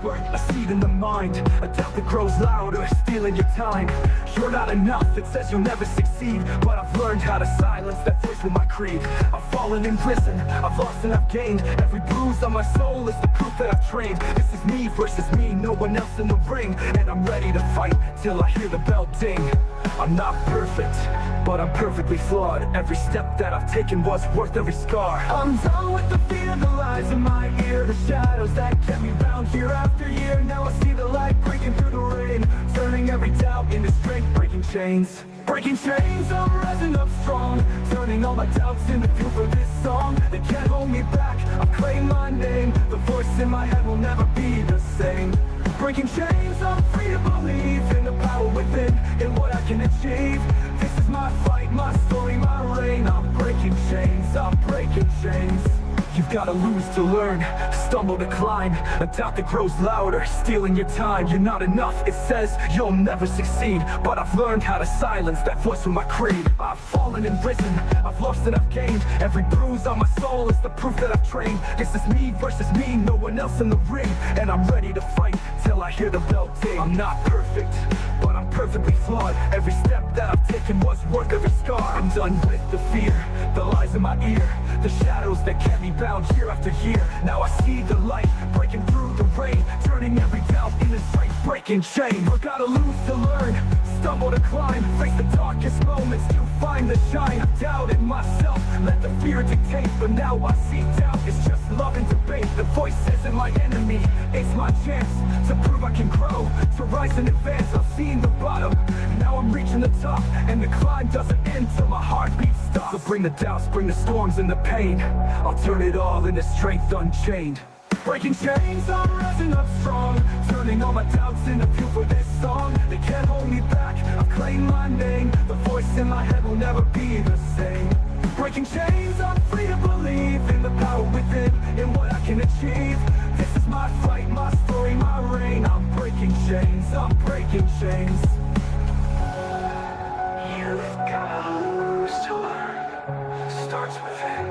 whisper, a seed in the mind, a doubt that grows louder, stealing your time. You're not enough, it says you'll never succeed, but I've learned how to silence that voice with my creed. I've fallen in prison, I've lost and I've gained. Every bruise on my soul is the proof that I've trained. This is me versus me, no one else in the ring, and I'm ready to fight till I hear the bell ding. I'm not perfect, but I'm perfectly flawed. Every step that I've taken was worth every scar. I'm done with the fear, the lies in my ear, the shadows that kept me bound year after year. Now I see the light breaking through the rain, turning every doubt into strength, breaking chains. Breaking chains, I'm rising up strong, turning all my doubts into fuel for this song. They can't hold me back, I've claimed my name. The voice in my head will never be the same. Breaking chains, I'm free to believe in the power within, in what I can achieve. This is my fight, my story, my reign. I'm breaking chains, I'm breaking chains. You've gotta lose to learn, stumble to climb, a doubt that grows louder, stealing your time. You're not enough, it says you'll never succeed, but I've learned how to silence that voice with my creed. I've fallen and risen, I've lost and I've gained. Every bruise on my soul is the proof that I've trained. This is me versus me, no one else in the ring, and I'm ready to fight till I hear the bell ding. I'm not perfect, but I'm perfectly flawed. Every step that I've taken was worth every scar. I'm done with the fear, the lies in my ear, the shadows that kept me bound year after year. Now I see the light breaking through the rain, turning every doubt into strength, breaking chains. I gotta lose to learn, stumble to climb, face the darkest moments to find the shine. I've doubted myself, let the fear dictate, but now I see doubt is just love and debate. The voice isn't my enemy, it's my chance to prove I can grow, to rise and advance. I've seen the bottom, now I'm reaching the top, and the climb doesn't end till my heartbeat stops. So bring the doubts, bring the storms and the pain, I'll turn it all into strength unchained. Breaking chains, I'm rising up strong, turning all my doubts into fuel for this song. They can't hold me back, I've claimed my name. The voice in my head will never be the same. Breaking chains, I'm free to believe in the power within, in what I can achieve. This is my fight, my story, my reign. I'm breaking chains, I'm breaking chains. You've got to lose to learn, starts within.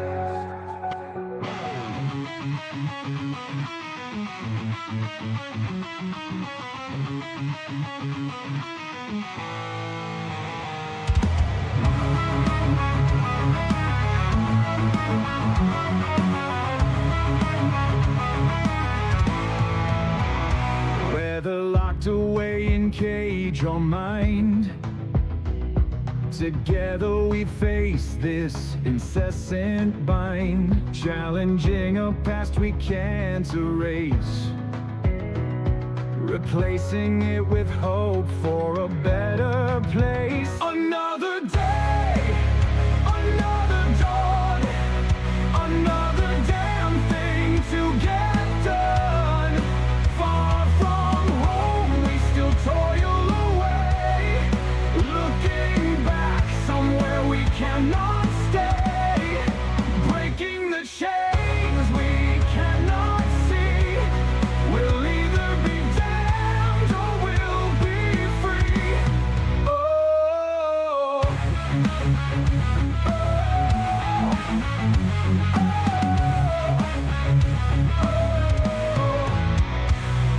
Whether locked away in cage or mind, together we face this incessant bind, challenging a past we can't erase, replacing it with hope for a better place. Another day, another dawn, another damn thing to get done. Far from home, we still toil away, looking back somewhere we cannot stay, breaking the chains we cannot see. We'll either be damned or we'll be free. Oh,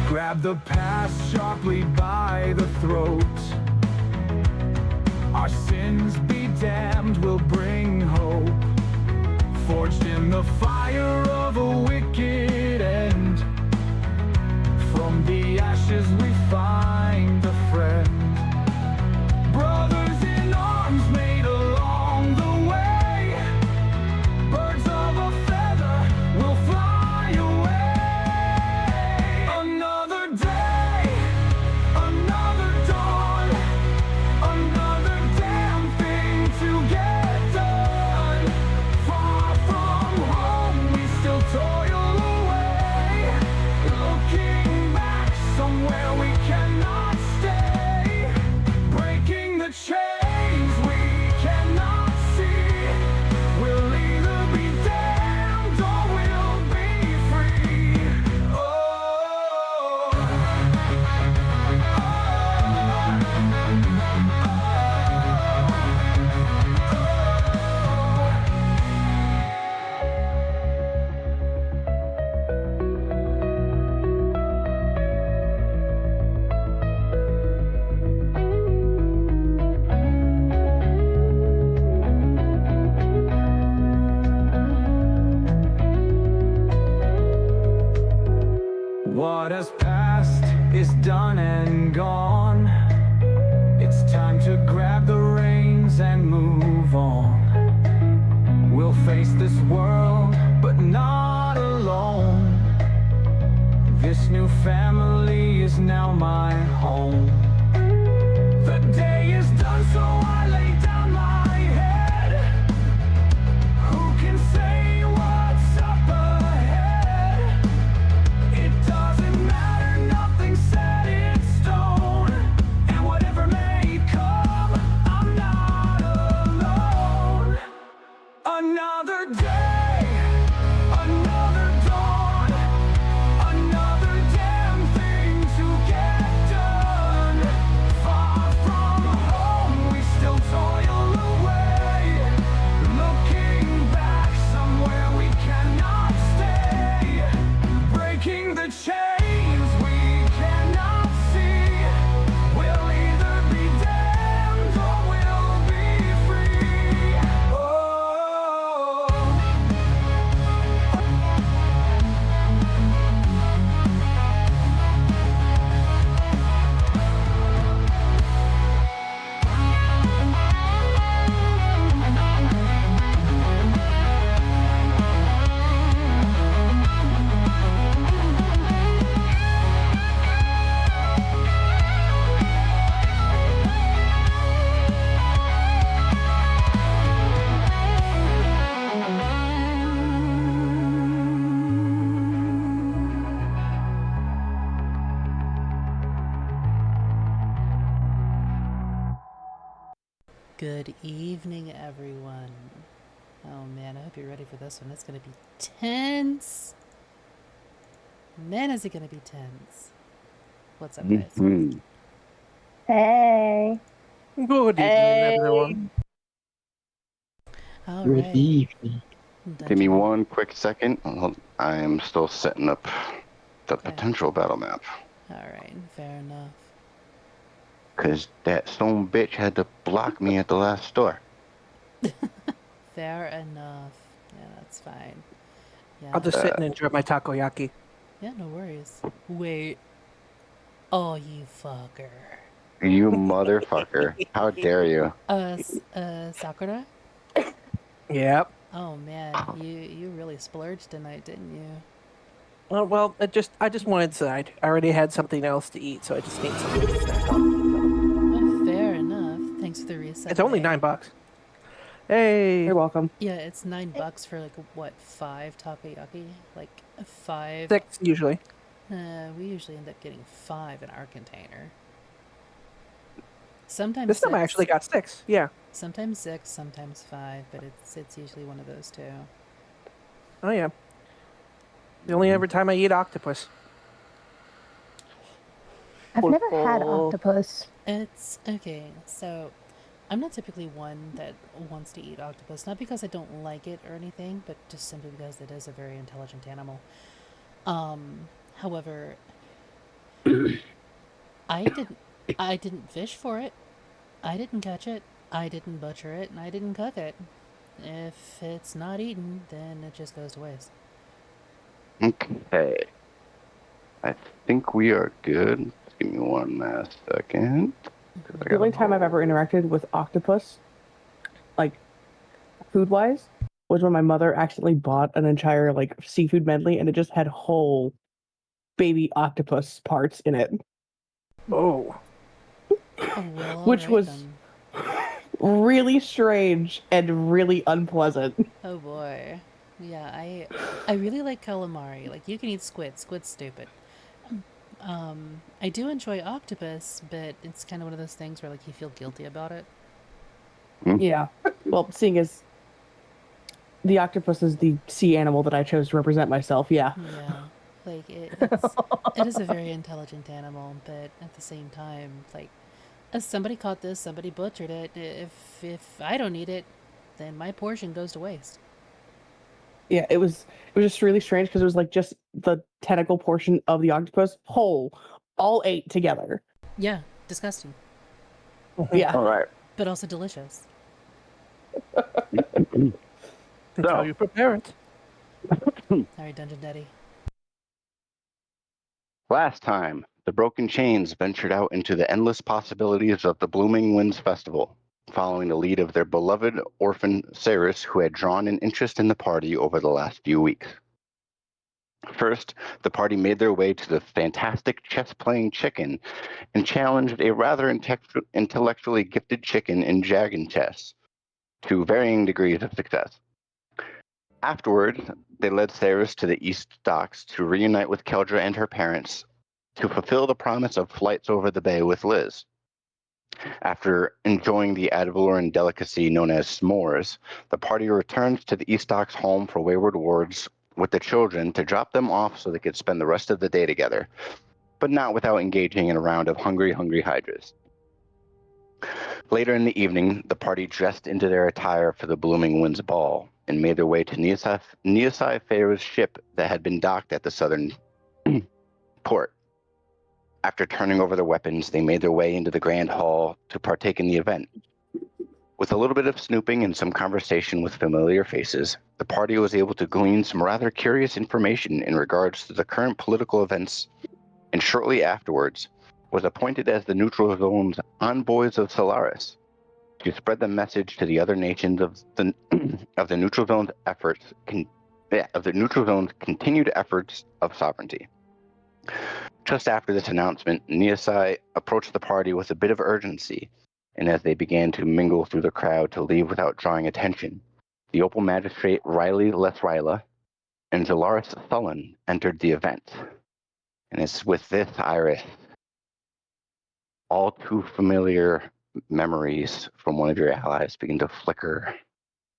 grab the past sharply by the throat. Our sins be damned, will bring hope, forged in the fire of a wicked end. From the ashes we find a friend, brothers in arms made along the way. Birds of a feather will fly away. Another day, another dawn, another damn thing to get done. Far from home, we still toil away, looking back somewhere we cannot stay. What has passed is done and gone. It's time to grab the reins and move on. We'll face this world, but not alone. This new family is now my home. The day is done, so I lay down my head. Who can say what's up ahead? It doesn't matter, nothing's set in stone. And whatever may come, I'm not alone. Another day, another dawn, another damn thing to get done. Far from home, we still toil away, looking back somewhere we cannot stay, breaking the chains we cannot see. We'll either be damned or we'll be free. Oh. Good evening, everyone. Oh man, I hope you're ready for this one. It's gonna be tense. Man, is it gonna be tense. What's up, guys? Hey. Good evening, everyone. All Good right. evening. Give me Dungeon. one quick second. I am still setting up the Okay. potential battle map. All right, fair enough. Because that stone bitch had to block me at the last store. Fair enough. Yeah, that's fine. Yeah. I'll just sit and enjoy my takoyaki. Yeah, no worries. Wait. Oh, you fucker. You motherfucker. How dare you? Sakura? Yep. Oh man, you really splurged tonight, didn't you? Well, I just wanted side. I already had something else to eat, so I just need something to snack on. Oh, fair enough. Thanks for the reset. It's only May. $9. Hey. You're welcome. Yeah, it's $9 for like what, 5 takoyaki? Like 5. 6 usually. We usually end up getting 5 in our container. Sometimes This time I 6, actually got 6. Yeah. sometimes 6, sometimes 5, but it's usually one of those two. Oh yeah. The only ever time I eat octopus. I've never had Oh. octopus. It's okay. So, I'm not typically one that wants to eat octopus, not because I don't like it or anything, but just simply because it is a very intelligent animal. However, I didn't fish for it. I didn't catch it. I didn't butcher it, and I didn't cook it. If it's not eaten, then it just goes to waste. Okay. I think we are good. Just give me one last second. The only time I've ever interacted with octopus, like food-wise, was when my mother accidentally bought an entire like seafood medley, and it just had whole baby octopus parts in it, Oh. Oh, well, which alright was then. really strange and really unpleasant. Oh boy. Yeah, I really like calamari. Like, you can eat squid. Squid's stupid. I do enjoy octopus, but it's kind of one of those things where, like, you feel guilty about it. Yeah. Well, seeing as the octopus is the sea animal that I chose to represent myself, yeah. Yeah. Like, it is a very intelligent animal, but at the same time, like, somebody caught this, somebody butchered it. If I don't eat it, then my portion goes to waste. Yeah, it was just really strange because it was like just the tentacle portion of the octopus whole, all 8 together. Yeah, disgusting, Yeah. All right. but also delicious. That's how you prepare it. All right, Dungeon Daddy. Last time, the Broken Chains ventured out into the endless possibilities of the Blooming Winds Festival, following the lead of their beloved orphan Cyrus, who had drawn an interest in the party over the last few weeks. First, the party made their way to the fantastic chess-playing chicken and challenged a rather intellectually gifted chicken in Dragon chess to varying degrees of success. Afterwards, they led Cyrus to the East Docks to reunite with Keldra and her parents to fulfill the promise of flights over the bay with Liz. After enjoying the Advaloran delicacy known as s'mores, the party returned to the East Docks home for wayward wards with the children to drop them off so they could spend the rest of the day together, but not without engaging in a round of hungry hydras. Later in the evening, the party dressed into their attire for the Blooming Winds Ball and made their way to Neosai Pharaoh's ship that had been docked at the southern port. After turning over their weapons, they made their way into the Grand Hall to partake in the event. With a little bit of snooping and some conversation with familiar faces, the party was able to glean some rather curious information in regards to the current political events, and shortly afterwards was appointed as the Neutral Zone's envoys of Solaris to spread the message to the other nations of the Neutral Zone's continued efforts of sovereignty. Just after this announcement, Neosai approached the party with a bit of urgency, and as they began to mingle through the crowd to leave without drawing attention, the Opal Magistrate Riley Lesryla and Zalaris Sullen entered the event. And it's with this, Iris, all too familiar memories from one of your allies begin to flicker,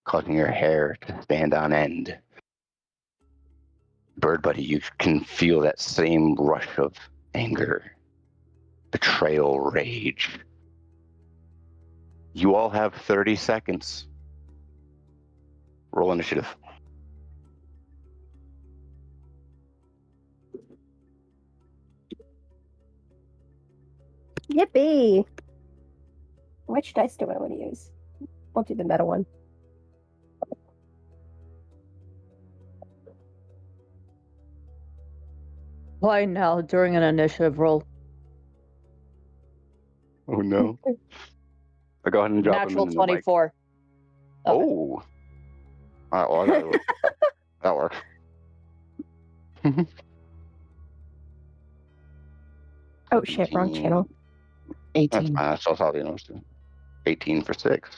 causing your hair to stand on end. Bird Buddy, you can feel that same rush of anger, betrayal, rage. You all have 30 seconds. Roll initiative. Yippee! Which dice do I want to use? We'll do the meta one. Why now during an initiative roll? Oh no. Go ahead and drop Natural them in the mic. 24. Okay. Oh. All right, well, that works. Oh shit, wrong channel. 18. That's fine. I still saw the numbers too. 18 for 6.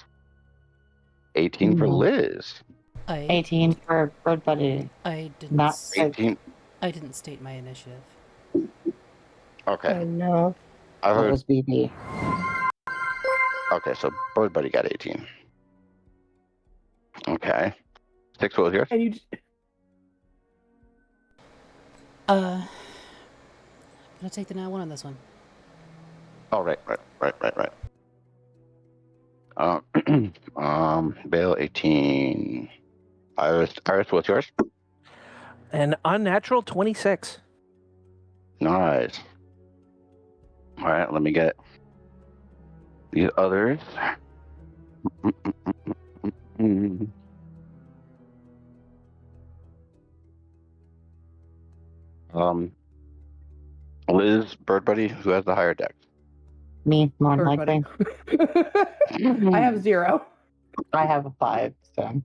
18 for Liz. 18 for Bird Buddy. I didn't. Not 18. I didn't state my initiative. Okay. Oh no. I That heard. was BB. Okay, so Bird Buddy got 18. Okay. 6, what was yours? And you I'm gonna take the now one on this one. Oh, right. Bale 18. Iris, what's yours? An unnatural 26. Nice. All right, let me get these others. Liz, Bird Buddy, who has the higher deck? Me, more Bird likely. Buddy. I have 0. I have a 5, so.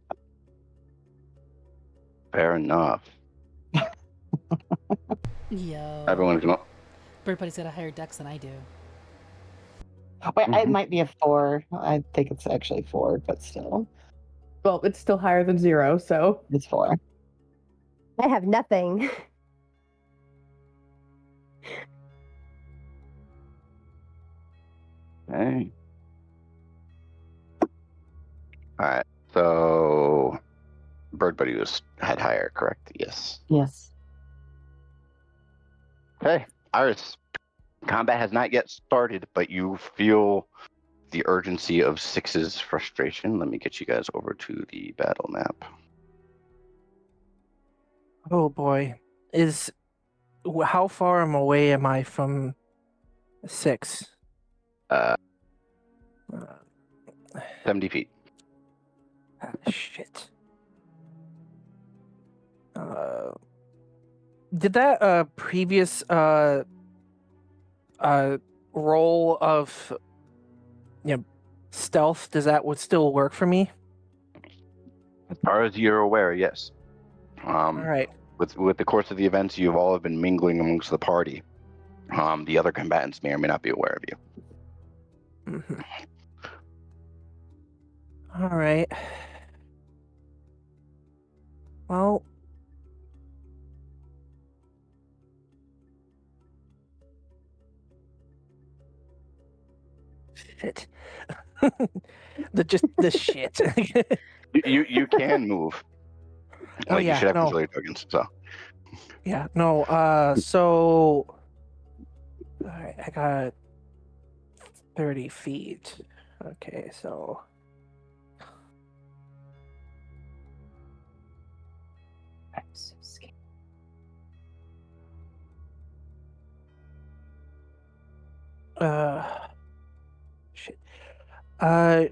Fair enough. Yo. Everyone's gonna. Bird Buddy's got a higher dex than I do. Wait, it might be a 4. I think it's actually 4, but still. Well, it's still higher than 0, so. It's 4. I have nothing. Okay. All right. So, Bird Buddy had higher, correct? Yes. Yes. Okay, Iris. Combat has not yet started, but you feel the urgency of 6's frustration. Let me get you guys over to the battle map. Oh boy. How far away am I from 6? 70 feet. Shit. did that previous roll of stealth, does that would still work for me? As far as you're aware, yes. All right. With the course of the events, you've all been mingling amongst the party. The other combatants may or may not be aware of you. Mm-hmm. All right. Well, shit. the shit. You can move. Oh, You yeah, should have no. agility tokens. So Yeah, no. So, all right, I got 30 feet. Okay, so. I'm so scared. Shit.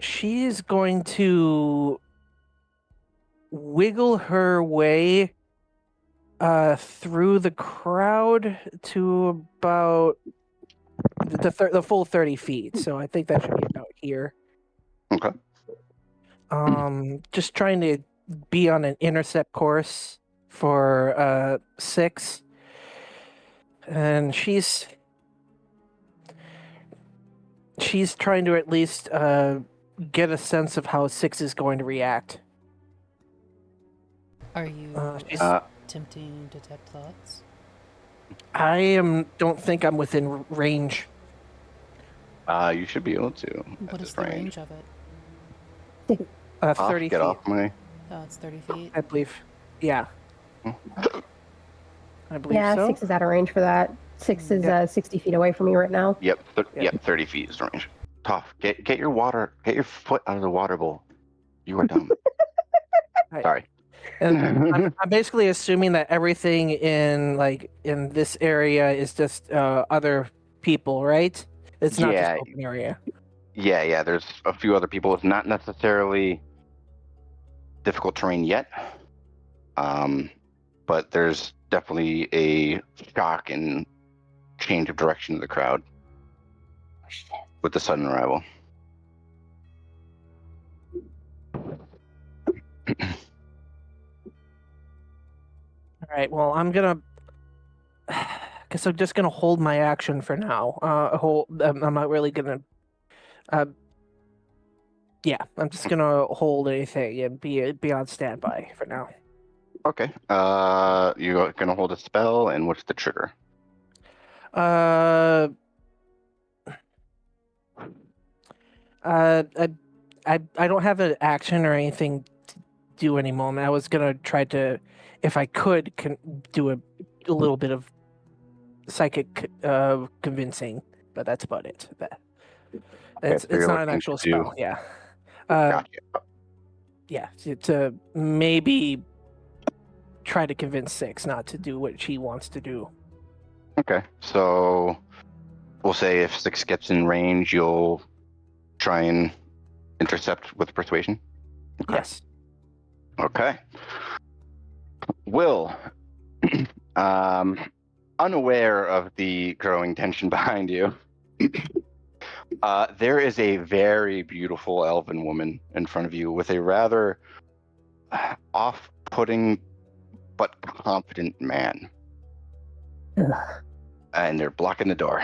She's going to wiggle her way through the crowd to about the full 30 feet. So I think that should be about here. okay. Just trying to be on an intercept course for 6, and she's trying to at least get a sense of how 6 is going to react. Are you she's- attempting to detect thoughts? don't think I'm within range. You should be able to. What at is this the range of it? 30 Get feet, off my. Oh, it's 30 feet. I believe. Yeah. I believe Yeah, so. 6 is out of range for that. 6 is Yeah. 60 feet away from me right now. Yep. Yeah. Yep. 30 feet is the range. Tough. Get your water. Get your foot out of the water bowl. You are dumb. Right. Sorry. And I'm basically assuming that everything in this area is just other people, right? It's not just Yeah. open area. Yeah. There's a few other people. It's not necessarily difficult terrain yet. But there's definitely a shock and change of direction of the crowd with the sudden arrival. All right. Well, I'm gonna. Guess I'm just gonna hold my action for now. I'm not really gonna. Yeah, I'm just gonna hold anything and be on standby for now. Okay. You're gonna hold a spell, and what's the trigger? I don't have an action or anything to do any moment. I was gonna try to, if I could, do a little bit of psychic convincing, but that's about it. It's so you're not an looking actual to do- spell. Yeah. Gotcha. Yeah, to maybe try to convince 6 not to do what she wants to do. Okay. So we'll say if 6 gets in range, you'll try and intercept with persuasion. Okay. Yes. Okay. Will, unaware of the growing tension behind you, there is a very beautiful elven woman in front of you with a rather off-putting but confident man. Ugh. And they're blocking the door.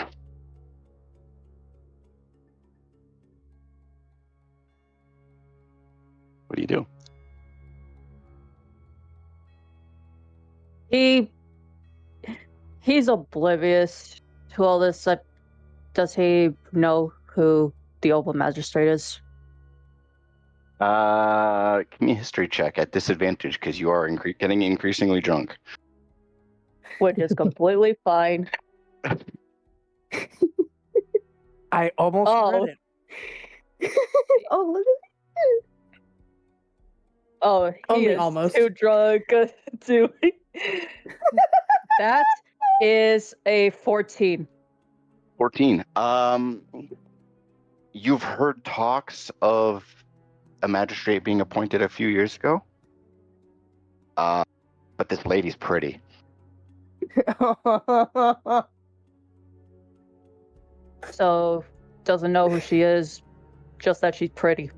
What do you do? He's oblivious to all this. Does he know who the Opal Magistrate is? Give me a history check at disadvantage because you are getting increasingly drunk. Which is completely fine. I almost read it. Oh, look at Oh, he Only is almost. too drunk to. That is a 14. 14. You've heard talks of a magistrate being appointed a few years ago. But this lady's pretty. So, doesn't know who she is, just that she's pretty.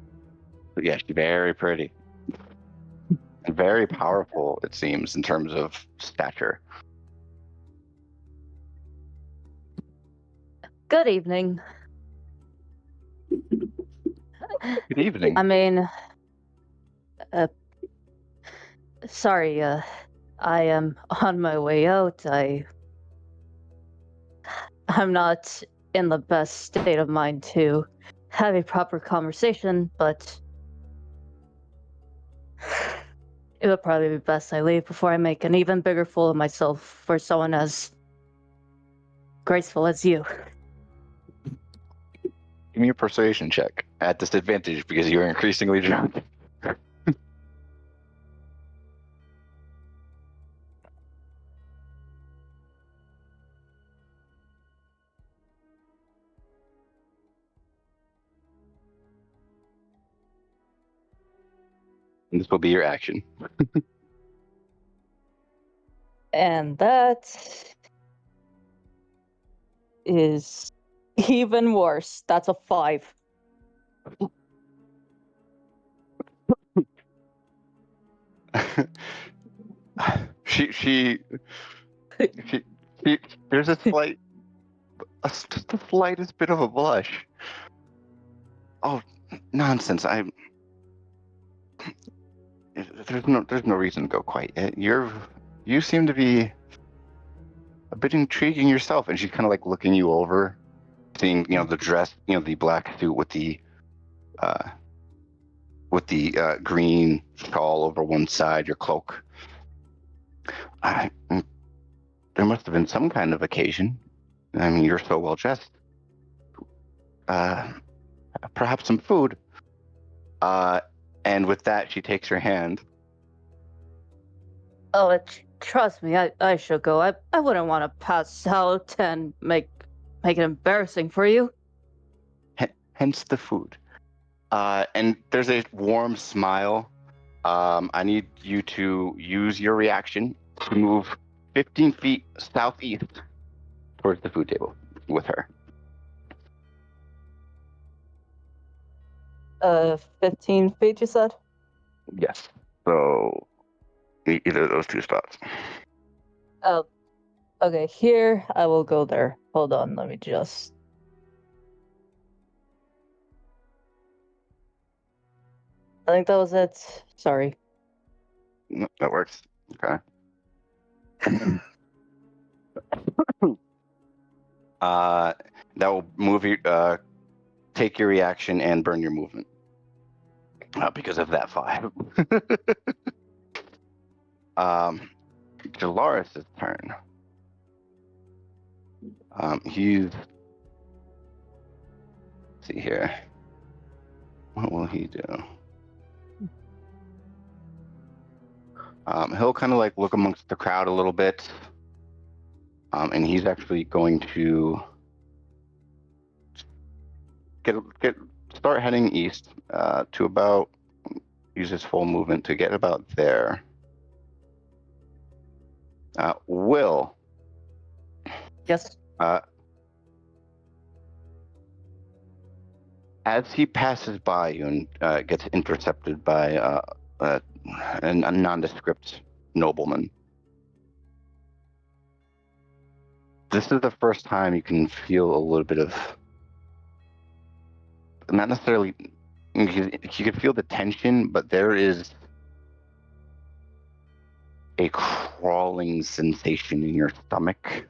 Yeah, she's very pretty. And very powerful, it seems, in terms of stature. Good evening. Good evening. I mean, sorry, I am on my way out. I'm not in the best state of mind to have a proper conversation, but it would probably be best I leave before I make an even bigger fool of myself for someone as graceful as you. Give me a persuasion check at disadvantage because you're increasingly drunk. And this will be your action. And that is even worse. That's a 5. she there's a slight, just the slightest bit of a blush. Oh, nonsense! There's no reason to go quite yet. You seem to be a bit intriguing yourself, and she's kind of like looking you over, seeing the dress, the black suit with the green shawl over one side, your cloak. There must have been some kind of occasion. I mean, you're so well dressed. Perhaps some food. And with that, she takes her hand. Oh, trust me, I should go. I wouldn't want to pass out and make it embarrassing for you. Hence the food. And there's a warm smile. I need you to use your reaction to move 15 feet southeast towards the food table with her. 15 feet, you said? Yes. So either of those two spots. Oh, okay, here, I will go there. Hold on, let me just... I think that was it. Sorry. No, that works. Okay. That will move you, take your reaction and burn your movement. Because of that 5. Jalaris' turn. Let's see here. What will he do? He'll kind of like look amongst the crowd a little bit. And he's actually going to start heading east to about, use his full movement to get about there. Will. Yes. As he passes by you and gets intercepted by a nondescript nobleman, this is the first time you can feel a little bit of, not necessarily, you can feel the tension, but there is a crawling sensation in your stomach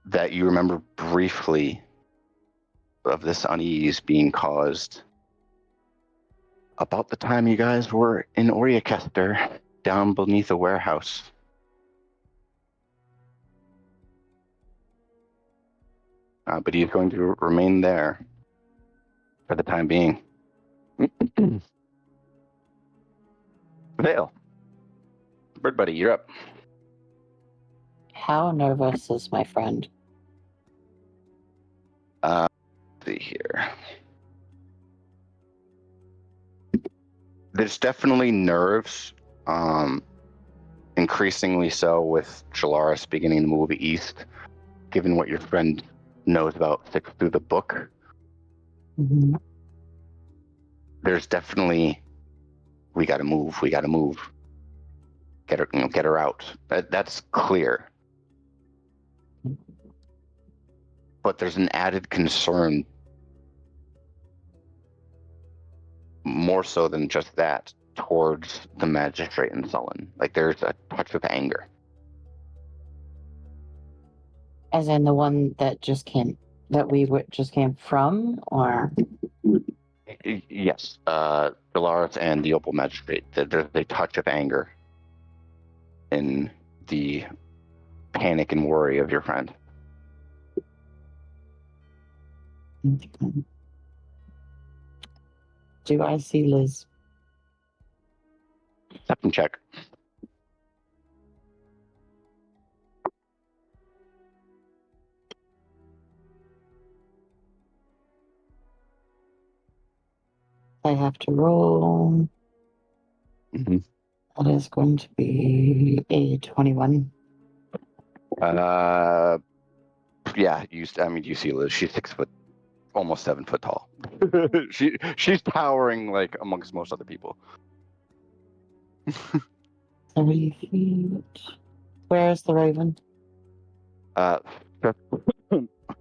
that you remember briefly of this unease being caused about the time you guys were in Oriakester down beneath a warehouse. But he's going to remain there for the time being. Vale. Bird Buddy, you're up. How nervous is my friend? Let's see here. There's definitely nerves. increasingly so with Jalaris beginning to move east, given what your friend knows about Six through the book. Mhm. There's definitely, we gotta move. Get her out. That's clear. But there's an added concern, more so than just that, towards the magistrate and Sullen. Like, there's a touch of anger. As in the one that just came, that we just came from, or Yes, Jalaris and the Opal Magistrate. There's a touch of anger in the panic and worry of your friend. do I see Liz? Perception check. I have to roll. Mm-hmm. That is going to be a 21. Yeah, you see Liz. She's 6 foot, almost 7 foot tall. She's towering like amongst most other people. 30 feet. Where's the raven?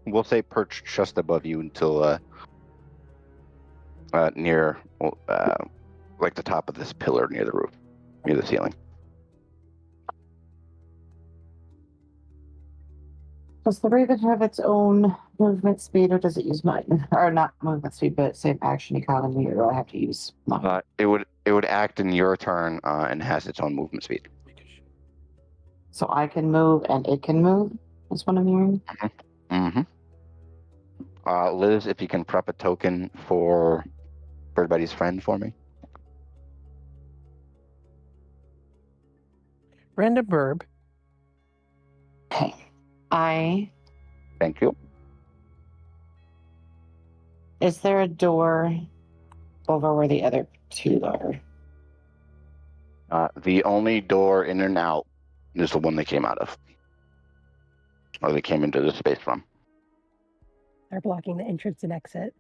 We'll say perched just above you until near like the top of this pillar near the roof, near the ceiling. Does the raven have its own movement speed, or does it use mine? Or not movement speed, but same action economy, or do I have to use mine? It would act in your turn and has its own movement speed. So I can move and it can move? That's what I'm hearing? Mm-hmm. Liz, if you can prep a token for Birdbuddy's friend for me. Random verb. Okay. Thank you. Is there a door over where the other two are? The only door in and out is the one they came out of. Or they came into the space from. They're blocking the entrance and exit.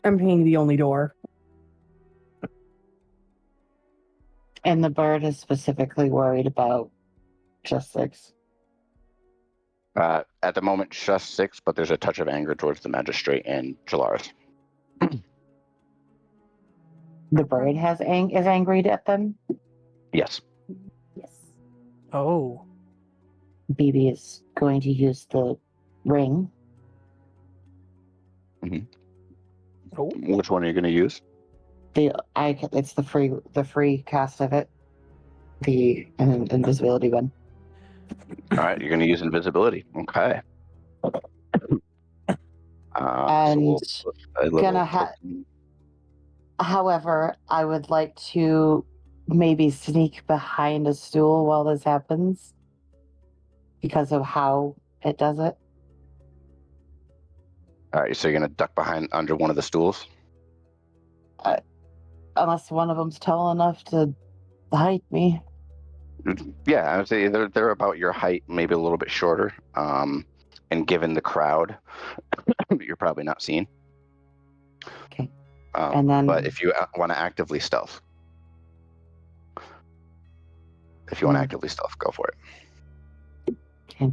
I'm paying the only door. And the bird is specifically worried about just 6. At the moment, just 6, but there's a touch of anger towards the magistrate and Jalaris. The bird is angry at them? Yes. Yes. Oh. BB is going to use the ring. Mm-hmm. Oh. Which one are you going to use? It's the free cast of it. The invisibility one. All right, you're going to use invisibility. Okay. And however, I would like to maybe sneak behind a stool while this happens because of how it does it. All right, so you're going to duck under one of the stools? Unless one of them's tall enough to hide me. Yeah, I would say they're about your height, maybe a little bit shorter. And given the crowd, you're probably not seen. Okay. And then, but if you want to actively stealth, go for it. Okay.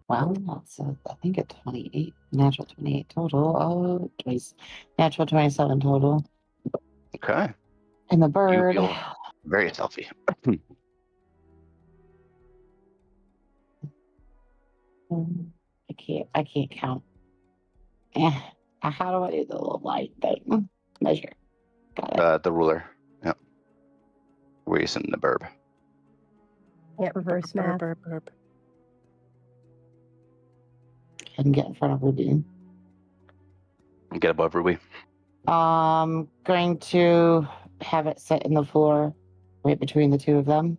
Well, that's I think a 28, natural 28 total. Natural 27 total. Okay. And the bird. You feel very stealthy. I can't count. How do I do the little light thing? Measure. Got it. The ruler. Yep. Where you send the burb. Yeah, reverse math. Burp. I can get in front of Ruby. Get above Ruby. Going to have it set in the floor right between the two of them.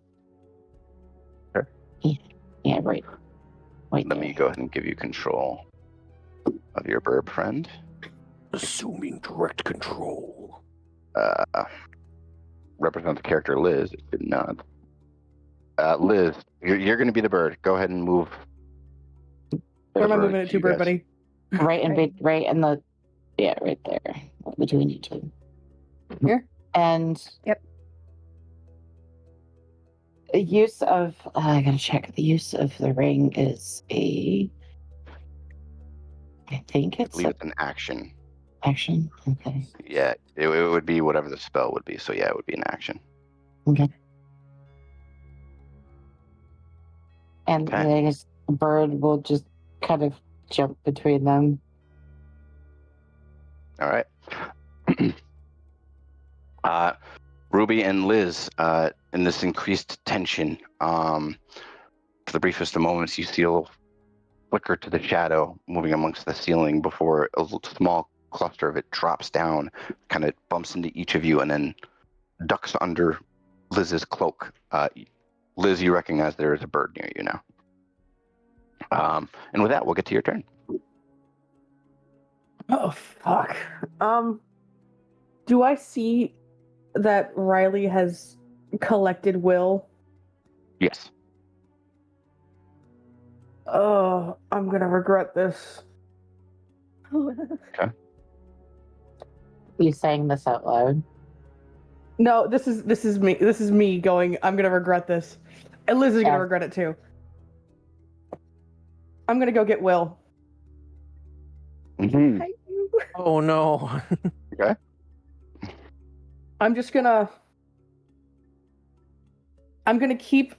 Sure. Yeah, right. Let me go ahead and give you control of your burb friend. Assuming direct control. Represent the character Liz. It did not. Liz, you're going to be the bird. Go ahead and move. Where am I moving bird it to to, you bird guys. buddy? Right in the right there between you two. Here? And Yep. the use of I gotta check. The use of the ring is I think I it's believe an it's an action. action. Okay. Yeah, it would be whatever the spell would be. So yeah, it would be an action. Okay. And Okay. I guess the bird will just kind of jump between them. All right. Ruby and Liz, in this increased tension, for the briefest of moments, you see a little flicker to the shadow moving amongst the ceiling before a small cluster of it drops down, kind of bumps into each of you, and then ducks under Liz's cloak. Liz, you recognize there is a bird near you now. And with that, we'll get to your turn. Oh, fuck. Do I see that Riley has collected Will? Yes. Oh, I'm gonna regret this. Okay. You saying this out loud? No, this is me. This is me going, I'm gonna regret this. And Liz is gonna regret it too. I'm gonna go get Will. Mm-hmm. Oh no. Okay. I'm gonna keep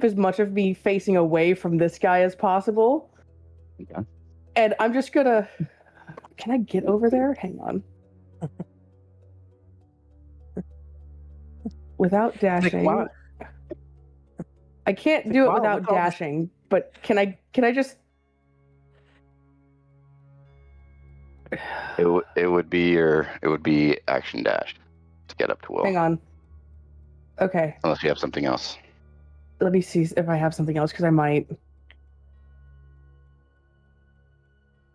as much of me facing away from this guy as possible. Okay. And I'm just gonna, can I get over there? Hang on. Without dashing. wow. I can't do it wow, without look all this- dashing, but can I just It would be action dash to get up to Will. hang on. Okay, Unless you have something else. let me see if I have something else because I might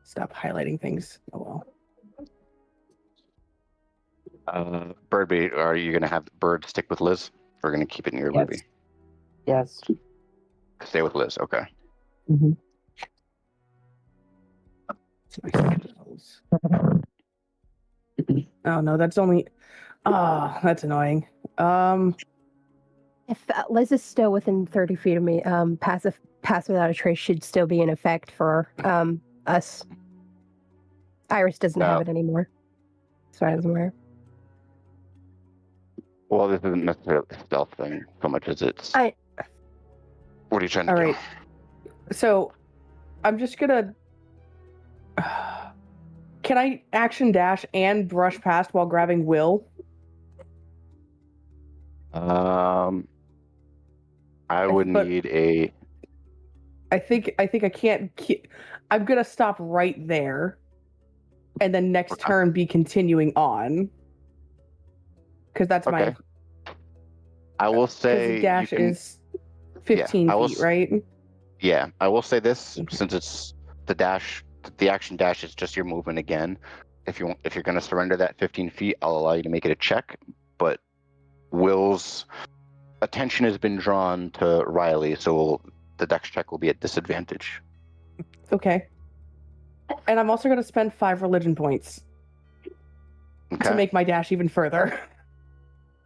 stop highlighting things. Oh well. Birdby, are you gonna have Bird stick with Liz? We're gonna keep it near Yes. Ruby. Yes. Stay with Liz, okay. Mm-hmm. Oh no, that's only. Oh, that's annoying. If Liz is still within 30 feet of me, pass without a trace should still be in effect for us. Iris doesn't have it anymore, as far as I'm aware. Well, this isn't necessarily a stealth thing so much as it's. I- What are you trying to All do? right. So, I'm just gonna. Can I action dash and brush past while grabbing Will? I would but- need a. I think I can't. I'm gonna stop right there, and then next Okay. turn be continuing on. Because that's my. Okay. I will Because say. the dash you can, is 15 I will feet, right? Yeah, I will say this Okay. since it's the dash, the action dash is just your movement again. If you're going to surrender that 15 feet, I'll allow you to make it a check. But Will's attention has been drawn to Riley, so the dex check will be at disadvantage. Okay. And I'm also gonna spend 5 religion points Okay. to make my dash even further.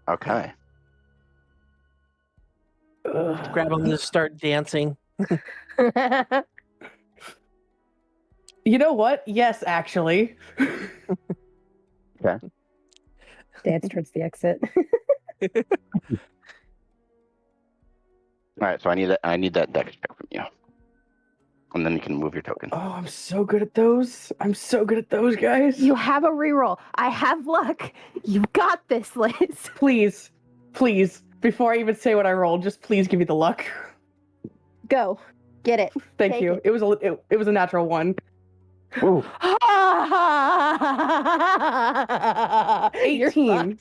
Okay. Ugh. Grab him to start dancing. You know what? Yes, actually. Dance towards the exit. All right. So I need that dex check from you, and then you can move your token. Oh, I'm so good at those. I'm so good at those, guys. You have a reroll. I have luck. You've got this, Liz. Please, before I even say what I rolled, just please give me the luck. Go. Get it. Thank Take you. it. It was a natural one. Ooh. 18.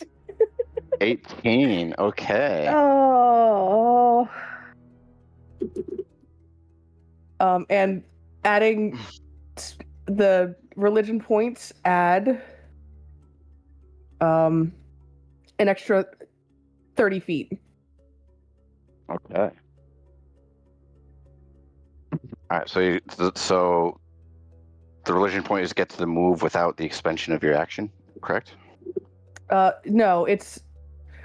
18. Okay. Oh. And adding the religion points add an extra 30 feet. Okay. All right. So the religion point is get to the move without the expansion of your action, correct? No, it's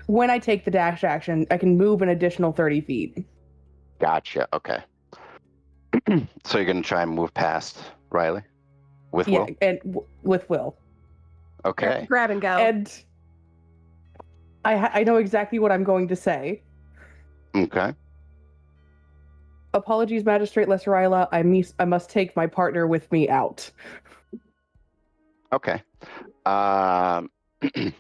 when I take the dash action, I can move an additional 30 feet. Gotcha. Okay. So you're gonna try and move past Riley with Will. And with Will. Okay. Grab and go. And I know exactly what I'm going to say. Okay. Apologies, Magistrate Lesserila. I must take my partner with me out. Okay. I'll need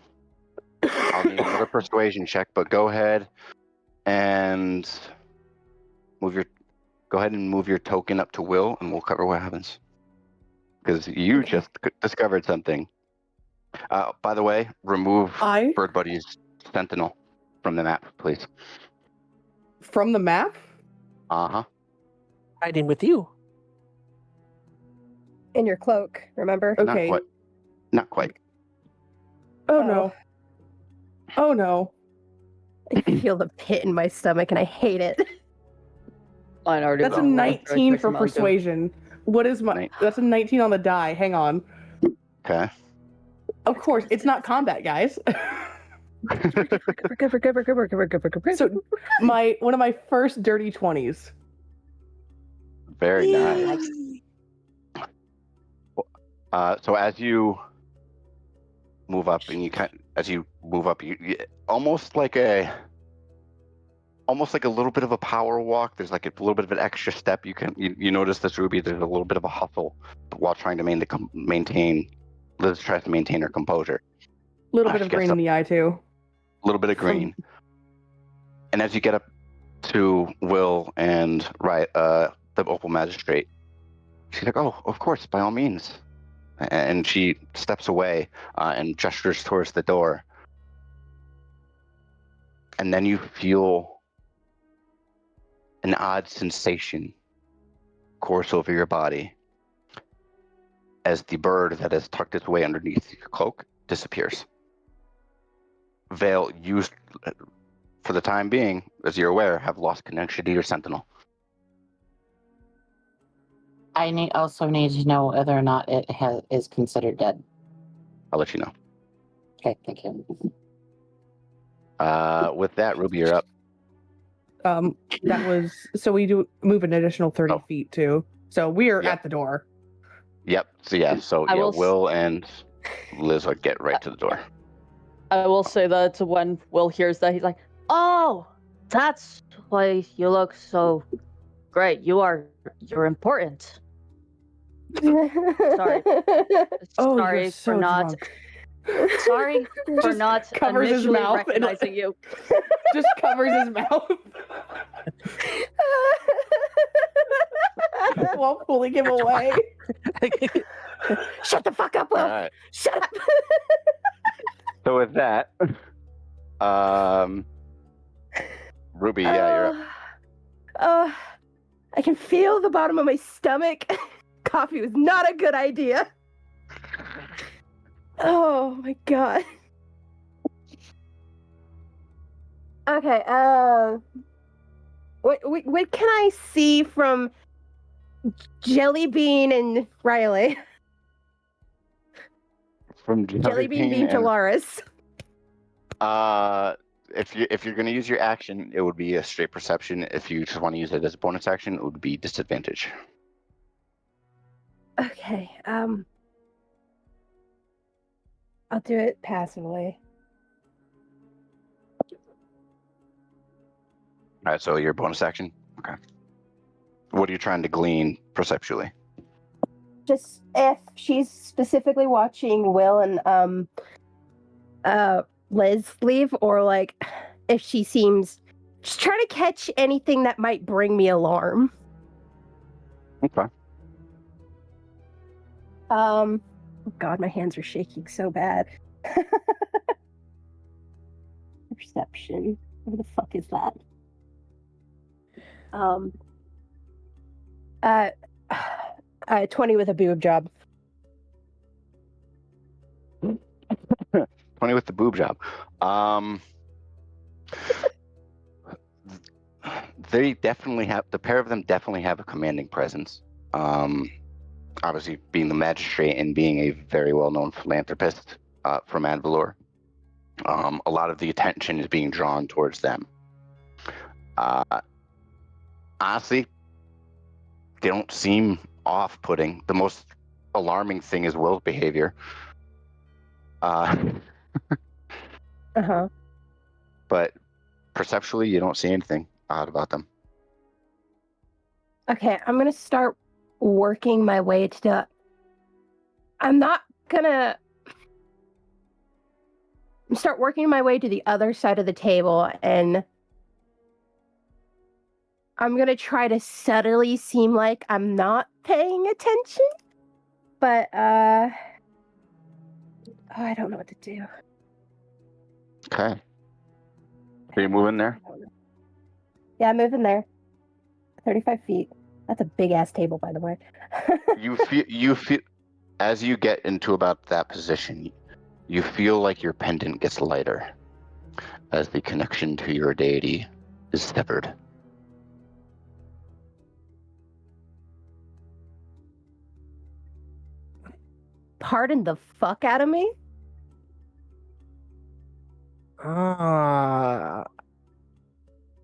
another persuasion check, but go ahead and move your token up to Will, and we'll cover what happens. Because you just discovered something. By the way, remove Bird Buddy's Sentinel from the map, please. From the map? Uh-huh. Hiding with you. In your cloak, remember? Okay. Not quite. Oh no. Oh no. I feel the pit in my stomach and I hate it. That's a 19 for persuasion. What is my... That's a 19 on the die. Hang on. Okay. Of course, it's not combat, guys. So one of my first dirty 20s. Very nice. So as you move up, and you almost like a little bit of a power walk. There's like a little bit of an extra step. You notice this, Ruby. There's a little bit of a hustle while trying to maintain. Liz tries to maintain her composure. A little bit of green in the eye too. A little bit of green. And as you get up to Will and the Opal Magistrate, she's like, "Oh, of course, by all means." And she steps away and gestures towards the door. And then you feel an odd sensation course over your body as the bird that has tucked its way underneath your cloak disappears. Vale, used for the time being, as you're aware, have lost connection to your sentinel. I also need to know whether or not it is considered dead. I'll let you know. Okay, thank you. With that, Ruby, you're up. That was... So we do move an additional 30 feet too. So we're at the door. Yep. So Will and Liz would get right to the door. I will say that when Will hears that, he's like, "Oh, that's why you look so great. You're important." Sorry. Oh, Sorry you're so for not. drunk. Sorry for Just not covers his initially mouth recognizing you. Just covers his mouth while pulling him away. Shut the fuck up, Will. All right. Shut up. So with that, Ruby, you're up. I can feel the bottom of my stomach. Coffee was not a good idea. Oh my god. Okay, what can I see from Jellybean and Riley? From Jellybean being and Jalaris. if you're going to use your action, it would be a straight perception. If you just want to use it as a bonus action, it would be disadvantage. Okay, I'll do it passively. All right, so your bonus action. Okay. What are you trying to glean perceptually? Just if she's specifically watching Will and Liz leave, or like if she seems just trying to catch anything that might bring me alarm. Okay. Oh god, my hands are shaking so bad. Perception. What the fuck is that? 20 with a boob job. 20 with the boob job. They definitely have, the pair of them definitely have a commanding presence. Obviously, being the magistrate and being a very well-known philanthropist from Ad Valor, a lot of the attention is being drawn towards them. Honestly, they don't seem off-putting. The most alarming thing is Will's behavior. Uh-huh. But perceptually, you don't see anything odd about them. Okay, I'm gonna start working my way to the. I'm not gonna start working my way to the other side of the table, and I'm gonna try to subtly seem like I'm not paying attention. But I don't know what to do. Okay. Are you moving there? Yeah, I'm moving there. 35 feet. That's a big ass table, by the way. You feel as you get into about that position, you feel like your pendant gets lighter as the connection to your deity is severed. Pardon the fuck out of me?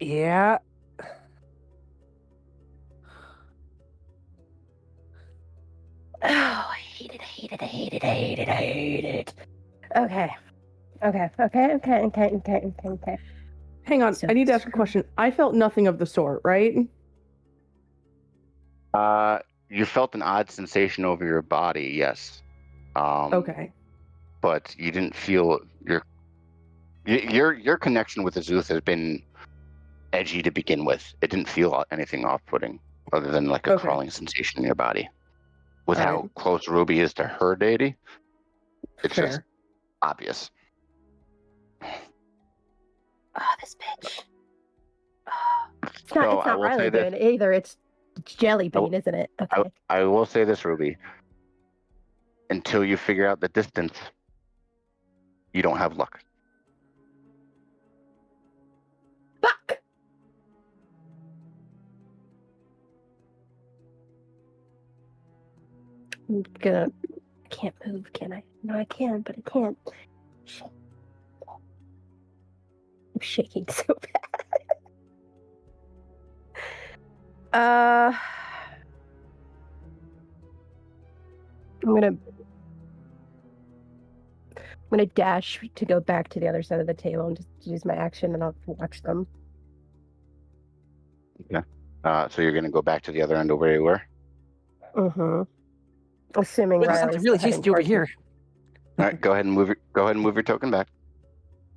Yeah. Oh, I hate it, I hate it, I hate it, I hate it, I hate it. Okay. Hang on, So I need to ask a question. I felt nothing of the sort, right? You felt an odd sensation over your body, yes. Okay. But you didn't feel your connection with Azuth has been edgy to begin with. It didn't feel anything off-putting other than like a crawling sensation in your body. With how close Ruby is to her deity, it's just obvious. Oh, this bitch. It's not Riley doing it either. It's Jelly Bean, isn't it? Okay. I will say this, Ruby. Until you figure out the distance, you don't have luck. Fuck! I'm gonna... I can't move, can I? No, I can, but I can't. I'm shaking so bad. I'm gonna dash to go back to the other side of the table and just use my action, and I'll watch them. Okay. So you're gonna go back to the other end of where you were? Mm-hmm. Assuming There's something really tasty over here. All right, go ahead and move your token back.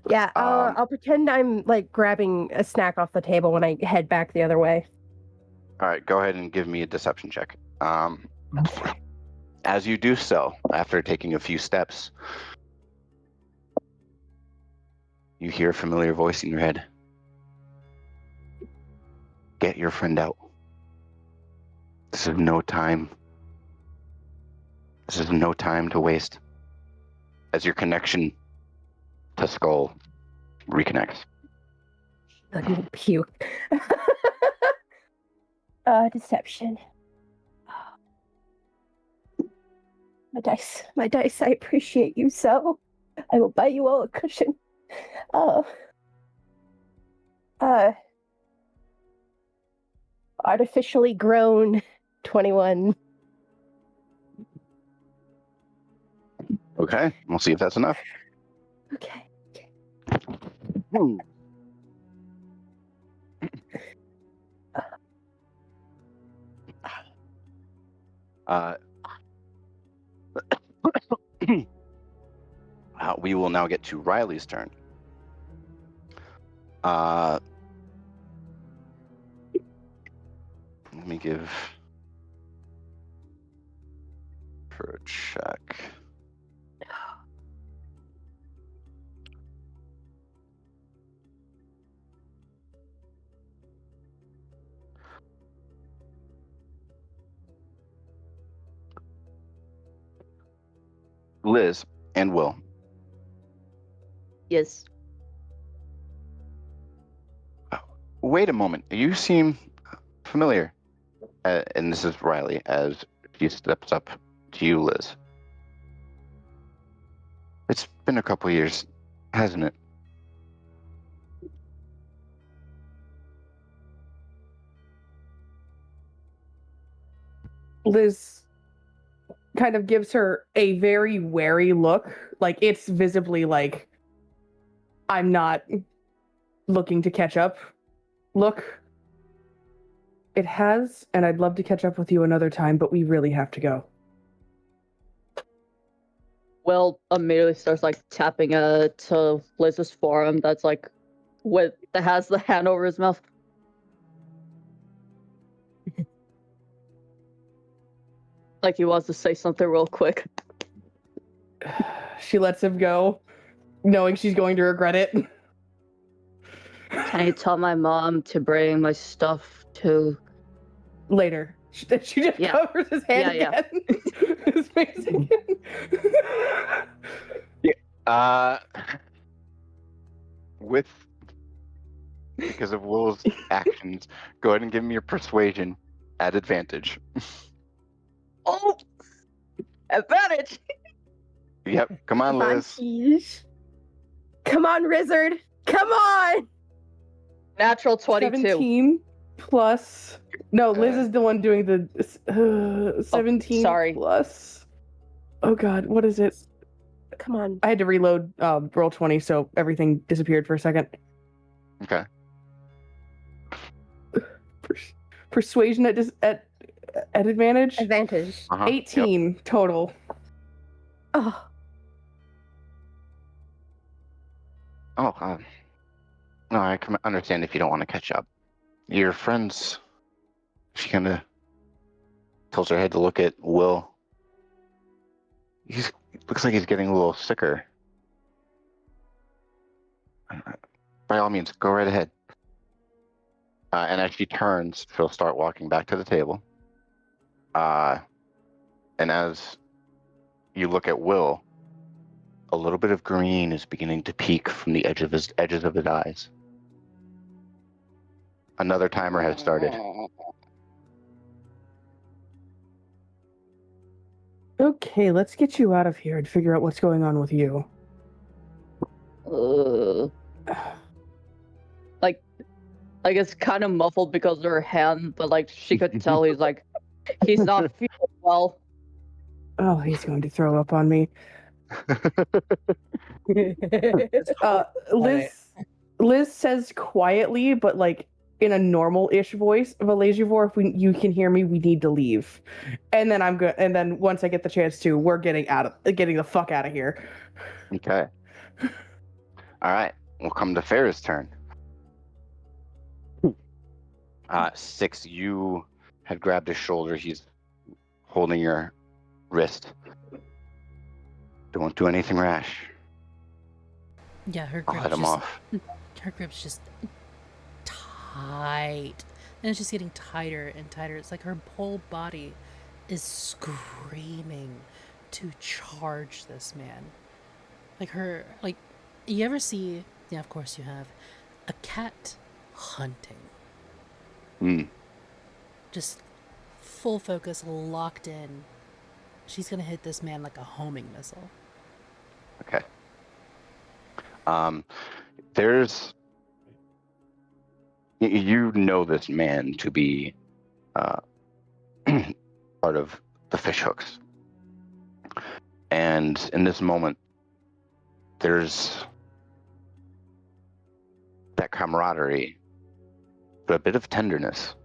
Yeah, I'll pretend I'm like grabbing a snack off the table when I head back the other way. All right, go ahead and give me a deception check. As you do so, after taking a few steps, you hear a familiar voice in your head. Get your friend out. This is no time. This is no time to waste. As your connection to Skull reconnects. I'm gonna puke. Deception. My dice, I appreciate you so. I will buy you all a cushion. Artificially grown 21. Okay, we'll see if that's enough. Okay. We will now get to Riley's turn. Let me give for a check. Liz and Will, Yes. Wait a moment. You seem familiar. And this is Riley as she steps up to you, Liz. It's been a couple years, hasn't it? Liz kind of gives her a very wary look. Like, it's visibly like, I'm not looking to catch up look. It has, and I'd love to catch up with you another time, but we really have to go. Will immediately starts like tapping to Liz's forearm that's like that has the hand over his mouth. Like he wants to say something real quick. She lets him go, knowing she's going to regret it. Can you tell my mom to bring my stuff to Later. She just covers his hand again. His face again. Because of Will's actions, go ahead and give me your persuasion at advantage. Oh, advantage! Yep, come on, Liz. Come on, Rizzard. Come on. Natural 22. 17 plus. No, Liz is the one doing the 17 sorry. plus. Oh God, what is it? Come on. I had to reload roll 20, so everything disappeared for a second. Okay. Persuasion at advantage. Advantage. 18 total. Oh. Oh, no, I can understand if you don't want to catch up. Your friends, she kind of tilts her head to look at Will. He looks like he's getting a little sicker. By all means, go right ahead. And as she turns, she'll start walking back to the table. And as you look at Will, a little bit of green is beginning to peek from the edges of his eyes. Another timer has started. Okay, let's get you out of here and figure out what's going on with you. Like it's kind of muffled because of her hand, but like she could tell he's not feeling well. Oh, he's going to throw up on me. Liz says quietly, but like in a normal-ish voice of Elazivor, if you can hear me, we need to leave. And then I'm good. And then once I get the chance to, we're getting the fuck out of here. Okay. All right. We'll come to Farah's turn. 6, you had grabbed his shoulder. He's holding your wrist. Don't do anything rash. Yeah, her I'll grip's head him just off. her grip's just tight, and it's just getting tighter and tighter. It's like her whole body is screaming to charge this man. Like you ever see? Yeah, of course you have. A cat hunting. Just full focus, locked in. She's gonna hit this man like a homing missile. Okay. There's... You know this man to be part of the fish hooks. And in this moment, there's that camaraderie, but a bit of tenderness.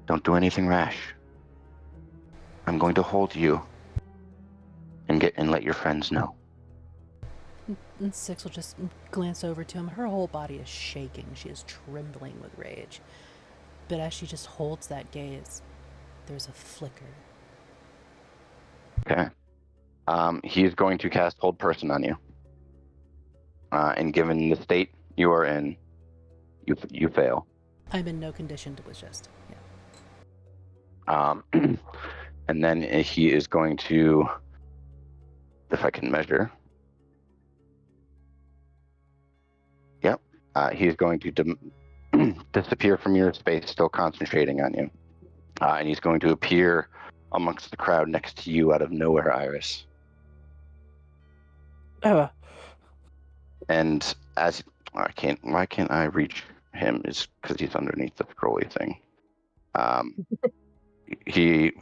Don't do anything rash. I'm going to hold you and let your friends know. And Six will just glance over to him. Her whole body is shaking. She is trembling with rage. But as she just holds that gaze, there's a flicker. Okay. He is going to cast Hold Person on you. And given the state you are in, you fail. I'm in no condition to resist. Yeah. And then he is going to, if I can measure, He's going to disappear from your space, still concentrating on you. And he's going to appear amongst the crowd next to you out of nowhere, Iris. And as why can't I reach him? Is because he's underneath the scrolly thing. He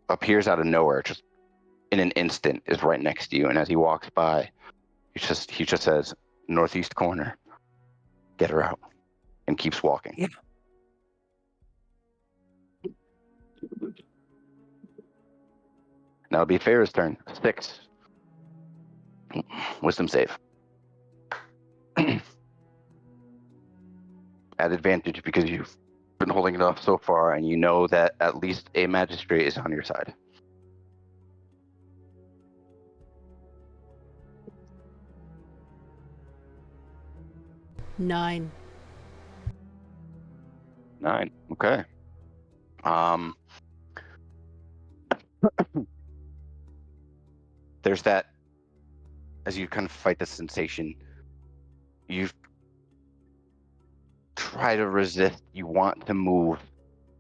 appears out of nowhere, just in an instant, is right next to you. And as he walks by, he just says, "Northeast corner, get her out," and keeps walking. Yeah. Now it'll be Farah's turn. 6. Wisdom save. At advantage because you've been holding it off so far, and you know that at least a magistrate is on your side. Nine. 9. Okay. There's that, as you kind of fight the sensation, you try to resist, you want to move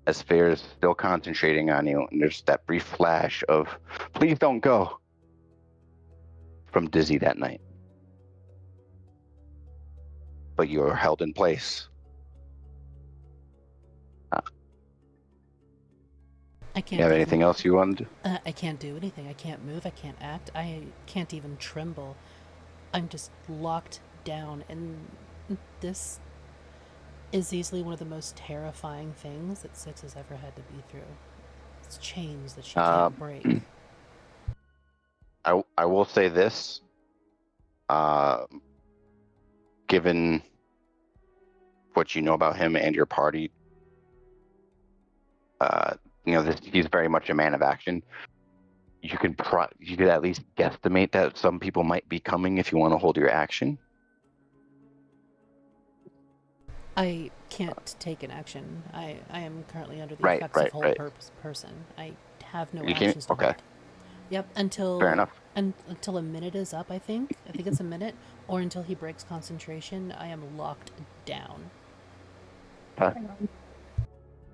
as Fair is still concentrating on you, and there's that brief flash of, "Please don't go," from Dizzy that night. But you're held in place. I can't. You have anything else you want to do? I can't do anything. I can't move. I can't act. I can't even tremble. I'm just locked down, and this is easily one of the most terrifying things that Six has ever had to be through. It's chains that she can't break. I will say this. Given what you know about him and your party, he's very much a man of action. You could at least guesstimate that some people might be coming if you want to hold your action. I can't take an action. I am currently under the Right, effects of whole right. person. I have no You actions can't. to Okay. hold. Yep, until Fair enough. Until a minute is up, I think. I think it's a minute, or until he breaks concentration. I am locked down. I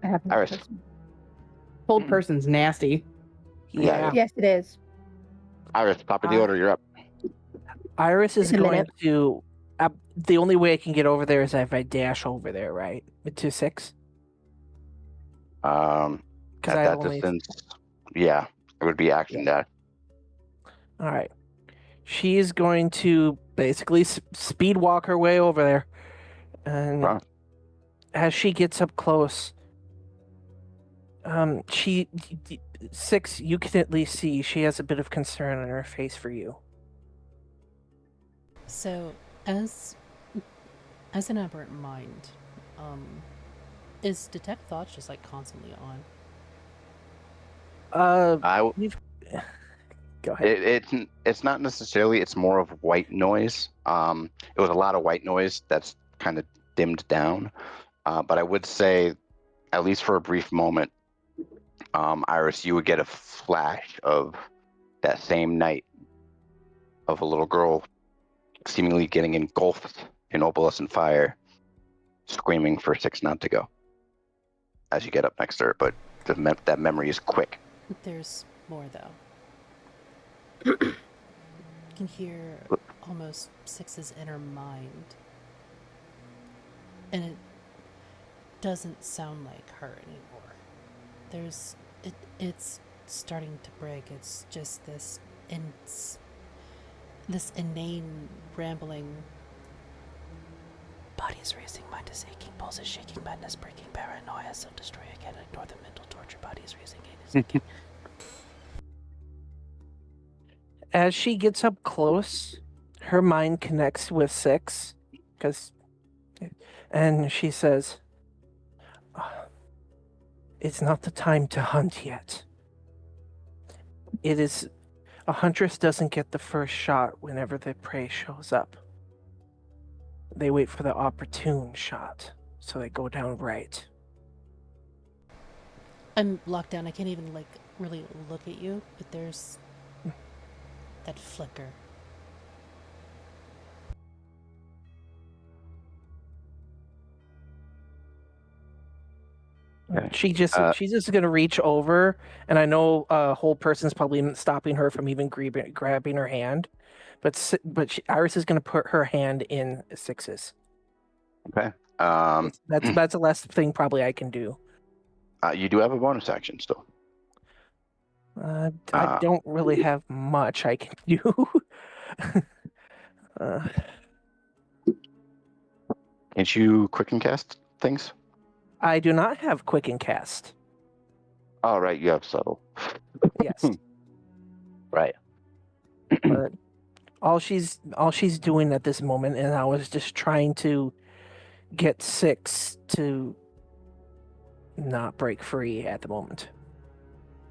have no Iris. person. Hold person's nasty. Yeah. Yes, it is. Iris, top of the order, you're up. Iris is Just a going minute. to. The only way I can get over there is if I dash over there, right? To 6? At that distance, yeah, it would be action dash. All right. She is going to basically speed walk her way over there. And Wow. as she gets up close, 6, you can at least see she has a bit of concern on her face for you. So, as an aberrant mind, is detect thoughts just like constantly on? Go ahead. It's not necessarily. It's more of white noise. It was a lot of white noise that's kind of dimmed down. But I would say, at least for a brief moment, Iris, you would get a flash of that same night of a little girl seemingly getting engulfed in opalescent fire, screaming for 6 not to go. As you get up next to her, but that memory is quick. There's more, though. You can hear almost Six's inner mind. And it doesn't sound like her anymore. It's starting to break. It's just this inane, rambling. Body is racing, mind is aching, pulse is shaking, madness breaking, paranoia, self-destroy again, ignore the mental torture, body is racing, hate is aching. As she gets up close, her mind connects with 6, and she says, "It's not the time to hunt yet. It is a huntress doesn't get the first shot whenever the prey shows up. They wait for the opportune shot, so they go down right." I'm locked down. I can't even really look at you, but there's that flicker. She's just gonna reach over, and I know a whole person's probably stopping her from even grabbing her hand, but Iris is gonna put her hand in Six's. Okay. That's the last thing probably I can do. You do have a bonus action still. I don't really have much I can do. Can't you quicken cast things? I do not have quicken cast. Oh, right, you have subtle. Yes. Right. But all she's doing at this moment, and I was just trying to get Six to not break free at the moment.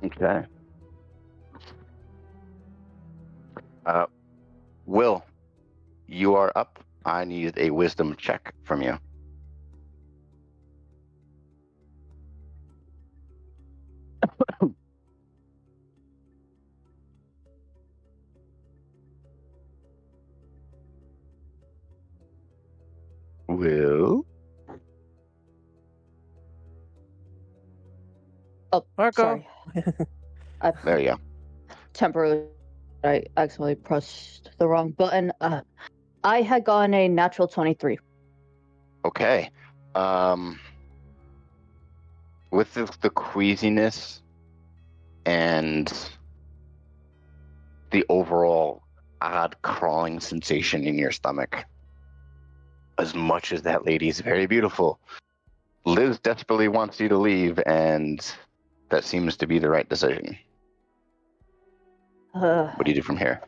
Okay. Will, you are up. I need a wisdom check from you. Will? Oh, Marco. sorry. There you go. Temporarily, I accidentally pressed the wrong button. I had gotten a natural 23. Okay. With the queasiness and the overall odd crawling sensation in your stomach, as much as that lady is very beautiful, Liz desperately wants you to leave, and that seems to be the right decision. What do you do from here?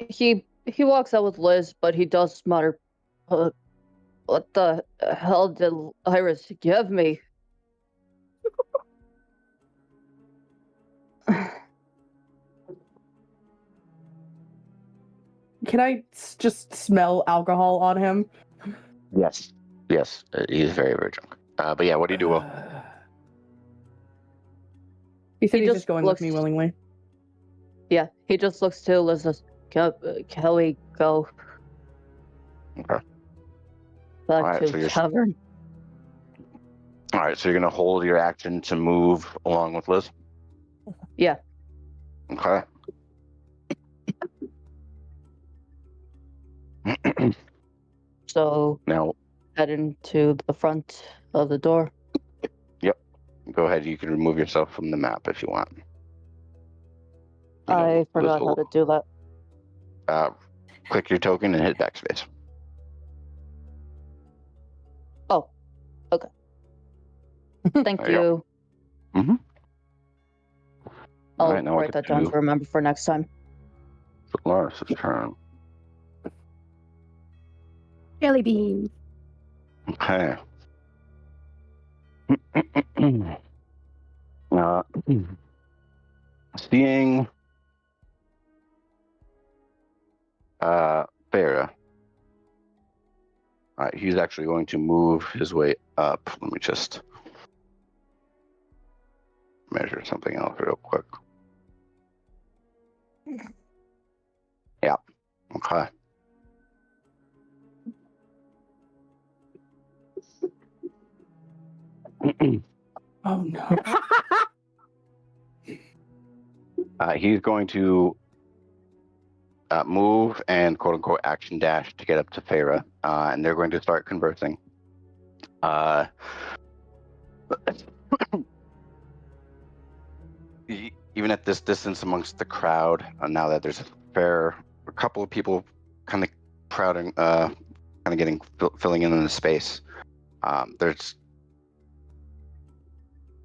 He walks out with Liz, but he does mutter, "What the hell did Iris give me?" Can I just smell alcohol on him? Yes. Yes, he's very, very drunk. But yeah, what do you do, Will? He said He he's just just going looks- with me willingly. Yeah, he just looks to Liz and says, "Can we go Okay. back Alright, to so you're- tavern?" All right, so you're going to hold your action to move along with Liz? Yeah. Okay. So Now, head into the front of the door. go ahead. You can remove yourself from the map if you want. I forgot how to do that. Click your token and hit backspace. Oh, okay. Thank There you you. Mm-hmm. I'll Alright, now write that down to remember for next time. Solaris' turn. Jelly beans. Okay. Seeing Farah. He's actually going to move his way up. Let me just measure something else real quick. Yeah. Okay. Oh no. He's going to move and quote unquote action dash to get up to Farah, and they're going to start conversing. Even at this distance amongst the crowd, now that there's a couple of people kind of crowding, kind of filling in the space,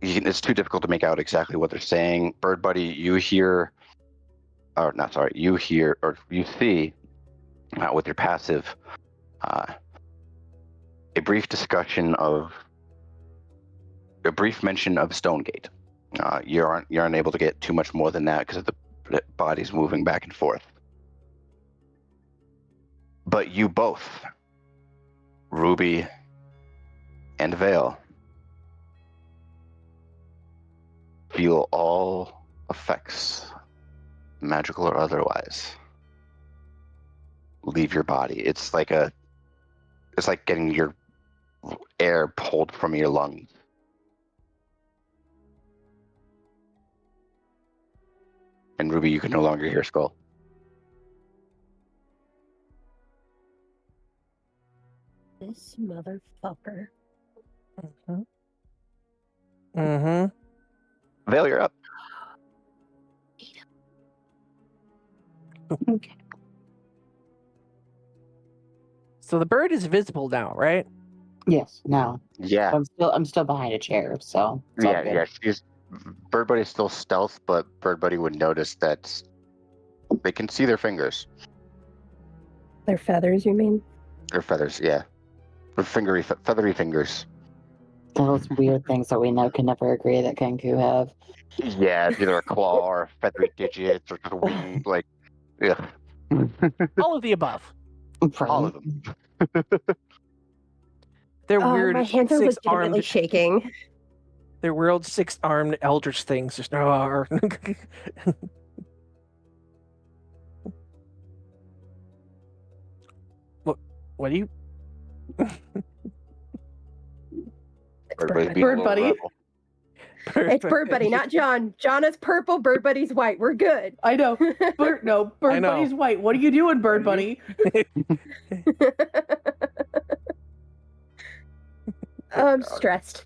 it's too difficult to make out exactly what they're saying. Bird Buddy, you see with your passive a brief mention of Stonegate. You aren't able to get too much more than that because of the bodies moving back and forth. But you both, Ruby and Vale, feel all effects, magical or otherwise, leave your body. It's like getting your air pulled from your lungs And Ruby, you can no longer hear Skull. This motherfucker. Mm-hmm. Vale, you're up. Okay. So the bird is visible now, right? Yes. No. Yeah. I'm still behind a chair, so it's all good. Yeah. Bird Buddy's still stealth, but Bird Buddy would notice that they can see their fingers. Their feathers, you mean? Their feathers, yeah. Their feathery fingers. Those weird things that we know can never agree that Kenku have. Yeah, it's either a claw or a feathery digit or just a wing, like, yeah. All of the above. All of them. They're Oh, weird my hands are legitimately six-armed. shaking. They're weird six-armed eldritch things. Just What do you? Bird Buddy. It's Bird Buddy, not John. John is purple, Bird Buddy's white. We're good. I know. Bird know. Buddy's white. What are you doing, Bird Buddy? I'm stressed.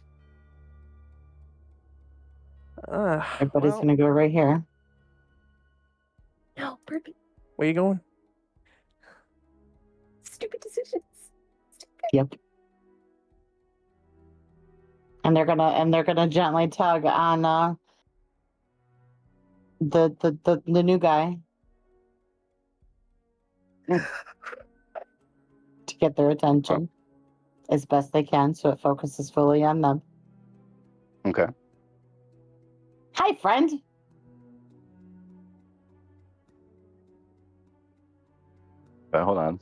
Everybody's gonna go right here. No, Bird Buddy. Where you going? Stupid decisions. Yep. And they're gonna gently tug on the new guy to get their attention as best they can, so it focuses fully on them. Okay. Hi, friend. Hold on.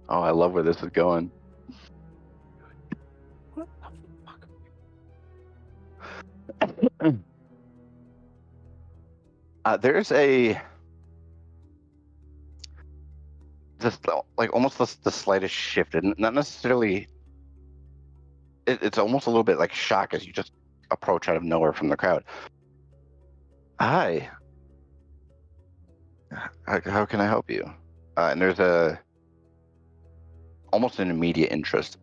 Oh, I love where this is going. What the fuck? There's just like almost the slightest shift, and not necessarily. It's almost a little bit like shock as you just approach out of nowhere from the crowd. Hi. How can I help you? And there's almost an immediate interest.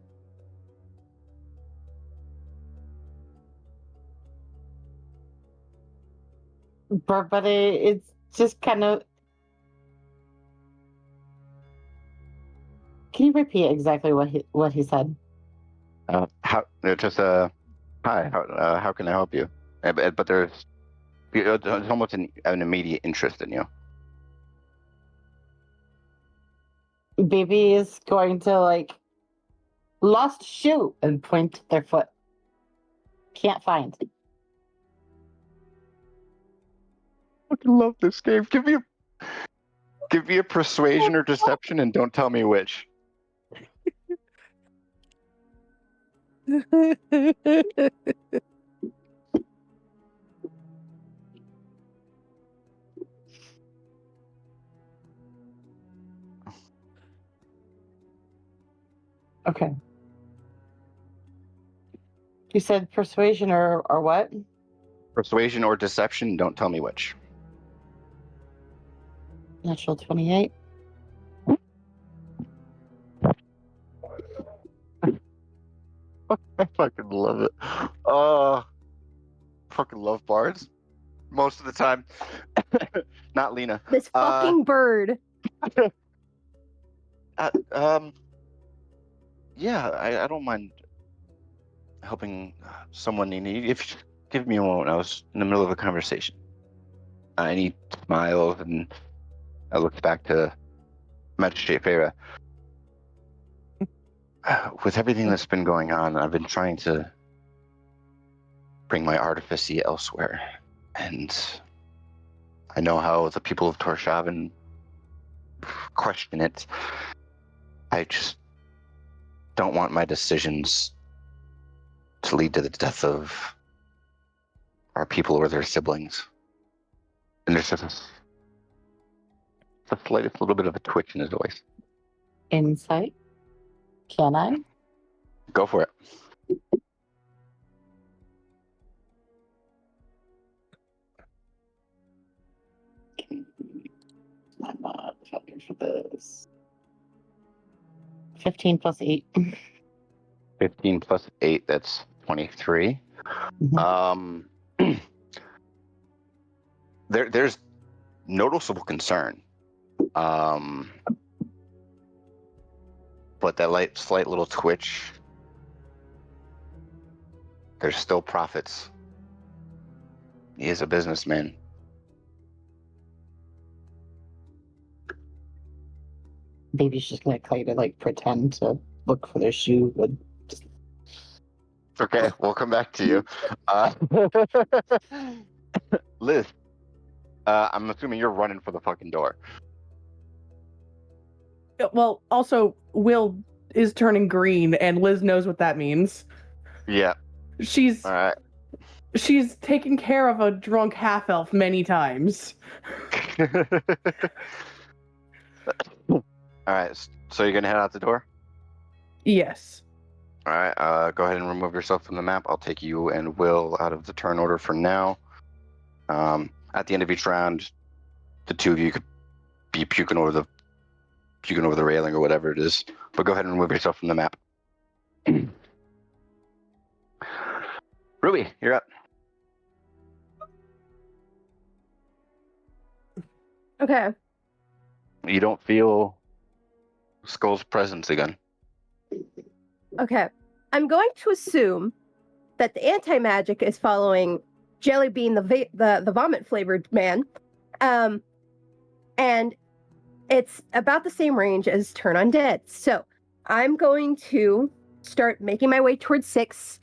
But it's just kind of. Can you repeat exactly what he said? Hi. How can I help you? But there's almost an immediate interest in you. Baby is going to lost shoe and point to their foot. Can't find. I fucking love this game. Give me a persuasion or deception, and don't tell me which. Okay. You said persuasion or what? Persuasion or deception, don't tell me which. Natural 28. I fucking love it. Fucking love bards. Most of the time. Not Lena. This fucking bird. Yeah, I don't mind helping someone in need. If you give me a moment, I was in the middle of a conversation. And he smiles, and I look back to Magistrate Farah. With everything that's been going on, I've been trying to bring my artifice elsewhere. And I know how the people of Torshavn question it. I just don't want my decisions to lead to the death of our people or their siblings. And there's just the slightest little bit of a twitch in his voice. Insight. Can I? Go for it. I'm not helping for this. 15 plus 8. 15 plus 8, that's 23. Mhm. There's noticeable concern. But that slight little twitch, there's still profits. He is a businessman. Maybe she's gonna kind of like pretend to look for their shoe, but just Okay, we'll come back to you. Liz, I'm assuming you're running for the fucking door. Well, also, Will is turning green, and Liz knows what that means. Yeah. She's All right. she's taken care of a drunk half elf many times. All right. So you're gonna head out the door. Yes. All right. Go ahead and remove yourself from the map. I'll take you and Will out of the turn order for now. At the end of each round, the two of you could be puking over the railing or whatever it is. But go ahead and remove yourself from the map. Ruby, you're up. Okay. You don't feel Skull's presence again. Okay. I'm going to assume that the anti-magic is following Jellybean, the vomit flavored man, and it's about the same range as Turn Undead. So I'm going to start making my way towards 6,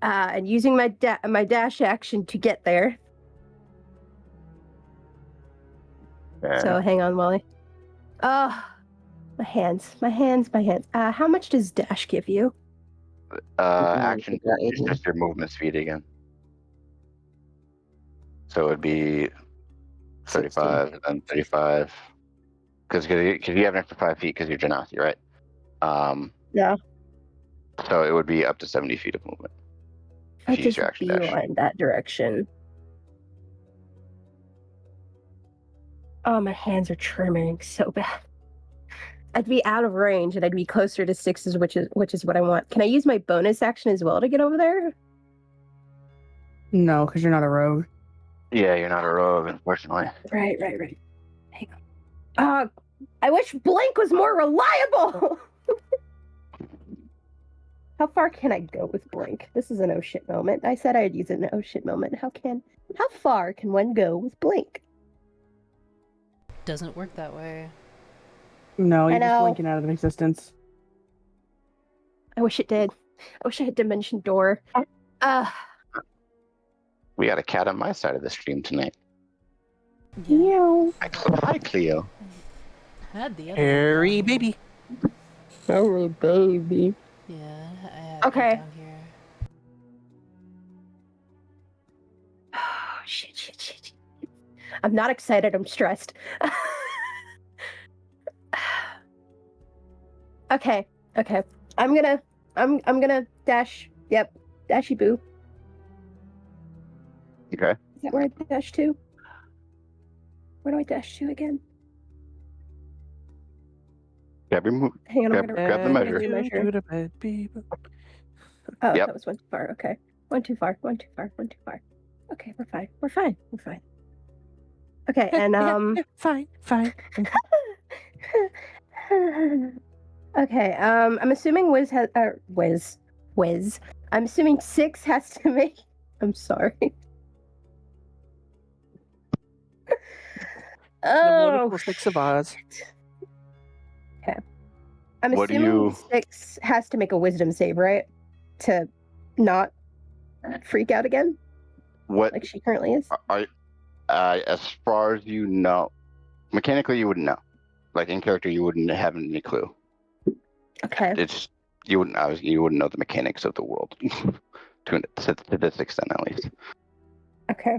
and using my dash action to get there. Okay. So hang on, Wally. My hands. How much does dash give you? Action is just your movement speed again. So it would be 35 and then 35. Because you have an extra 5 feet because you're Genasi, right? Yeah. So it would be up to 70 feet of movement. I If you use just your action dash. beeline that direction. Oh, my hands are trembling so bad. I'd be out of range and I'd be closer to 6s, which is what I want. Can I use my bonus action as well to get over there? No, because you're not a rogue. Yeah, you're not a rogue, unfortunately. Right. Hang on. I wish Blink was more reliable. How far can I go with Blink? This is an oh shit moment. I said I'd use an oh shit moment. How far can one go with Blink? Doesn't work that way. No, I you're just know. blinking out of existence. I wish it did. I wish I had Dimension Door. We got a cat on my side of the stream tonight. Meow. Hi, Cleo. Had the other one Harry, down here. baby. Oh, baby. Yeah, I had Okay. it down here. Oh, shit. I'm not excited. I'm stressed. Okay. I'm gonna dash. Yep. Dashy boo. Okay. Is that where I dash to? Where do I dash to again? Grab your move. Hang on, I'm Grab gonna the measure. Oh, Yep. that was one too far. Okay. One too far. Okay, we're fine. Okay, and Fine. okay, I'm assuming Wiz. I'm assuming 6 has to make. I'm sorry. The wonderful 6 of Oz. Okay. I'm What do assuming you- 6 has to make a wisdom save, right? To not freak out again, What like she currently is. as far as you know, mechanically you wouldn't know. Like in character, you wouldn't have any clue. Okay. It's you wouldn't know the mechanics of the world to this extent, at least. Okay.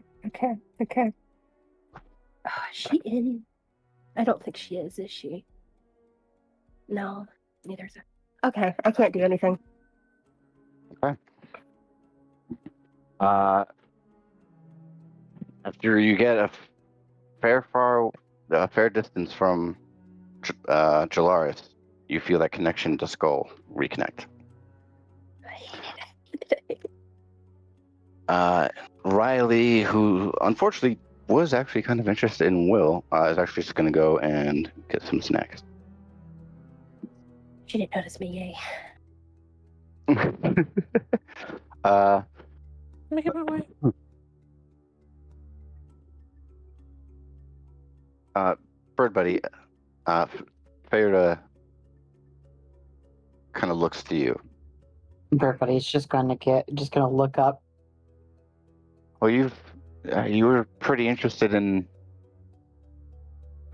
Oh, is she in? I don't think she is she? No, neither is her. Okay, I can't do anything. After you get a fair far a fair distance from Jalaris, you feel that connection to Skull reconnect. Riley, who unfortunately was actually kind of interested in Will, is actually just going to go and get some snacks. She didn't notice me, yay. Make it my way. Bird Buddy, Feyre kind of looks to you. Everybody's just gonna look up. Well, you were pretty interested in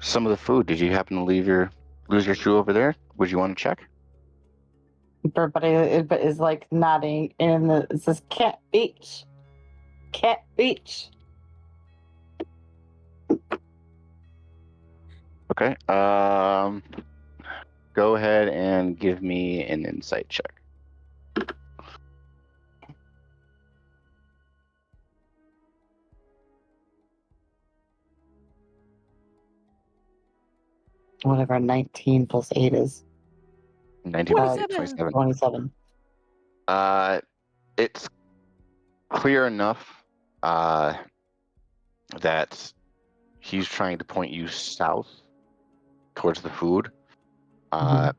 some of the food. Did you happen to lose your shoe over there? Would you want to check? Everybody is like nodding, and it says Cat Beach. Cat Beach. Okay. Go ahead and give me an insight check. Whatever 19 plus 8 is. 19 27. 27. It's clear enough that he's trying to point you south towards the food. And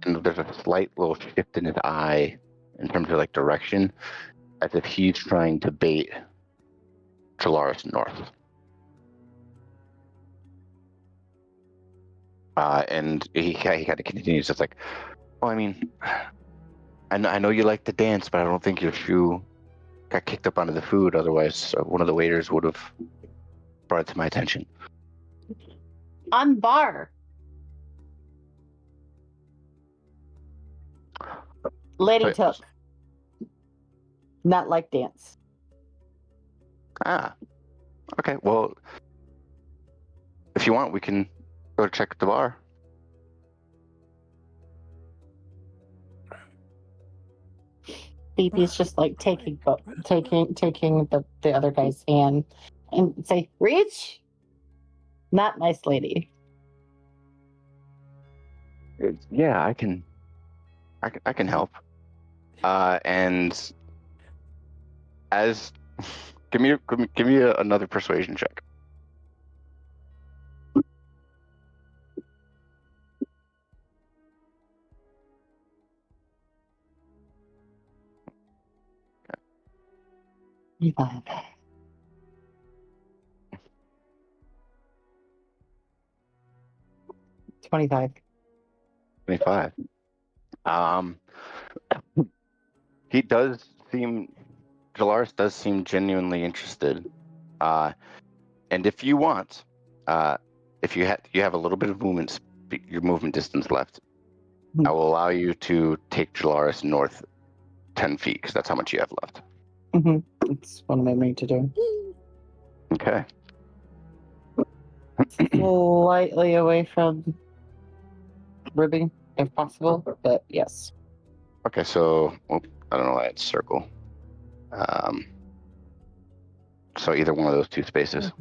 there's a slight little shift in his eye in terms of like direction, as if he's trying to bait Jalaris north. And he kind of continues. It's like, well, I mean, I know you like to dance, but I don't think your shoe got kicked up onto the food. Otherwise, one of the waiters would have brought it to my attention. On bar. Lady But- took. Not like dance. Okay. Well, if you want, we can go check the bar. Phoebe's just like taking the other guy's hand and say, "Reach." Not nice lady. Yeah, I can help. And as give me another persuasion check. You got it. $25. 25. Jalaris does seem genuinely interested. And if you want, if you have a little bit of your movement distance left, I will allow you to take Jalaris north 10 feet, because that's how much you have left. It's what I need to do. Okay. Slightly away from Ruby, if possible, but yes. Okay, so I don't know why it's circle. So either one of those two spaces.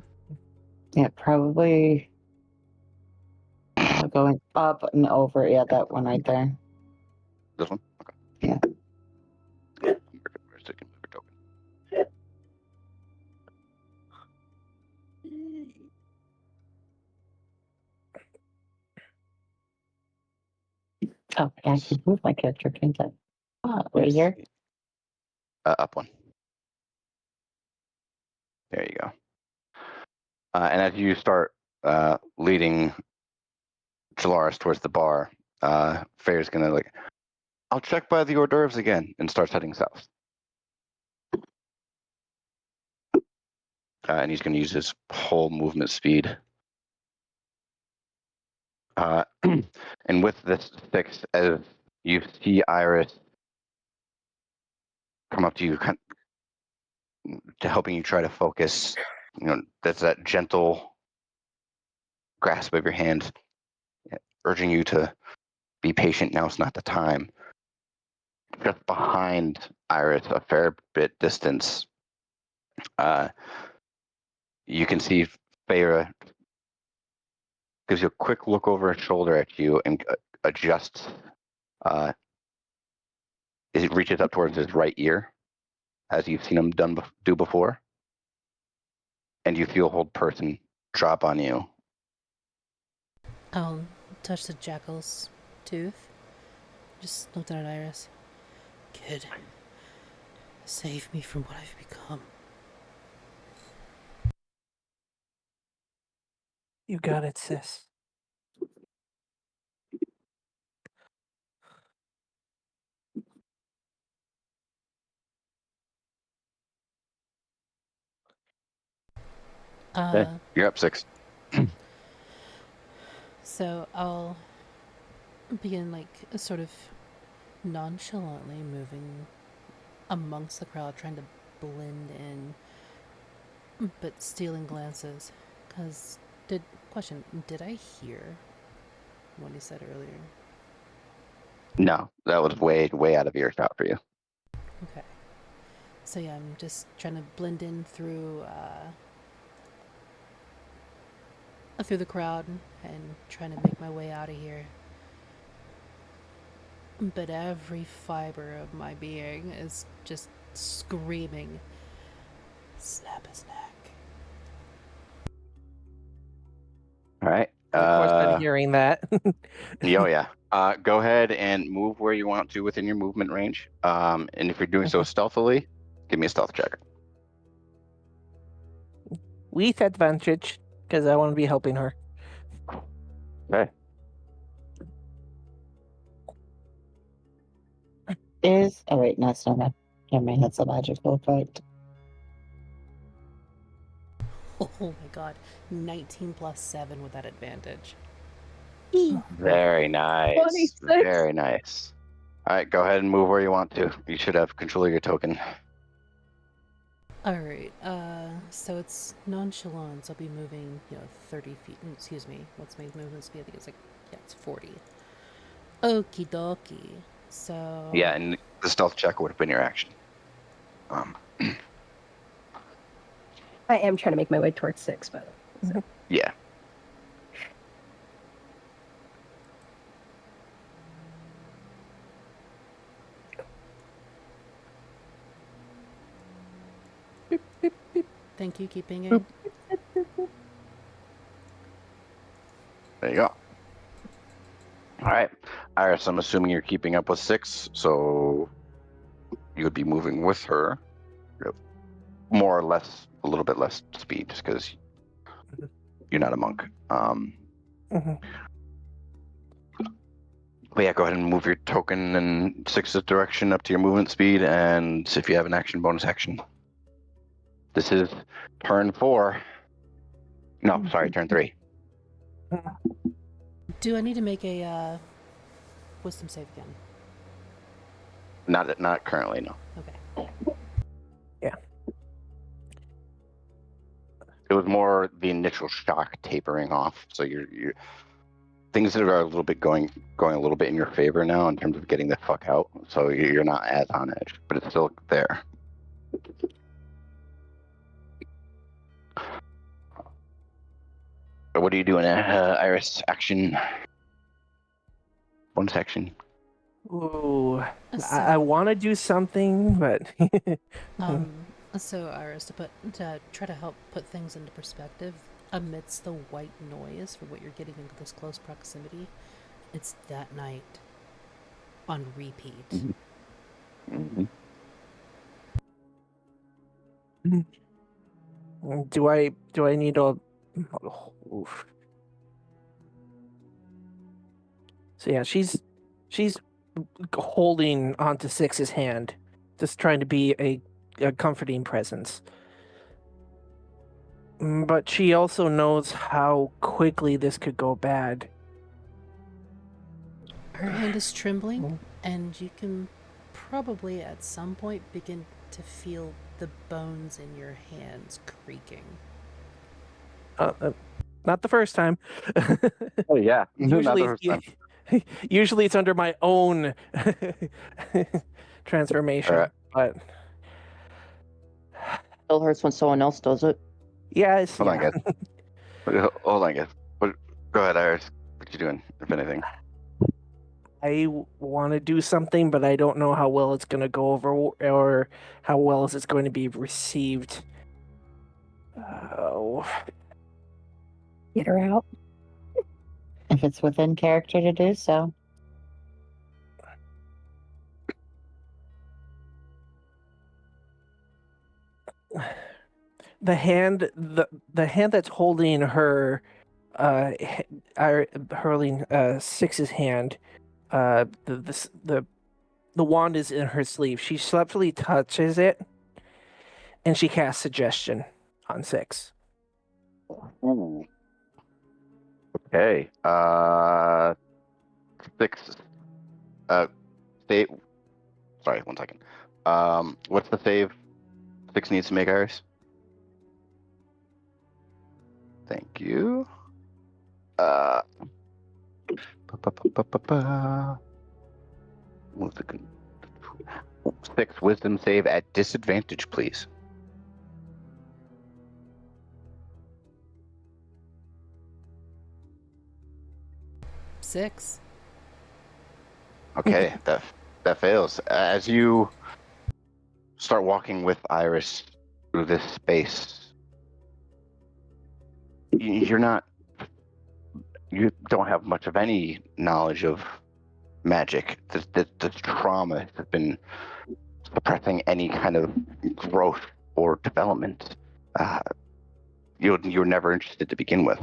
Yeah, probably going up and over. Yeah, that one right there. This one? Okay. Yeah. Where's the convert token? Oh, I can move my character, can't I? Right here. Up one. There you go. And as you start leading Jalaris towards the bar, Fair's gonna I'll check by the hors d'oeuvres again, and starts heading south. And he's gonna use his whole movement speed. And with this 6, as you see Iris come up to you, to helping you try to focus, that's that gentle grasp of your hand, urging you to be patient. Now is not the time. Just behind Iris, a fair bit distance, you can see Feyre gives you a quick look over his shoulder at you and adjusts. It reaches up towards his right ear, as you've seen him do before, and you feel hold person drop on you. I'll touch the jackal's tooth. Just looked at Iris. Kid, save me from what I've become. You got it, sis. Okay, you're up 6. So I'll begin sort of nonchalantly moving amongst the crowd, trying to blend in, but stealing glances. Did I hear what he said earlier? No, that was way out of earshot for you. Okay. So yeah, I'm just trying to blend in through the crowd and trying to make my way out of here. But every fiber of my being is just screaming, snap his neck. All right. Of course, I'm hearing that. Oh yeah. Go ahead and move where you want to within your movement range. And if you're doing so stealthily, give me a stealth check. With advantage, because I want to be helping her. Okay. Oh wait, no, it's not that. Never mind, that's a magical effect. Oh my god. 19 plus 7 with that advantage. Very nice. 26. Very nice. All right, go ahead and move where you want to. You should have control of your token. Alright, so it's nonchalant. I'll be moving, 30 feet. Excuse me. What's my movement speed? I think it's 40. Okie dokie. So... Yeah, and the stealth check would have been your action. I am trying to make my way towards 6, by the way. So. Yeah. Thank you, keep pinging. There you go. All right. Iris, I'm assuming you're keeping up with 6, so you would be moving with her. More or less, a little bit less speed, just because you're not a monk. But yeah, go ahead and move your token in 6's direction up to your movement speed, and if you have an action, bonus action. This is turn 4. No, sorry, turn 3. Do I need to make a wisdom save again? Not currently, no. Okay. Yeah. It was more the initial shock tapering off, so you're things that are a little bit going a little bit in your favor now in terms of getting the fuck out. So you're not as on edge, but it's still there. So what are you doing, Iris? Action. Bonus action. Ooh, I want to do something, but So Iris, to try to help put things into perspective, amidst the white noise for what you're getting into this close proximity, it's that night on repeat. Mm-hmm. do I need a? Oof. So yeah, she's holding onto 6's hand, just trying to be a comforting presence. But she also knows how quickly this could go bad. Her hand is trembling, and you can probably at some point begin to feel the bones in your hands creaking. Not the first time. Oh yeah. Usually it's under my own transformation. Right. But Still hurts when someone else does it. yeah, Hold on, guys. Hold on, guys. Go ahead, Iris. What you doing, if anything? I want to do something, but I don't know how well it's going to go over or how well is it's going to be received. Oh, Get her out. If it's within character to do so. the hand that's holding her, hurling Six's hand. The wand is in her sleeve. She subtly touches it, and she casts suggestion on Six. Okay. Six. Save. Sorry, 1 second. What's the save Six needs to make, Iris? Thank you. 1 second. 6 wisdom save at disadvantage, please. Six. Okay, that fails. As you start walking with Iris through this space, you don't have much of any knowledge of magic. The trauma has been suppressing any kind of growth or development. You were never interested to begin with.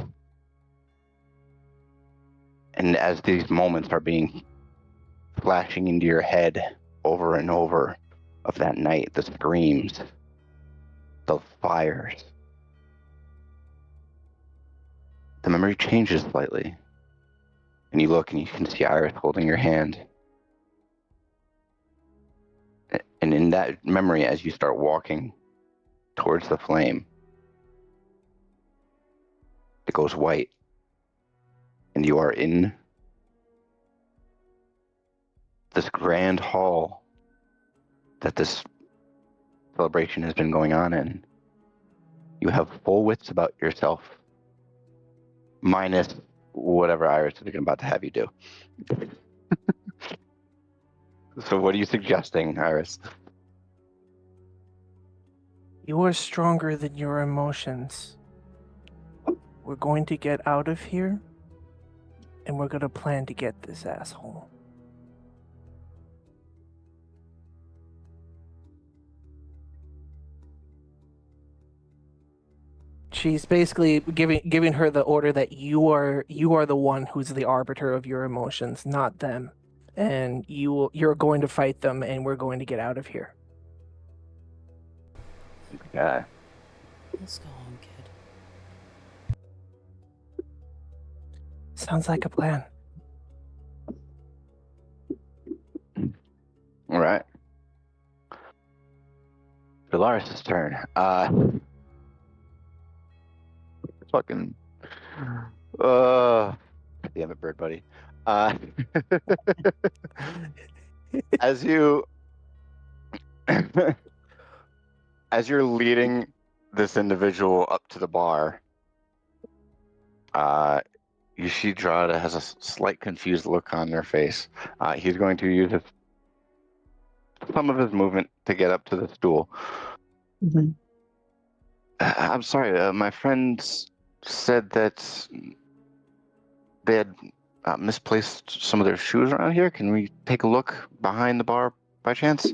And as these moments are being flashing into your head over and over of that night, the screams, the fires, the memory changes slightly. And you look and you can see Iris holding your hand. And in that memory, as you start walking towards the flame, it goes white. And you are in this grand hall that this celebration has been going on in. You have full wits about yourself, minus whatever Iris is about to have you do. So what are you suggesting, Iris? You are stronger than your emotions. We're going to get out of here, and we're going to plan to get this asshole. She's basically giving her the order that you are the one who's the arbiter of your emotions, not them. And you're going to fight them, and we're going to get out of here. Yeah. Let's go home, kid. Sounds like a plan. All right. Dolores' turn. Fucking. Damn it, bird buddy. As you. As you're leading this individual up to the bar, you see Drada has a slight confused look on their face. He's going to use some of his movement to get up to the stool. Mm-hmm. I'm sorry, my friends said that they had misplaced some of their shoes around here. Can we take a look behind the bar by chance?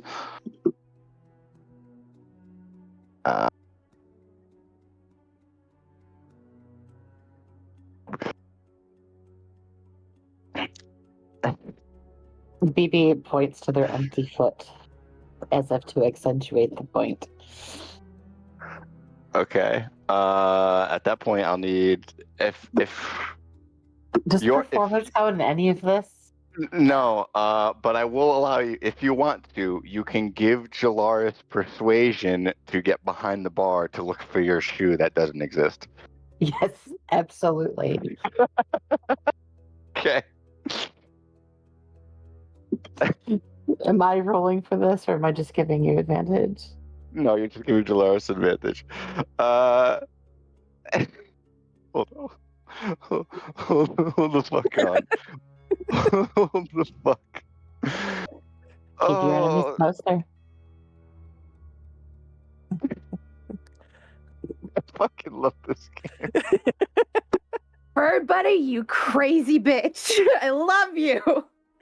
BB points to their empty foot as if to accentuate the point. Okay. At that point, I'll need if Does Your- if- performance count in any of this? no, but I will allow you, if you want to, you can give Jalaris persuasion to get behind the bar to look for your shoe that doesn't exist. Yes, absolutely. Okay. Am I rolling for this, or am I just giving you advantage? No, you're just giving Jalaris advantage. Hold on. Hold the fuck on. Hold the fuck. Keep your enemies Oh, closer. I fucking love this game. Bird Buddy, you crazy bitch. I love you.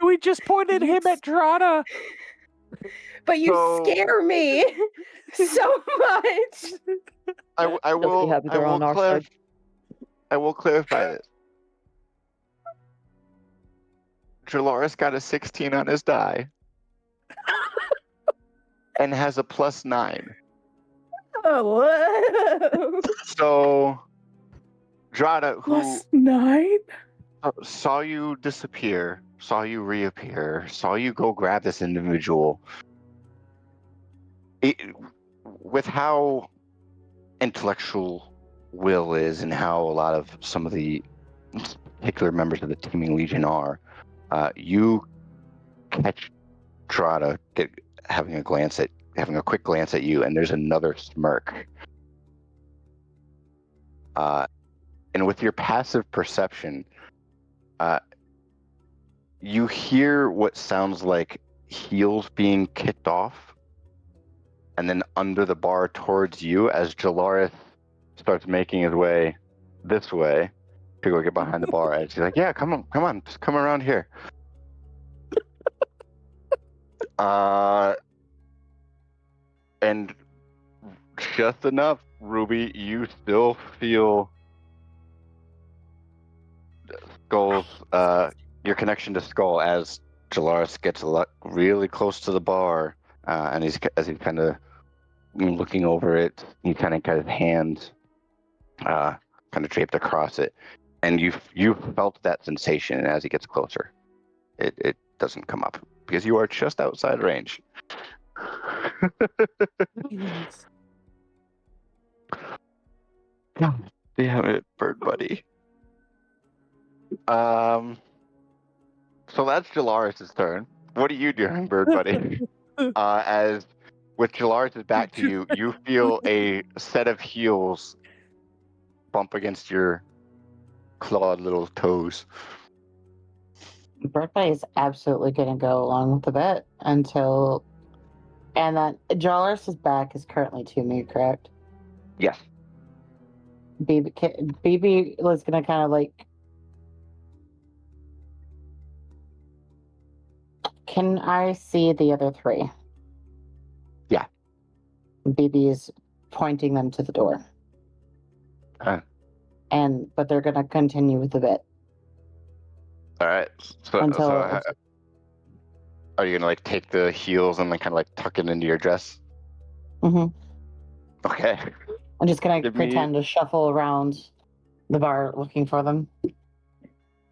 We just pointed him at Drana. But you So- scare me so much. I Just be happy they're on our side. I will clarify this. Jalaris got a 16 on his die and has a +9. Oh, whoa. So, Drada, who +9? saw you disappear, saw you reappear, saw you go grab this individual, with how intellectual Will is and how a lot of some of the particular members of the Teeming Legion are, you catch Drada having a quick glance at you, and there's another smirk. And with your passive perception, you hear what sounds like heels being kicked off, and then under the bar towards you as Jalaris starts making his way this way to go get behind the bar. And she's like, "Yeah, come on, just come around here." And just enough, Ruby, you still feel Skull's, your connection to Skull as Jalaris gets really close to the bar, and he's kind of looking over it. He kind of got his hand kind of draped across it, and you felt that sensation. And as he gets closer, it doesn't come up because you are just outside range. God damn it, Bird Buddy. So that's Jalaris' turn. What are you doing, Bird Buddy? As with Jalaris' back to you, you feel a set of heels bump against your clawed little toes. Bird Buddy is absolutely going to go along with the bet until. And that Jalaris' back is currently to me, correct? Yes. BB was going to kind of like. Can I see the other three? Yeah. BB is pointing them to the door. But they're going to continue with the bit. All right. So are you gonna like take the heels and like kind of like tuck it into your dress? Mm-hmm. Okay. I'm just gonna pretend to shuffle around the bar looking for them.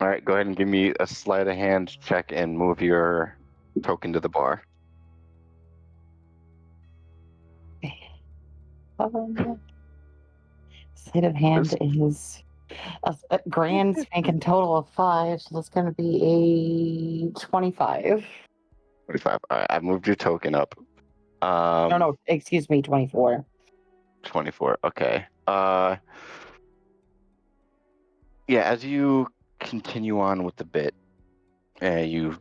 All right. Go ahead and give me a sleight of hand check and move your token to the bar. Sleight of hand is a grand spanking total of 5, so that's gonna be a 25. 25. All right. I moved your token up. No, excuse me, 24. 24. Okay. Yeah. As you continue on with the bit, you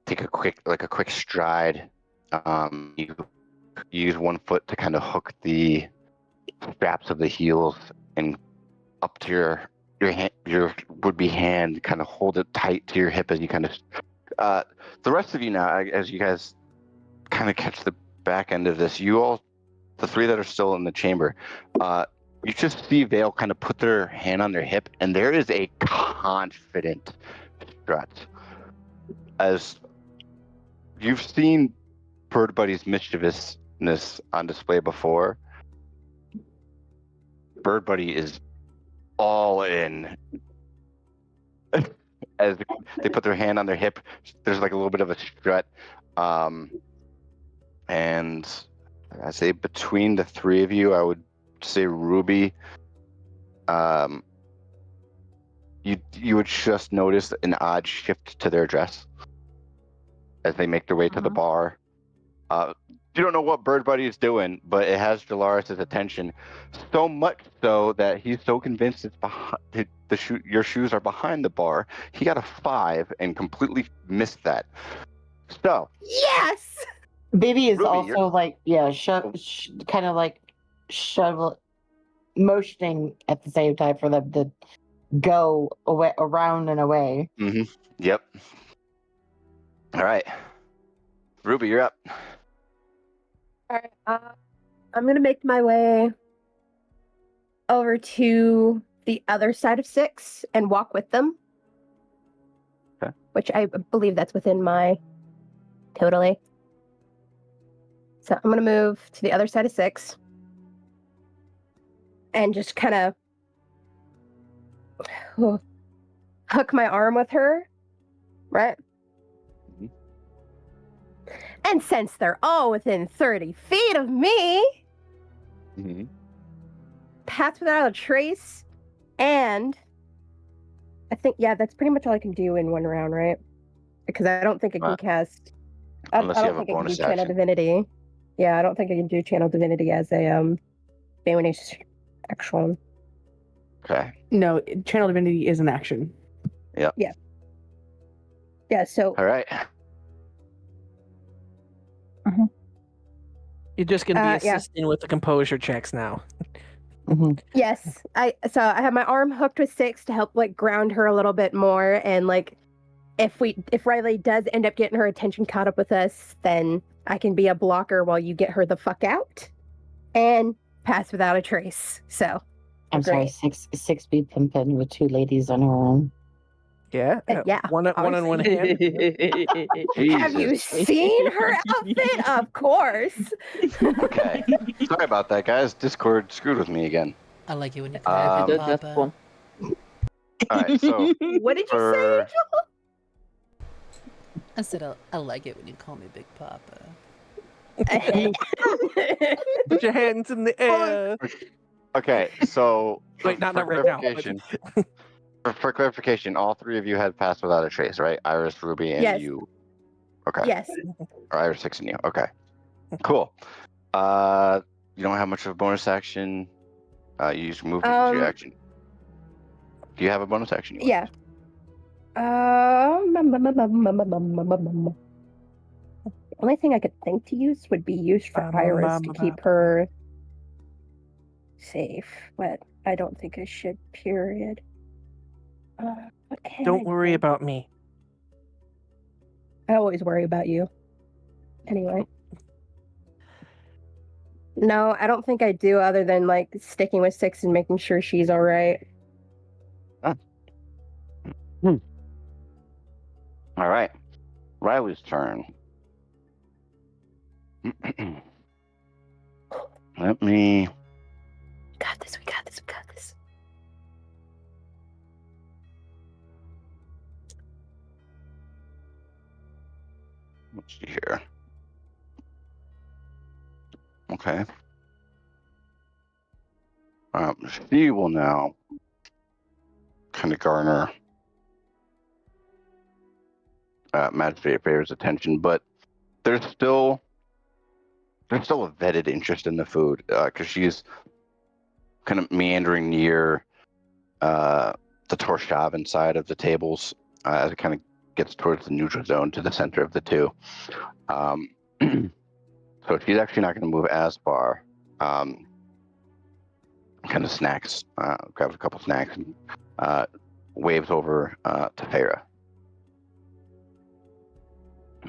take a quick stride. You use one foot to kind of hook the straps of the heels and up to your would-be hand, kind of hold it tight to your hip as you kind of. The rest of you now, as you guys kind of catch the back end of this, the three that are still in the chamber, you just see Vale kind of put their hand on their hip, and there is a confident strut. As you've seen Bird Buddy's mischievousness on display before, Bird Buddy is all in. As they put their hand on their hip, there's like a little bit of a strut. And I say between the three of you, I would say Ruby, you would just notice an odd shift to their dress as they make their way to the bar. You don't know what Bird Buddy is doing, but it has Jalaris' attention so much so that he's so convinced it's behind your shoes are behind the bar. He got a 5 and completely missed that. So Yes. Baby is Ruby, also like, yeah, kind of like shovel motioning at the same time for them to go away, around and away. Mm-hmm. Yep. All right, Ruby, you're up. All right. I'm gonna make my way over to the other side of 6 and walk with them. Okay. Which I believe that's within my totally. So I'm gonna move to the other side of 6 and just kind of hook my arm with her, right? Mhm. And since they're all within 30 feet of me, Mm-hmm. pass without a trace, and I think, yeah, that's pretty much all I can do in one round, right? Because I don't think I can cast. I Unless you don't have a think I can do bonus Channel action. Divinity. Yeah, I don't think I can do Channel Divinity as a bonus action. Okay. No, Channel Divinity is an action. Yeah, so All right. You're just gonna be Yeah. assisting with the composure checks now. yes, I have my arm hooked with 6 to help like ground her a little bit more, and like if Riley does end up getting her attention caught up with us, then I can be a blocker while you get her the fuck out and pass without a trace. So I'm sorry, great. six be pimping with 2 ladies on her own. Yeah. Yeah, One on one hand. Have you Jesus. seen her outfit? Of course. Okay. Sorry about that, guys. Discord screwed with me again. I like it when you call me Big That's Papa. one. All right. So What did you say, for I said I like it when you call me Big Papa. Angel? Put your hands in the air. okay, so Wait, not right now. clarification, for clarification, all 3 of you had passed without a trace, right? Iris, Ruby, and Yes. you. Okay. Yes. Or Iris, 6, and you. Okay. Cool. You don't have much of a bonus action. You use move to use your action. Do you have a bonus action? You want? Yeah. The only thing I could think to use would be used for Iris to keep her safe, but I don't think I should. Period. What can Don't I worry do? about me. I always worry about you. Anyway. No, I don't think I do, other than like sticking with 6 and making sure she's all right. All right. Riley's turn. Let me. We got this. We got this. We got this. Let's see here. Okay. She will now kind of garner Magistrate Favor's attention, but there's still a vetted interest in the food because she's kind of meandering near the Torshaven side of the tables as it kind of gets towards the neutral zone to the center of the 2. So she's actually not going to move as far. Kind of snacks, grabs a couple snacks, and waves over to Feyre.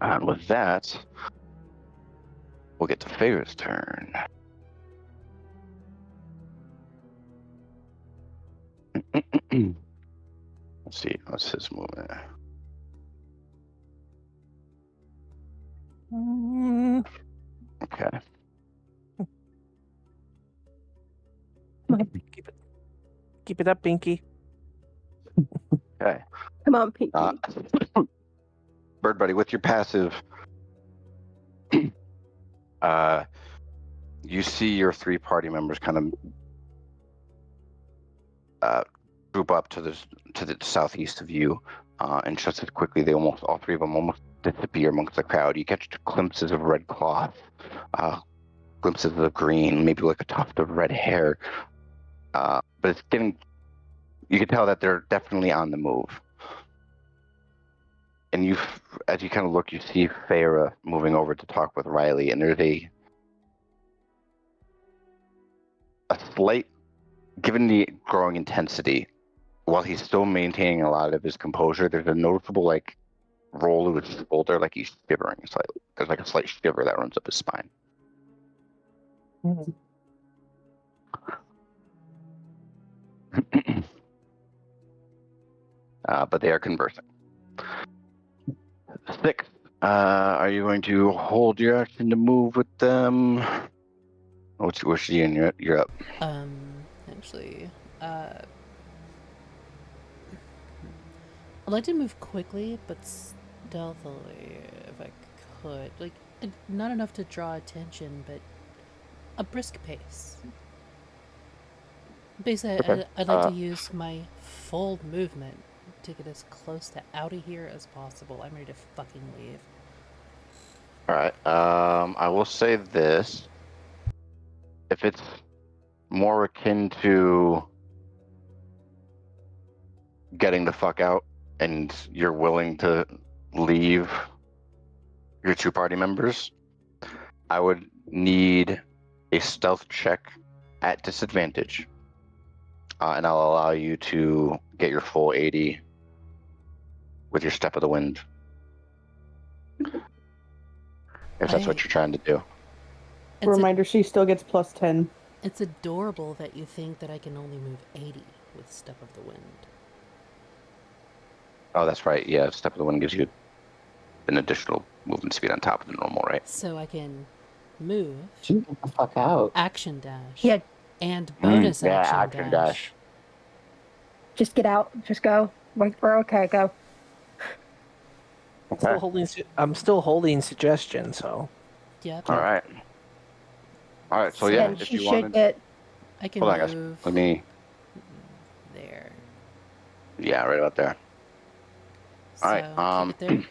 And with that, we'll get to Feyre's turn. Let's see, what's his movement? Okay. Keep it up, Pinky. Okay. Come on, Pinky. Bird Buddy, with your passive, you see your 3 party members kind of group up to the southeast of you, and just as quickly, all 3 of them almost disappear amongst the crowd. You catch glimpses of red cloth, glimpses of green, maybe like a tuft of red hair. But it's getting. You can tell that they're definitely on the move. And as you kind of look, you see Farah moving over to talk with Riley, and there's a slight, given the growing intensity, while he's still maintaining a lot of his composure, there's a noticeable like roll of his shoulder, like he's shivering slightly. There's like a slight shiver that runs up his spine. But they are conversing. 6. Are you going to hold your action to move with them? What's she in? You're up. Actually, I'd like to move quickly, but stealthily, if I could. Like, not enough to draw attention, but a brisk pace. Basically, Okay. I'd like to use my full movement to get as close to out of here as possible. I'm ready to fucking leave. All right. I will say this: if it's more akin to getting the fuck out, and you're willing to leave your 2 party members, I would need a stealth check at disadvantage, and I'll allow you to get your full 80 with your step of the wind. If that's what you're trying to do. Reminder, she still gets plus 10. It's adorable that you think that I can only move 80 with Step of the Wind. Oh, that's right. Yeah, step of the wind gives you an additional movement speed on top of the normal, right? So I can move, Get the fuck out. action dash, Yeah. and bonus action, action dash. Just get out. Just go. We're okay. Go. Okay. I'm still holding suggestion, so. Yep. All right. So yeah, And if she you should wanted, get. I can hold on, guys. move Let me. there. Yeah, right about there. So All right. keep it there.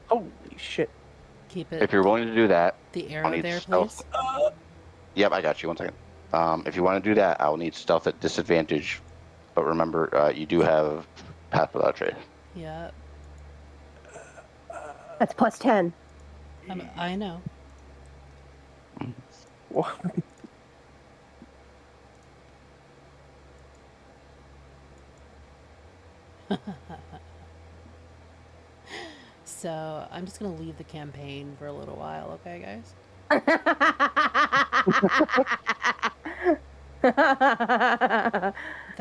Holy shit. Keep it. If you're willing to do that, the I'll arrow need there, stealth. please. Yep, I got you. 1 second. If you want to do that, I'll need stealth at disadvantage. But remember, you do have path without trace. Yep. That's plus 10. I know. So I'm just gonna leave the campaign for a little while, okay, guys?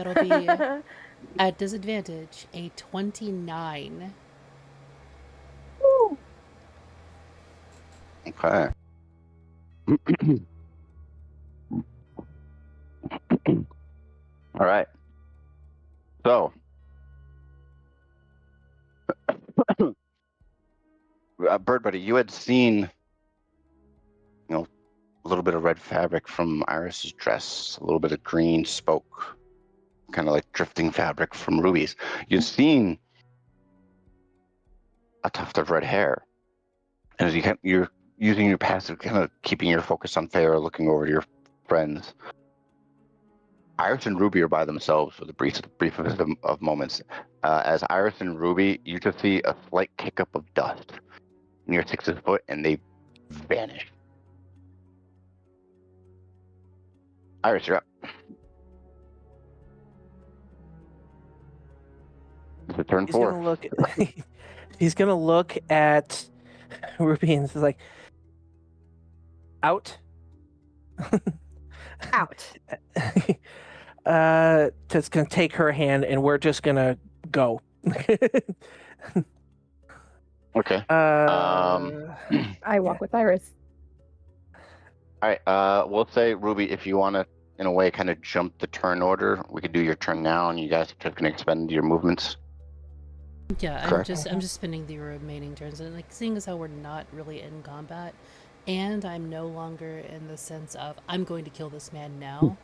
That'll be at disadvantage a 29. Okay. All right. So, Bird Buddy, you had seen, a little bit of red fabric from Iris's dress, a little bit of green smoke, kind of like drifting fabric from Ruby's. You'd seen a tuft of red hair, and as you're using your passive, kind of keeping your focus on Farah, looking over to your friends. Iris and Ruby are by themselves for the briefest of moments. As Iris and Ruby, you just see a slight kick up of dust near Six's foot, and they vanish. Iris, you're up. It's a turn 4. He's gonna look at Ruby and is like, out. Out. Just gonna take her hand and we're just gonna go. Okay. I walk with Iris. All right. We'll say, Ruby, if you want to, in a way, kind of jump the turn order, we could do your turn now, and you guys are just gonna expend your movements. Yeah, Correct. I'm just spending the remaining turns, and like seeing as how we're not really in combat, and I'm no longer in the sense of I'm going to kill this man now.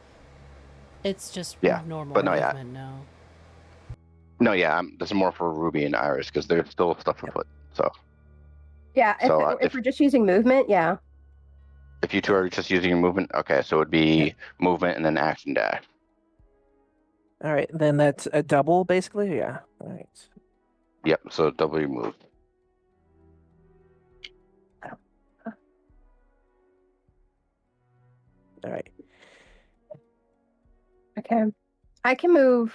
It's just normal movement now. No, yeah, this is more for Ruby and Iris because there's still stuff afoot. So. Yeah, So if we're just using movement, yeah. if you two are just using your movement, okay, so it would be movement and then action dash. All right, then that's a double, basically. Yeah. All right. Yep, so double your move. All right. Okay. I can move.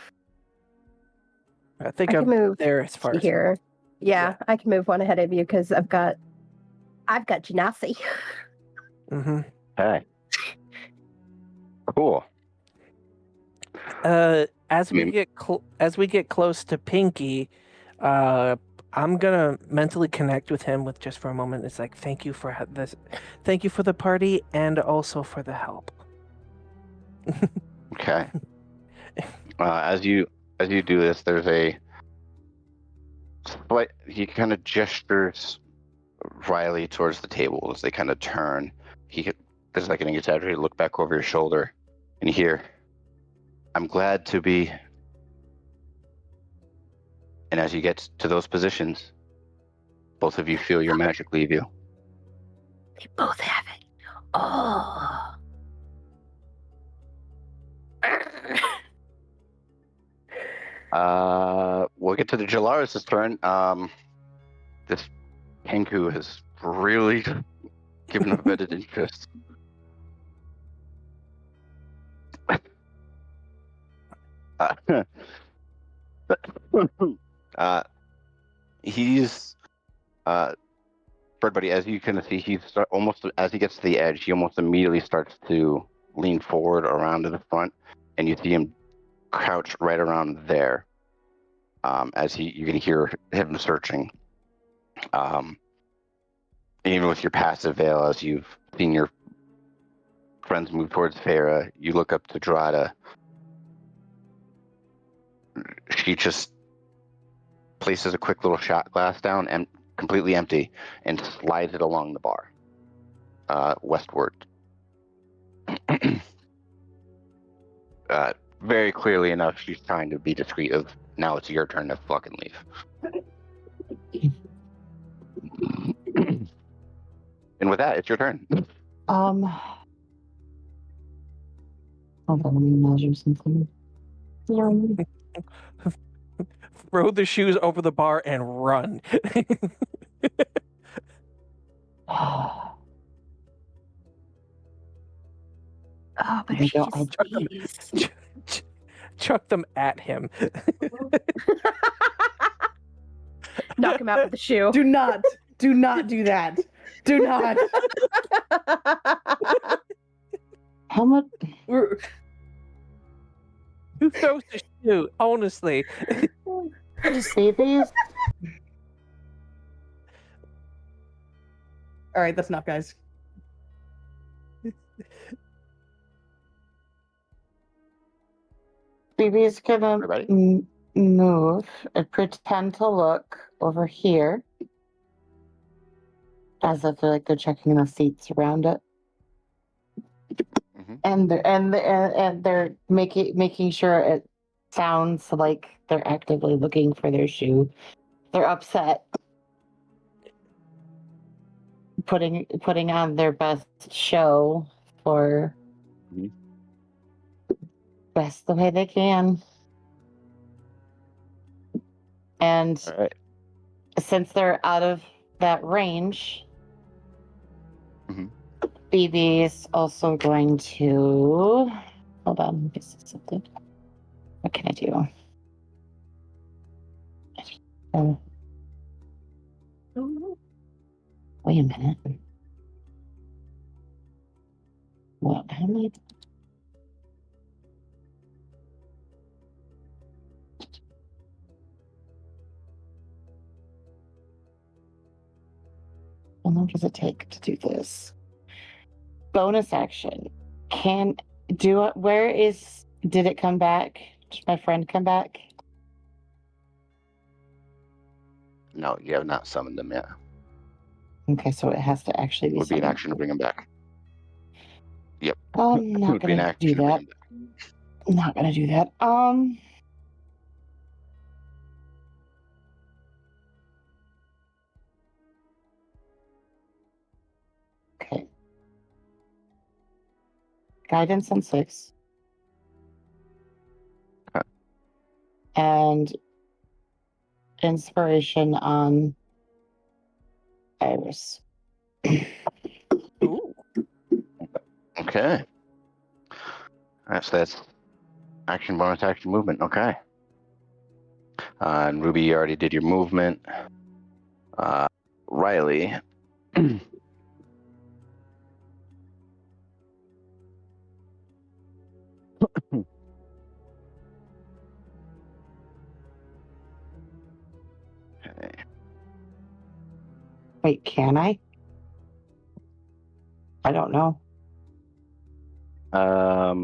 I think I I'm can move there as far as here. Yeah, Yeah. I can move one ahead of you because I've got Genasi. Mm-hmm. Okay. Cool. As we get close to Pinky, I'm gonna mentally connect with him with just for a moment. It's like thank you for this, thank you for the party, and also for the help. Okay. As you do this, there's a slight. He kind of gestures Riley towards the table as they kind of turn. There's like an exaggerated look back over your shoulder, and you hear, "I'm glad to be." And as you get to those positions, both of you feel your magic leave you. They both have it. Oh. We'll get to the Jalaris' turn. This Kenku has really given a bit of interest. He's Bird Buddy, as you can see, almost as he gets to the edge, he almost immediately starts to lean forward around to the front, and you see him crouch right around there. As you can hear him searching. Even with your passive veil, as you've seen your friends move towards Farah, you look up to Drada. She just places a quick little shot glass down and completely empty and slides it along the bar westward. Very clearly enough, she's trying to be discreet of now it's your turn to fucking leave. And with that, it's your turn. Hold on, let me measure something. Throw the shoes over the bar and run. Oh, but if she just stays. Chuck them at him. Knock him out with the shoe. Do not do that. Do not. How much? Who throws the shoe? Honestly. Babies? All right, that's enough, guys. Baby's gonna move and pretend to look over here, as if they're checking the seats around it, and they're making sure it sounds like they're actively looking for their shoe. They're upset, putting on their best show for best the way they can. And since they're out of that range, BB is also going to hold on. Let me see something. What can I do? Wait a minute. What? How many? How long does it take to do this? Bonus action. Did it come back? Did my friend come back? No, you have not summoned them yet. Okay, so it has to actually be. It would be an action to bring him back. Yep. I'm not gonna do that. I'm not gonna do that. guidance on 6. And inspiration on Iris. Ooh. Okay. All right, so that's action, bonus action, movement. Okay. And Ruby, you already did your movement. Riley. Okay. Wait, can I? I don't know. I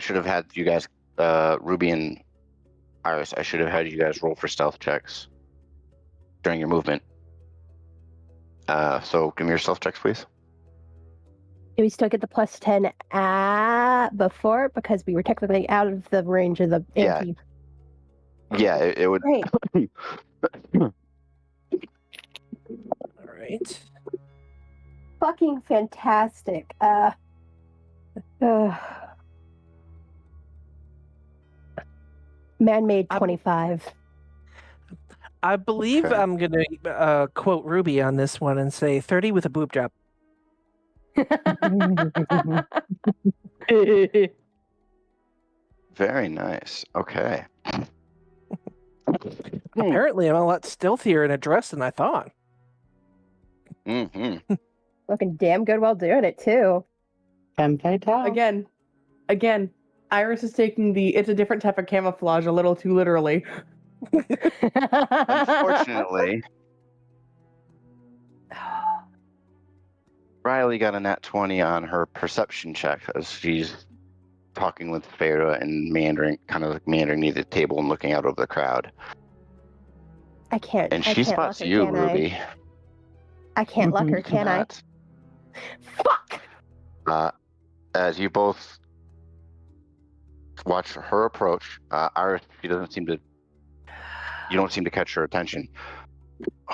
should have had you guys, Ruby and Iris, I should have had you guys roll for stealth checks during your movement. So give me your stealth checks, please. Do we still get the plus 10 before? Because we were technically out of the range of the Yeah. anti. Yeah, it would. Great. All right. Fucking fantastic. Man-made 25. I believe Okay. I'm going to quote Ruby on this one and say 30 with a boob job. Very nice. Okay. Apparently, I'm a lot stealthier in a dress than I thought. Mm-hmm. Looking damn good while doing it, too. Again, Iris is taking it's a different type of camouflage a little too literally. Unfortunately, Riley got a nat 20 on her perception check as she's talking with Farah and meandering near the table and looking out over the crowd. I can't. And I she can't spots luck her, you, can Ruby. I can't luck her, can I? Not. Fuck! As you both watch her approach, Iris, you don't seem to catch her attention.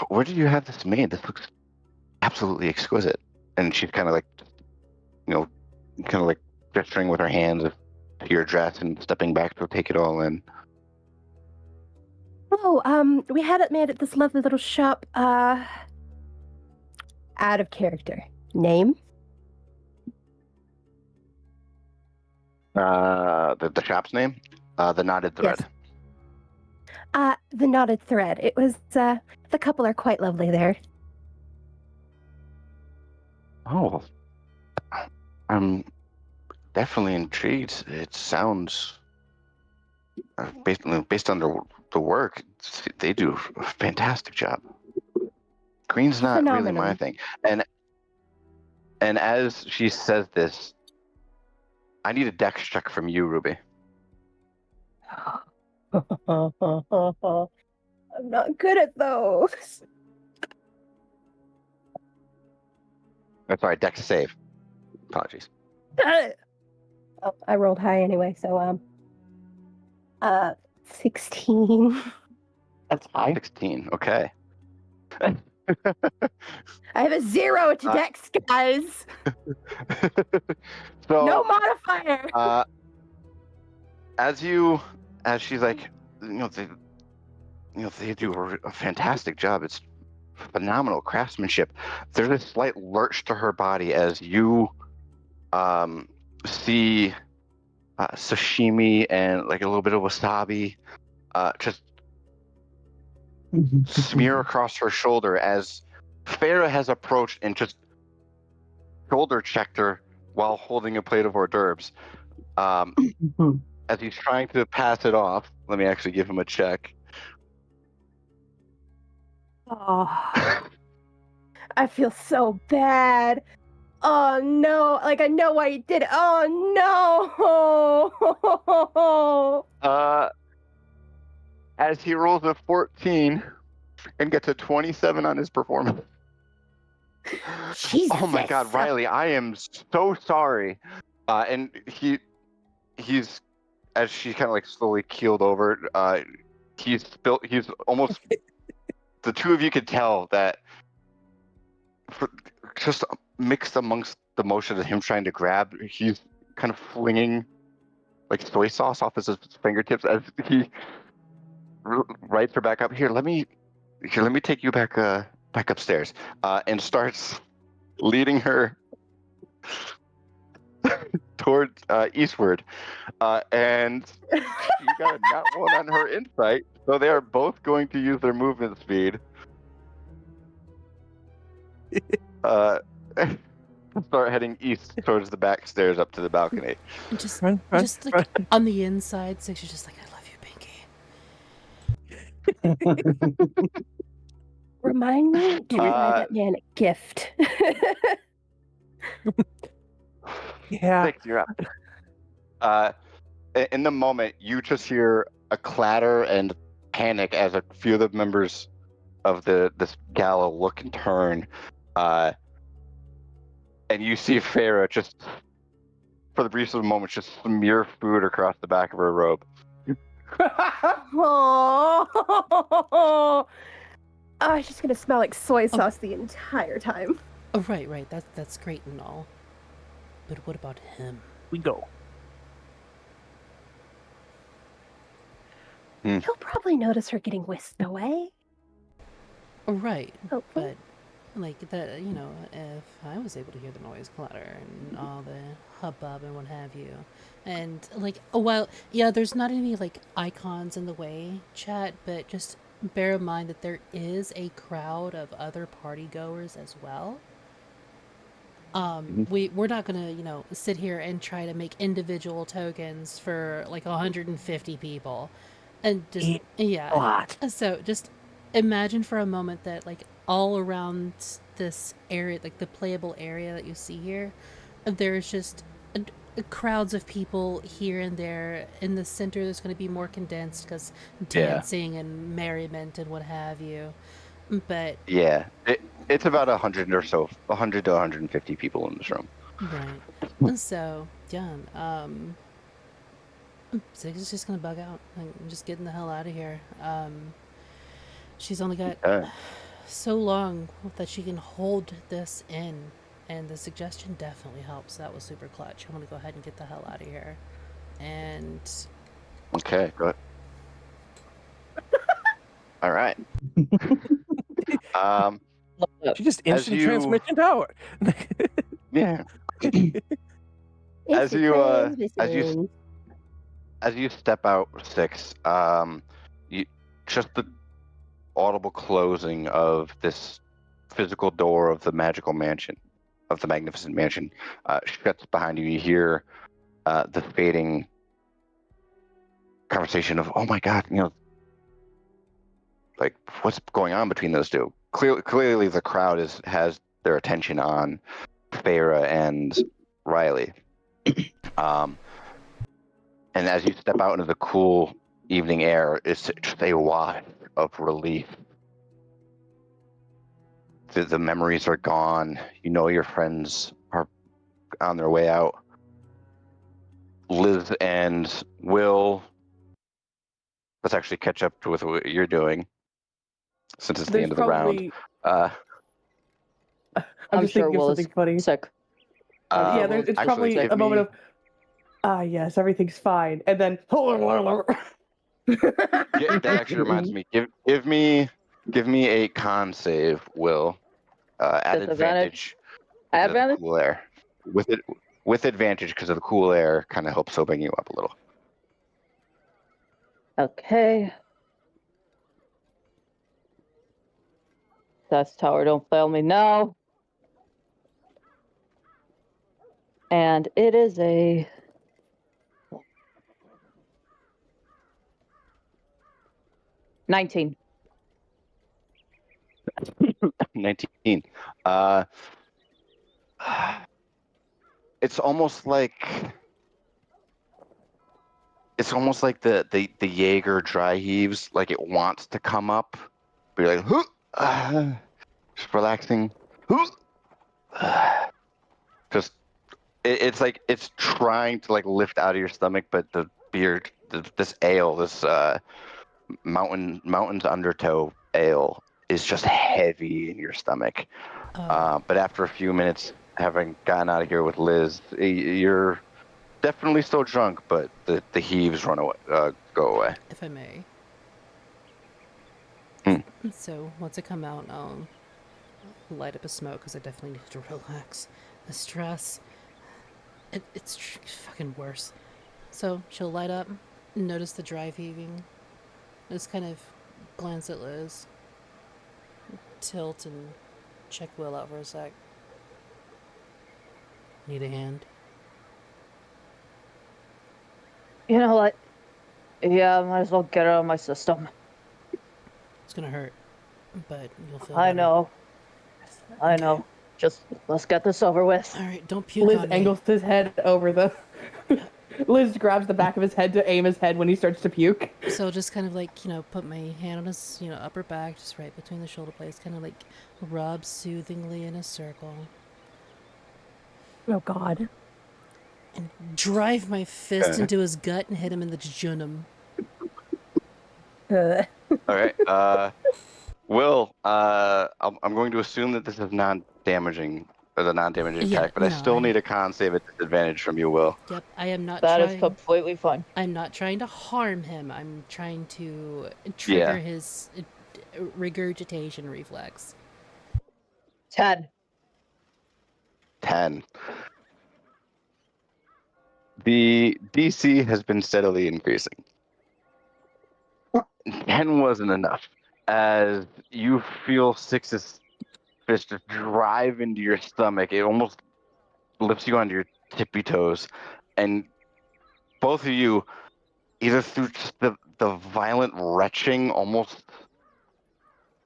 Where did you have this made? This looks absolutely exquisite. And she's kind of like, gesturing with her hands to your dress and stepping back to take it all in. Oh, we had it made at this lovely little shop. Out of character. Name? The shop's name? The Knotted Thread. Yes. The Knotted Thread. It was, the couple are quite lovely there. Oh. I'm definitely intrigued. It sounds, based on the work, they do a fantastic job. Green's not really my thing. And as she says this, I need a dex check from you, Ruby. I'm not good at those. That's right, dex save. Apologies. Oh, I rolled high anyway, so 16. That's high. 16, okay. I have a 0 to dex, guys. So no modifier. As she's like, they do a fantastic job. It's phenomenal craftsmanship. There's a slight lurch to her body as you see sashimi and like a little bit of wasabi just smear across her shoulder as Farah has approached and just shoulder checked her while holding a plate of hors d'oeuvres. As he's trying to pass it off, let me actually give him a check. Oh, I feel so bad. Oh no! Like I know why you did it. Oh no! As he rolls a 14 and gets a 27 on his performance. Jesus. Oh my God, Riley, I am so sorry. And he's as she kind of like slowly keeled over. He's almost. The two of you could tell that just mixed amongst the motion of him trying to grab, he's kind of flinging like soy sauce off his fingertips as he rights her back up. Here, let me take you back upstairs, and starts leading her towards eastward. And she got a nat one on her insight, so they are both going to use their movement speed. Start heading east towards the back stairs up to the balcony. Just, Run, just like on the inside, Six is just like, I love you, Pinky. Remind me to buy that man a gift. Yeah. Six, you're up. In the moment, you just hear a clatter and panic as a few of the members of this gala look and turn, and you see Farah just, for the briefest of moments, just smear food across the back of her robe. Oh, it's just gonna smell like soy sauce the entire time. Oh, right. That's great and all. But what about him? We go. He'll probably notice her getting whisked away. Right, Hopefully. but like that, you know, if I was able to hear the noise clatter and all the hubbub and what have you, and like, well, yeah, there's not any like icons in the way, chat, but just bear in mind that there is a crowd of other party goers as well. We're not gonna, you know, sit here and try to make individual tokens for like 150 people, and just A lot. So just imagine for a moment that like all around this area, like the playable area that you see here, there's just crowds of people here and there. In the center, there's going to be more condensed because dancing and merriment and what have you. But yeah, it's about 100 or so, 100 to 150 people in this room. right, and so yeah, Six is just gonna bug out. Like, I'm just getting the hell out of here. She's only got so long that she can hold this in, and the suggestion definitely helps. That was super clutch. I'm gonna go ahead and get the hell out of here. And okay, go ahead. All right. She just instant transmission power. Yeah. As you step out, Six, you just the audible closing of this physical door of the magical mansion, of the magnificent mansion, shuts behind you. You hear the fading conversation of, "Oh my God, you know, like what's going on between those two?" Clearly, the crowd has their attention on Farah and Riley. And as you step out into the cool evening air, it's just a waft of relief. The memories are gone. You know your friends are on their way out. Liz and Will, let's actually catch up with what you're doing, since it's the end of the round. I'm just sure thinking Will of something funny. sick. Yeah, it's probably a moment of, yes, everything's fine. And then, Yeah, that actually reminds me. Give me a con save, Will. At advantage. Advantage? Cool air. With advantage because of the cool air, kind of helps soaping you up a little. Okay. Death Tower, don't fail me now. And it is a 19. 19. It's almost like the Jaeger dry heaves, like it wants to come up, but you're like, just relaxing. Just it's like it's trying to like lift out of your stomach, but the beer, this ale, this mountain's undertow ale, is just heavy in your stomach. But after a few minutes, having gotten out of here with Liz, you're definitely still drunk, but the heaves run away, go away. If I may. Hmm. So once I come out, I'll light up a smoke because I definitely need to relax. The stress, it's fucking worse. So she'll light up, notice the drive heaving, just kind of glance at Liz, tilt and check Will out for a sec. Need a hand? You know what? Yeah, I might as well get it out of my system. It's gonna hurt, but you'll feel I better. know. I know. Just let's get this over with. All right, don't puke Liz on me. angles his head over the. Liz grabs the back of his head to aim his head when he starts to puke. So just kind of like, put my hand on his, upper back, just right between the shoulder blades, kind of like rub soothingly in a circle. Oh God. And drive my fist into his gut and hit him in the jejunum. All right. Will, I'm going to assume that this is non-damaging, or the non-damaging Yeah, attack, but I no, still need a con save at disadvantage from you, Will. Yep, I am not That is trying... completely fine. I'm not trying to harm him. I'm trying to trigger his regurgitation reflex. 10. 10. The DC has been steadily increasing. 10 wasn't enough. As you feel Six's fist just drive into your stomach, it almost lifts you onto your tippy toes. And both of you, either through just the violent retching, almost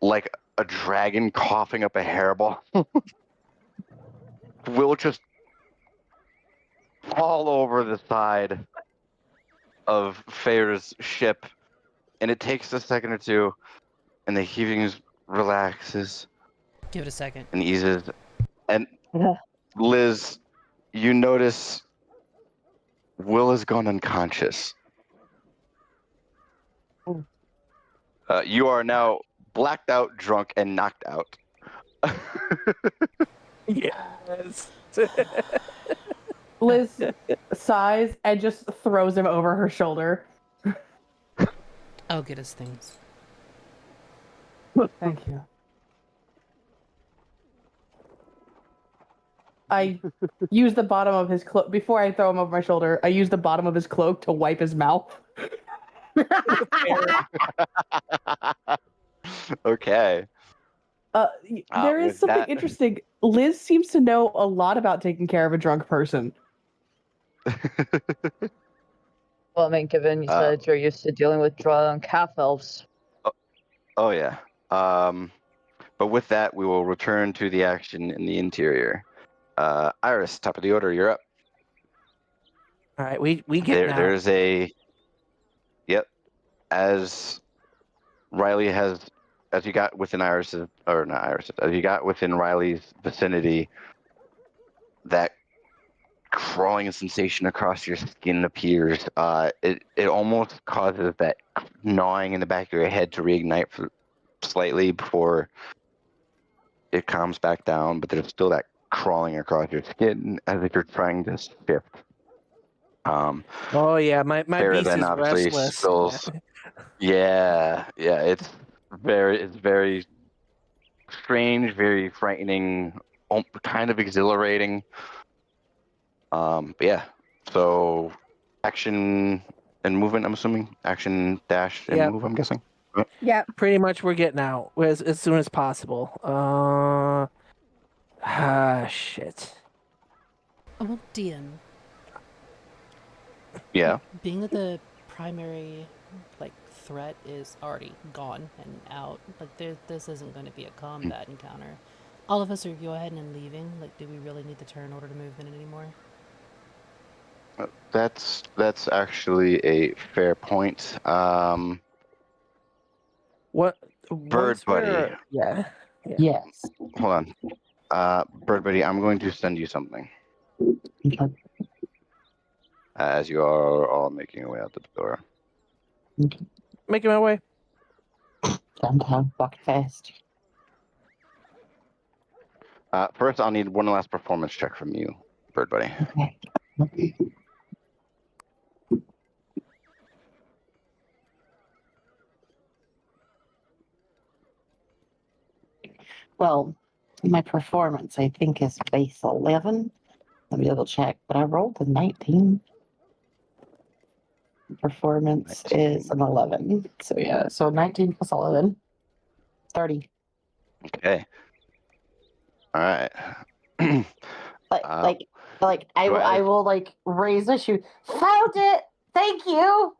like a dragon coughing up a hairball, will just fall over the side of Fair's ship. And it takes a second or two, and the heaving relaxes Give it a second. and eases. And Yeah. Liz, you notice Will has gone unconscious. You are now blacked out, drunk, and knocked out. Yes. Liz sighs and just throws him over her shoulder. I'll get his things. Thank you. I use the bottom of his cloak before I throw him over my shoulder. I use the bottom of his cloak to wipe his mouth. Okay. There is with something that- interesting. Liz seems to know a lot about taking care of a drunk person. Well, I mean, given you said you're used to dealing with drunk half elves. Oh, yeah. But with that, we will return to the action in the interior. Iris, top of the order, you're up. All right, we get now. There's a... Yep. As Riley has... As you got within Iris's... Or not Iris's. As you got within Riley's vicinity, that crawling sensation across your skin appears. It almost causes that gnawing in the back of your head to reignite for slightly before it calms back down, but there's still that crawling across your skin as if you're trying to shift. Oh yeah, my Farrah beast then is obviously restless. spills. Yeah, it's very strange, very frightening, kind of exhilarating. But yeah, so action and movement, I'm assuming. Action, dash, and Yep. move, I'm guessing. Yeah. Pretty much we're getting out as soon as possible. Shit. Well, DM, Yeah. being that the primary threat is already gone and out, this isn't going to be a combat encounter. All of us are go ahead and leaving. Do we really need the turn order to move in anymore? That's actually a fair point. What? Bird once buddy. we're- Yeah. Yes. Hold on. Bird buddy, I'm going to send you something Okay. as you are all making your way out the door. Making my way. Downtown, walk fast. First, I'll need one last performance check from you, Bird Buddy. Okay. Well, my performance, I think, is base 11. Let me double check, but I rolled a 19. Performance 19. is an 11. So, yeah, so 19 plus 11. 30. Okay. All right. I will like raise a shoe. Found it. Thank you.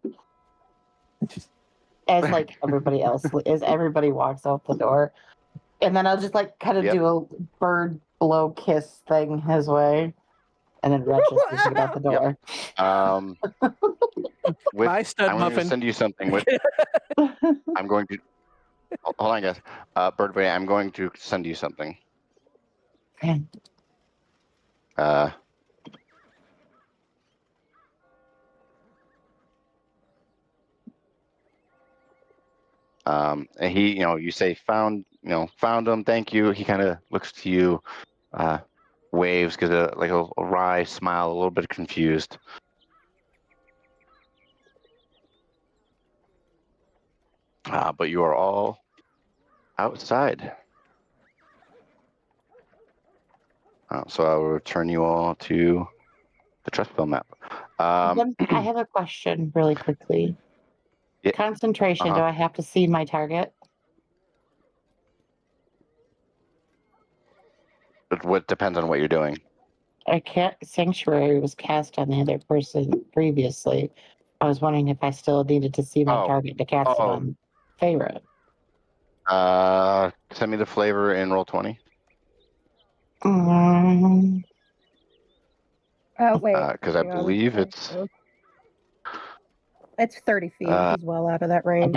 As like everybody else, as everybody walks out the door, and then I'll just like kind of Yep. do a bird blow kiss thing his way, and then Red just pushes it out the door. My stud I'm going to muffin. send you something. I'm going to hold on, guys. Bird Buddy, I'm going to send you something. Okay. And he, you say found him. Thank you. He kind of looks to you, waves, gives a wry smile, a little bit confused. But you are all outside. So I will return you all to the Trustbill map. I have a question really quickly. Yeah, Concentration, do I have to see my target? What depends on what you're doing. Sanctuary was cast on the other person previously. I was wondering if I still needed to see my target to cast it on favorite. Send me the flavor in Roll20. Oh wait, Because I believe it's 30 feet. He's well out of that range.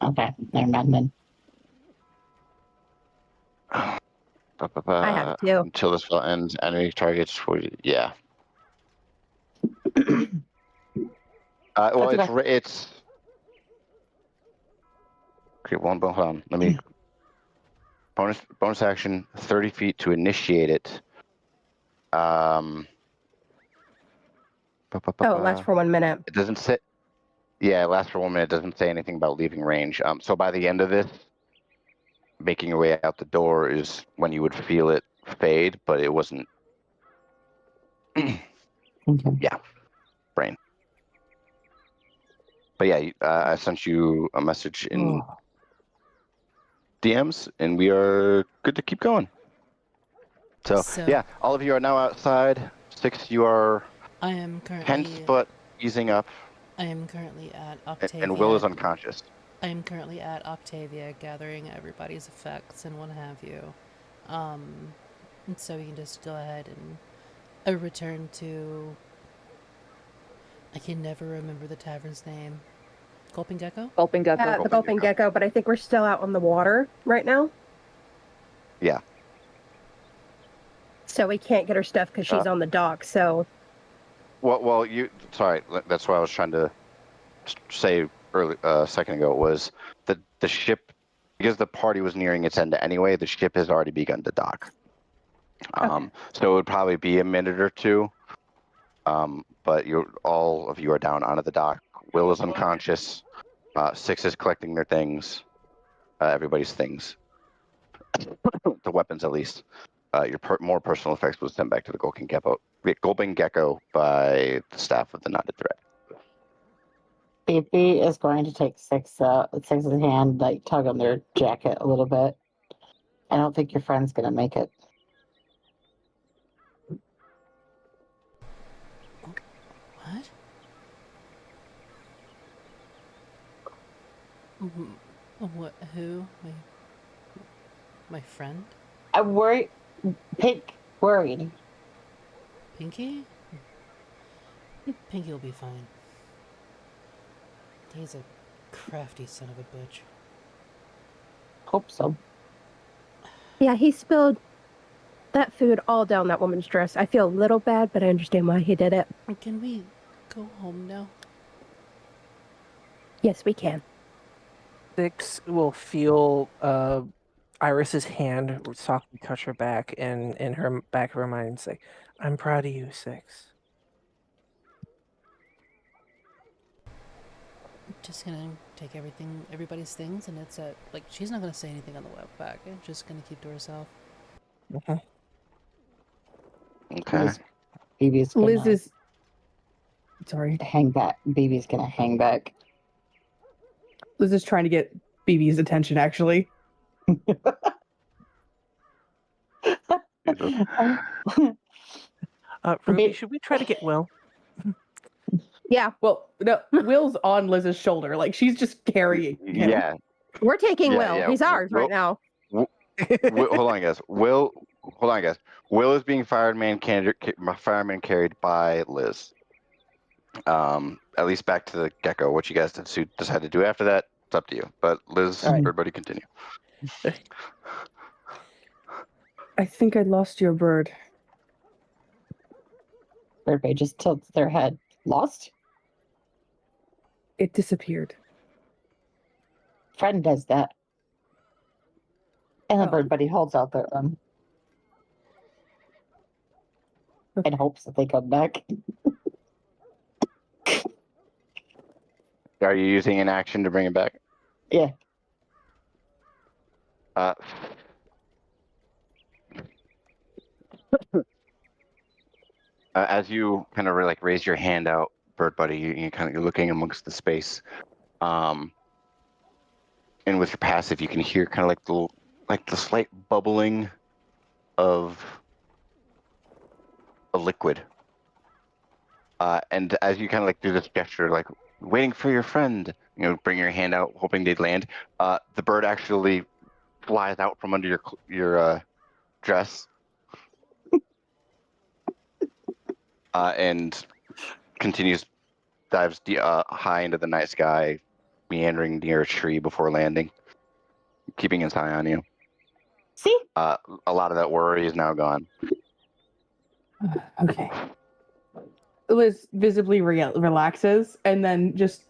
Okay. Never mind then. I have it too. Until this spell ends, enemy targets for you. Yeah. Well, it's okay. Hold on. Let me bonus action 30 feet to initiate it. Oh, it lasts for 1 minute. It doesn't say. Yeah, it lasts for 1 minute. It doesn't say anything about leaving range. So by the end of this, making your way out the door is when you would feel it fade, but it wasn't. Yeah, brain. But yeah, I sent you a message in DMs, and we are good to keep going. So yeah, all of you are now outside. 6, you are. I am currently tense, but easing up. I am currently at Octavia. And Will is unconscious. I am currently at Octavia, gathering everybody's effects and what have you. And so we can just go ahead and return to. I can never remember the tavern's name. Gulping Gecko? Gulping Gecko. The Gulping Gecko, but I think we're still out on the water right now. Yeah. So we can't get her stuff because she's on the dock. So. Well, sorry. That's what I was trying to say early a second ago. Was that the ship, because the party was nearing its end anyway? The ship has already begun to dock. So it would probably be a minute or two. But all of you are down onto the dock. Will is unconscious. 6 is collecting their things. Everybody's things. The weapons, at least. Your more personal effects was sent back to the Gulping Gecko by the staff of the Knotted Thread. BP is going to take 6 in hand, like tug on their jacket a little bit. I don't think your friend's gonna make it. What? What? Who? My friend? I'm worried. Pink worried. Pinky? Pinky will be fine. He's a crafty son of a bitch. Hope so. Yeah, he spilled that food all down that woman's dress. I feel a little bad, but I understand why he did it. Can we go home now? Yes, we can. 6 will feel Iris's hand would softly touch her back, and in her back of her mind say, "I'm proud of you, Six." Just gonna take everybody's things, and it's like she's not gonna say anything on the way back. Just gonna keep to herself. Mhm. Okay. Baby's gonna Liz is. Sorry. hang back. Baby's gonna hang back. Liz is trying to get BB's attention, actually. Jesus. Ruby, Ba- should we try to get Will? Yeah, Well, no, Will's on Liz's shoulder. Like, she's just carrying him. Yeah. we're taking Yeah, Will. yeah, He's ours Will- right now. Hold on, guys. Hold on, guys. Will is being fireman carried by Liz. At least back to the gecko. What you guys decide to do after that, it's up to you. But Liz, All right. everybody continue. I think I lost your bird. Everybody just tilts their head. Lost? It disappeared. Friend does that. And Oh. everybody holds out their arm. And hopes that they come back. Are you using an action to bring it back? Yeah. As you kind of like raise your hand out, Bird Buddy, you're looking amongst the space, and with your passive, you can hear kind of like the slight bubbling of a liquid. And as you kind of like do this gesture, like waiting for your friend, bring your hand out, hoping they'd land. The bird actually flies out from under your dress. And dives high into the night sky, meandering near a tree before landing, keeping its eye on you. See? A lot of that worry is now gone. Okay. Liz visibly relaxes and then just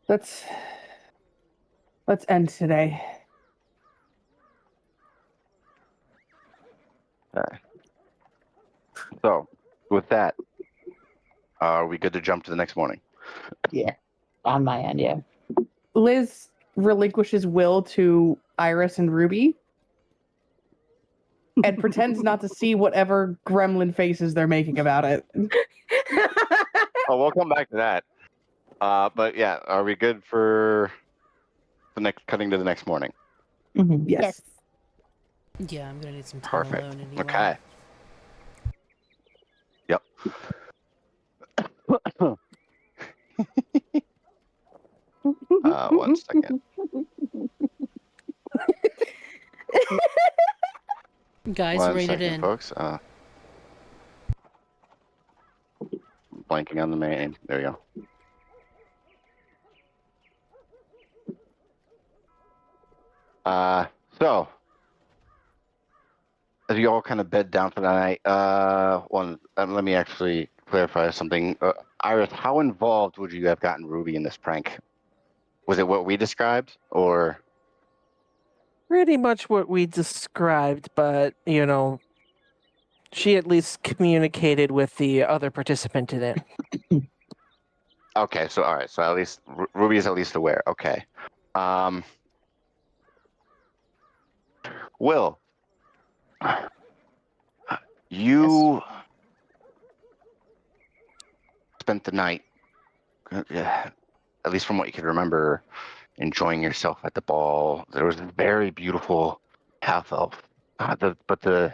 let's end today. Okay. So, with that, are we good to jump to the next morning? Yeah. On my end, yeah. Liz relinquishes Will to Iris and Ruby and pretends not to see whatever gremlin faces they're making about it. Oh, we'll come back to that. But yeah, are we good for cutting to the next morning? Mm-hmm. Yes. Yeah, I'm gonna need some time Perfect. alone anyway. Okay. Yep. 1 second. Guys, 1 rate it second, in. folks. Blanking on the main. There you go. So, as you all kind of bed down for the night, let me actually clarify something. Iris, how involved would you have gotten Ruby in this prank? Was it what we described, or? Pretty much what we described, but, she at least communicated with the other participant in it. Okay, so all right, so at least Ruby is at least aware. Okay. Will, you spent the night, at least from what you could remember, enjoying yourself at the ball. There was a very beautiful half elf, but the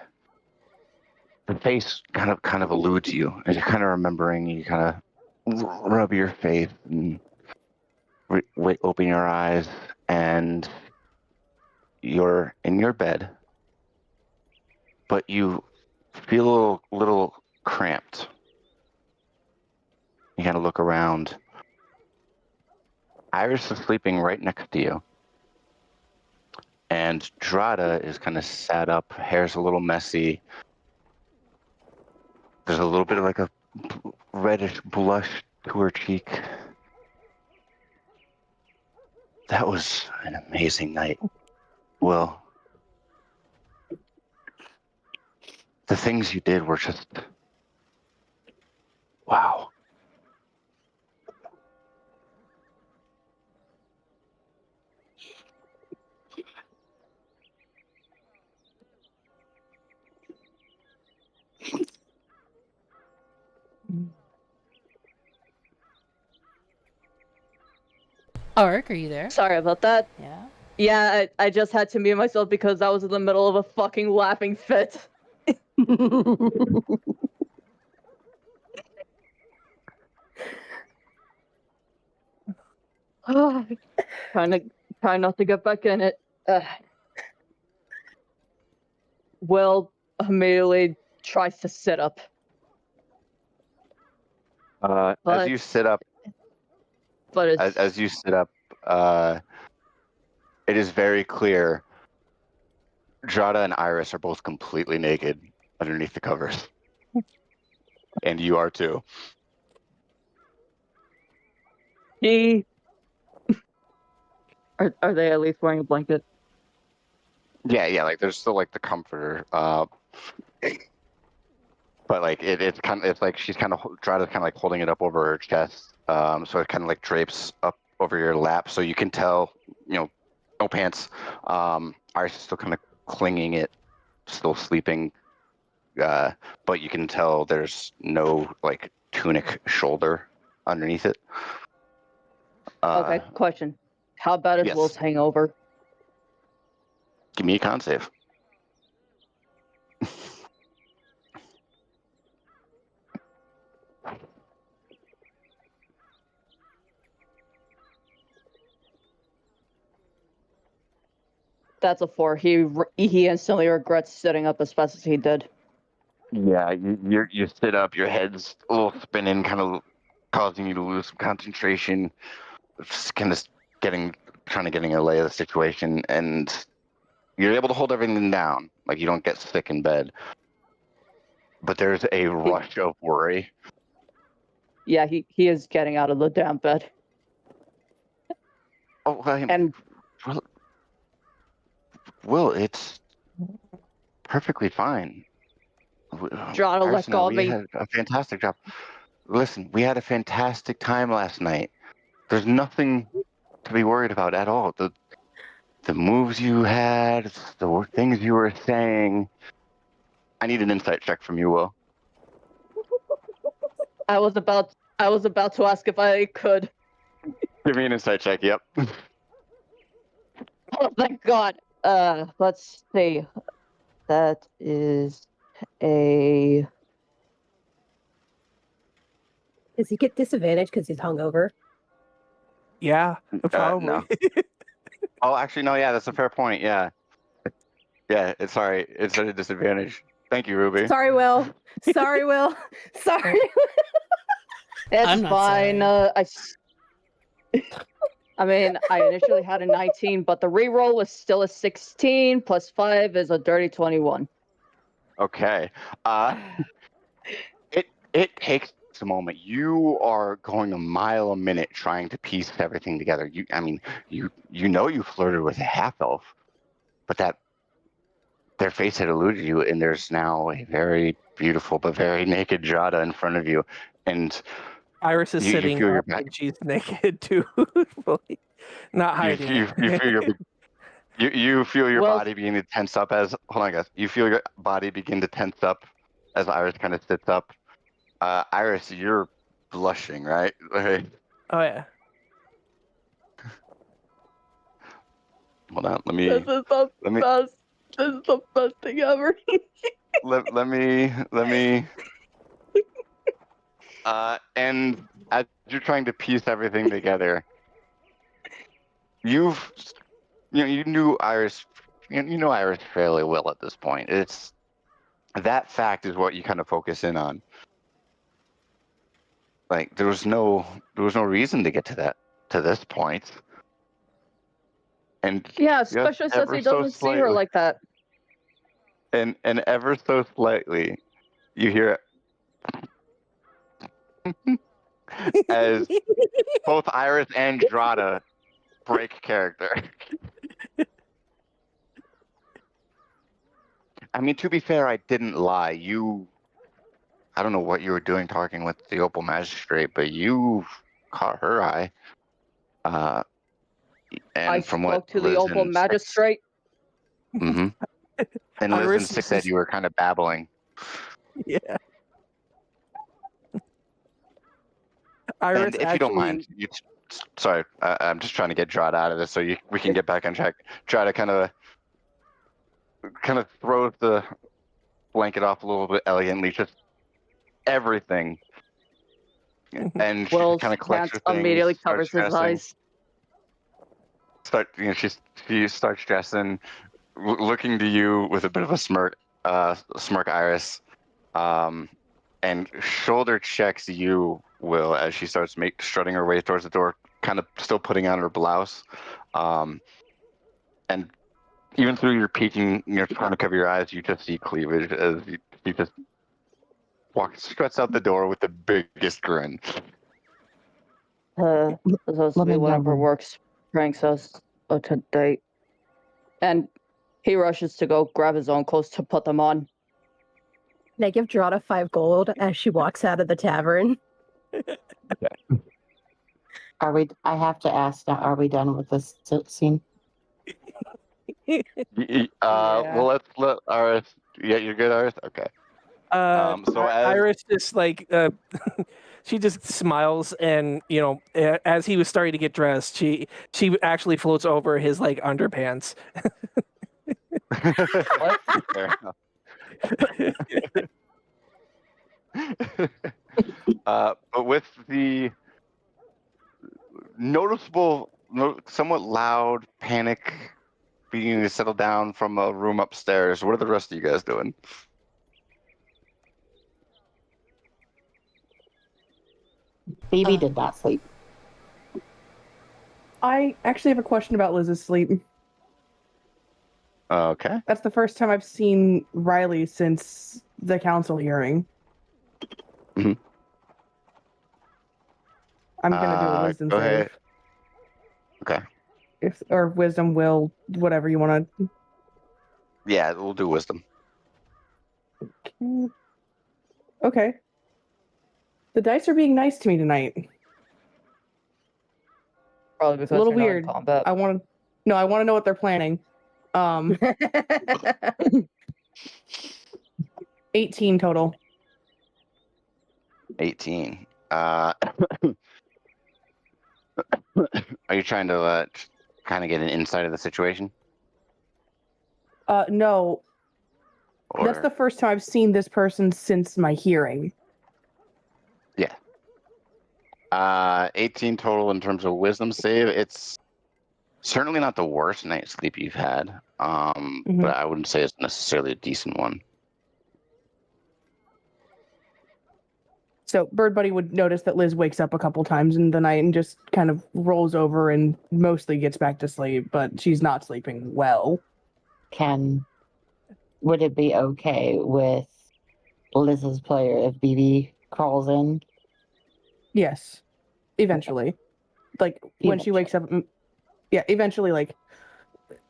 face kind of eludes you as you're kind of remembering. You kind of rub your face and open your eyes, and you're in your bed, but you feel a little cramped. You kind of look around. Iris is sleeping right next to you. And Drada is kind of sat up, hair's a little messy. There's a little bit of like a reddish blush to her cheek. That was an amazing night. Well, the things you did were just wow. Ark, are you there? Sorry about that. Yeah. Yeah, I just had to mute myself because I was in the middle of a fucking laughing fit. Trying not to get back in it. Will immediately tries to sit up. As But- you sit up, But it's as you sit up, it is very clear. Jada and Iris are both completely naked underneath the covers, and you are too. he are they at least wearing a blanket? Yeah, like there's still like the comforter, but like it's like she's kind of Jada's kind of like holding it up over her chest, so it kind of like drapes up over your lap, so you can tell, no pants. Iris is still kind of clinging it, still sleeping, but you can tell there's no like tunic shoulder underneath it. Okay, question. How bad is yes. Will's hangover? Give me a con save. That's a 4. He instantly regrets sitting up as fast as he did. Yeah, you sit up, your head's a little spinning, kind of causing you to lose some concentration. Just kind of trying to get a lay of the situation, and you're able to hold everything down. Like you don't get sick in bed, but there's a rush of worry. Yeah, he is getting out of the damn bed. Oh, And Will, it's perfectly fine. Jada let go of We me. had a fantastic job. Listen, we had a fantastic time last night. There's nothing to be worried about at all. The moves you had, the things you were saying. I need an insight check from you, Will. I was about to ask if I could. Give me an insight check. Yep. Oh, thank God. Let's see. That is a. Does he get disadvantage because he's hungover? Yeah, probably. No. Oh, actually, no. Yeah, that's a fair point. Yeah. Yeah. It's sorry. It's at a disadvantage. Thank you, Ruby. Sorry, Will. Sorry, Will. Sorry. It's I'm not fine. sorry. I mean, I initially had a 19, but the reroll was still a 16 plus 5 is a dirty 21. Okay. It takes a moment. You are going a mile a minute trying to piece everything together. You flirted with a half elf, but that their face had eluded you, and there's now a very beautiful but very naked Jada in front of you, and Iris is you sitting feel your up back. and she's naked too, fully not hiding You it. feel your you feel your Well- body begin to tense up as hold on, guys. You feel your body begin to tense up as Iris kind of sits up. Iris, you're blushing, right? Okay. Oh yeah. Hold on. Let me. This is the best. This is the best thing ever. let me. And as you're trying to piece everything together, you knew Iris. You know Iris fairly well at this point. It's that fact is what you kind of focus in on. Like there was no reason to get to this point. And Yeah, especially since ever he so doesn't see her slightly- like that. And ever so slightly, you hear it as both Iris and Drada break character. I mean, to be fair, I didn't lie. I don't know what you were doing talking with the Opal Magistrate, but you caught her eye. And I from what spoke to the Liz Opal and Six, Magistrate. mm-hmm. And Liz and Iris Six is said just- you were kind of babbling. Yeah. Iris And if you don't mind, actually. sorry, I'm just trying to get Drought out of this so we can get back on track. Try to kind of throw the blanket off a little bit elegantly, just everything. And she Will's kind of collects hands her things, immediately starts covers his dressing. eyes. She starts dressing, looking to you with a bit of a smirk, Iris, and shoulder checks you, Will, as she starts strutting her way towards the door, kind of still putting on her blouse, and even through your peeking, trying to cover your eyes, you just see cleavage as you just struts out the door with the biggest grin. This has to Let be me whenever know. works pranks us to date. And he rushes to go grab his own clothes to put them on. And I give Drata 5 gold as she walks out of the tavern. I have to ask now, are we done with this scene? Well, let Iris. Yeah, you're good, Iris. Okay. So Iris just like she just smiles, and as he was starting to get dressed, she actually floats over his like underpants. Fair enough. But with the noticeable, somewhat loud panic beginning to settle down from a room upstairs, what are the rest of you guys doing? Phoebe did not sleep. I actually have a question about Liz's sleep. Okay. That's the first time I've seen Riley since the council hearing. Mhm. I'm gonna do a wisdom Go save. ahead. Okay. Or wisdom, will, whatever you want to. Yeah, we'll do wisdom. Okay. The dice are being nice to me tonight. Probably because A little you're not in weird. combat. I want to know what they're planning. 18 total. 18. Are you trying to kind of get an insight of the situation? No. Or... That's the first time I've seen this person since my hearing. Yeah. 18 total in terms of wisdom save. It's certainly not the worst night's sleep you've had, but I wouldn't say it's necessarily a decent one. So Bird Buddy would notice that Liz wakes up a couple times in the night and just kind of rolls over and mostly gets back to sleep, but she's not sleeping well. Would it be okay with Liz's player if BB crawls in? Yes. Eventually. Like, when she wakes up... Yeah, eventually, like,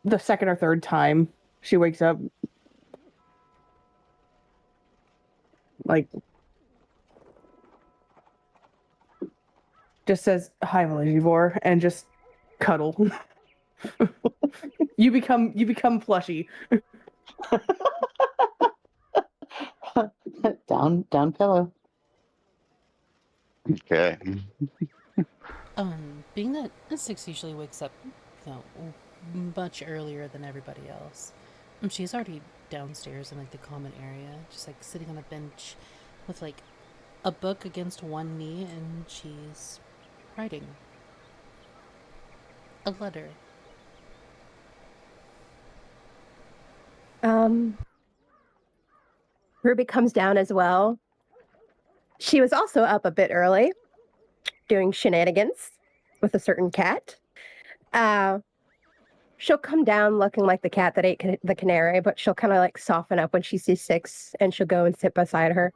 the second or third time she wakes up. Like... just says, "Hi, Valivor," and just cuddle. You become plushy. down pillow. Okay. Being that Six usually wakes up, much earlier than everybody else, she's already downstairs in like the common area, just like sitting on a bench with like a book against one knee, and she's writing a letter. Ruby comes down as well. She was also up a bit early, doing shenanigans with a certain cat. She'll come down looking like the cat that ate the canary, but she'll kind of like soften up when she sees Six, and she'll go and sit beside her.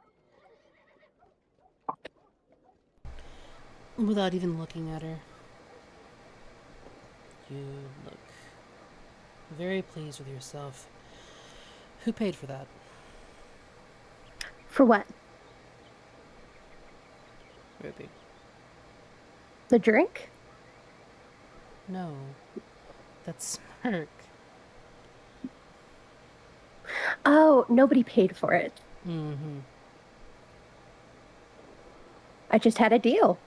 Without even looking at her. You look very pleased with yourself. Who paid for that? For what? Ruby. The drink? No. That smirk. Oh, nobody paid for it. Mm-hmm. I just had a deal.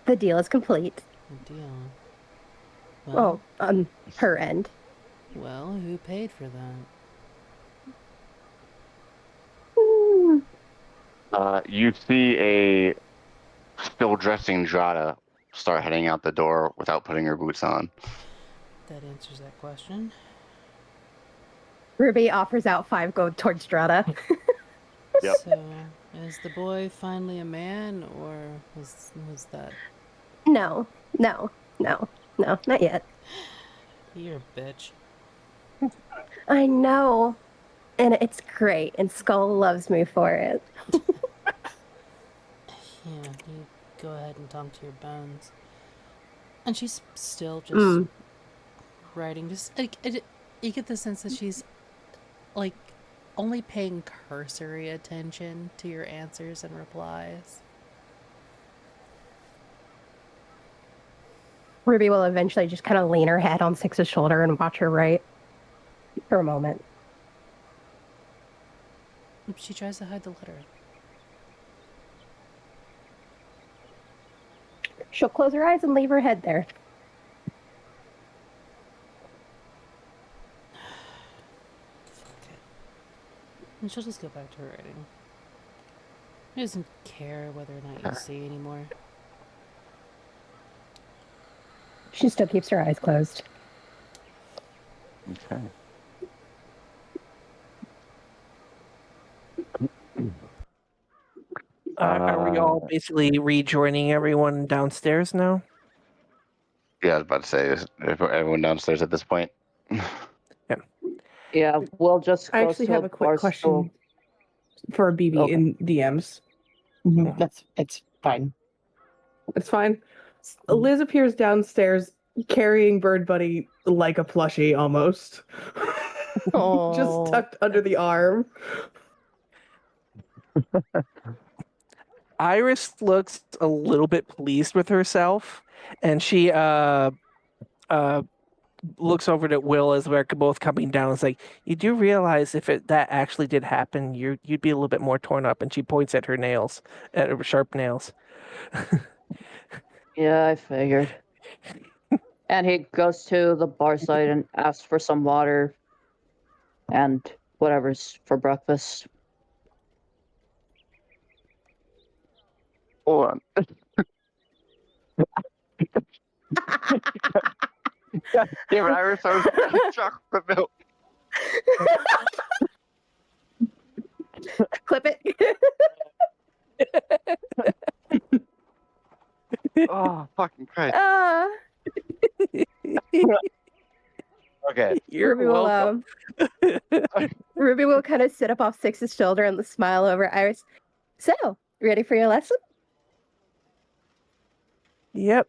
The deal is complete. Good deal. Well, on her end. Well, who paid for that? You see a still dressing Jada start heading out the door without putting her boots on. That answers that question. Ruby offers out 5 gold towards Strata. Yep. So, is the boy finally a man, or was that... No, not yet. You're a bitch. I know. And it's great, and Skull loves me for it. Yeah, you go ahead and talk to your bones. And she's still just writing. Just like you get the sense that she's like only paying cursory attention to your answers and replies. Ruby will eventually just kind of lean her head on Six's shoulder and watch her write for a moment. She tries to hide the letter. She'll close her eyes and leave her head there. Fuck it. And she'll just go back to her writing. She doesn't care whether or not you see anymore. She still keeps her eyes closed. Okay. Are we all basically rejoining everyone downstairs now? Yeah, I was about to say, is everyone downstairs at this point? Yeah, we'll just I go actually to have a quick bar question stool. for BB Okay. in DMs. It's fine. It's fine. Liz appears downstairs carrying Bird Buddy like a plushie almost. Just tucked under the arm. Iris looks a little bit pleased with herself, and she looks over at Will as we're both coming down. It's like, you do realize if that actually did happen, you'd be a little bit more torn up. And she points at her nails, at her sharp nails. Yeah, I figured. And he goes to the bar side and asks for some water and whatever's for breakfast. Hold on. God damn it, Iris, I was chocolate milk. Clip it. Oh, fucking Christ. Okay. You're Ruby will, welcome. Ruby will kind of sit up off Six's shoulder and smile over Iris. So, ready for your lesson? Yep.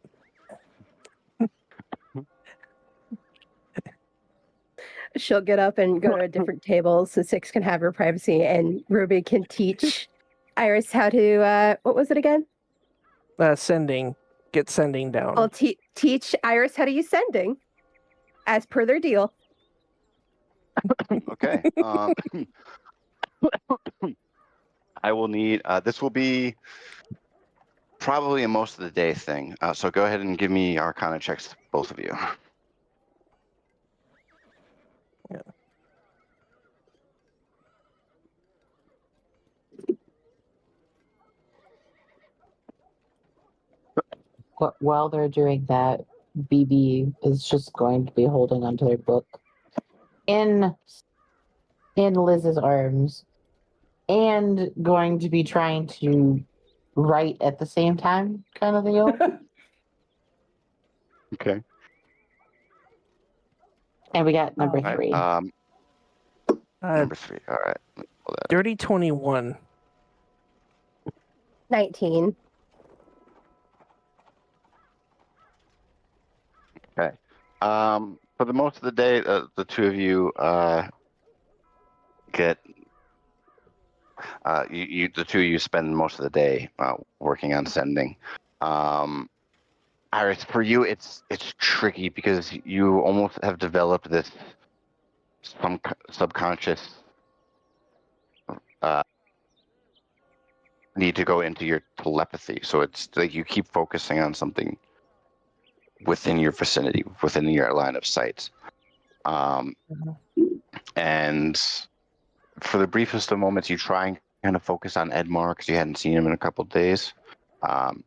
She'll get up and go to a different table so Six can have her privacy, and Ruby can teach Iris how to, what was it again? Get sending down. I'll teach Iris how to use sending, as per their deal. Okay. I will need, this will be probably a most of the day thing. So go ahead and give me Arcana checks, both of you. Yeah. While they're doing that, BB is just going to be holding onto their book in Liz's arms and going to be trying to write at the same time, kind of deal. Okay. And we got number All right. 3. Number 3. All right. Dirty 21. 19. Okay. For the most of the day, the two of you get you the two of you spend most of the day working on sending. Iris, for you, it's tricky because you almost have developed this subconscious need to go into your telepathy. So it's like you keep focusing on something within your vicinity, within your line of sight. And for the briefest of moments, you try and kind of focus on Edmar because you hadn't seen him in a couple of days. And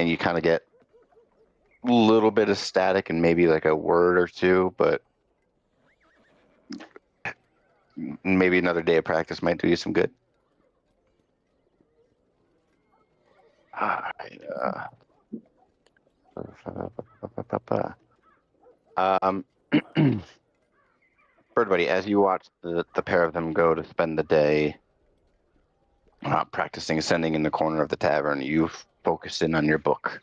you kind of get a little bit of static and maybe like a word or two, but maybe another day of practice might do you some good. All right. Birdbuddy, as you watch the pair of them go to spend the day practicing ascending in the corner of the tavern, you focus in on your book.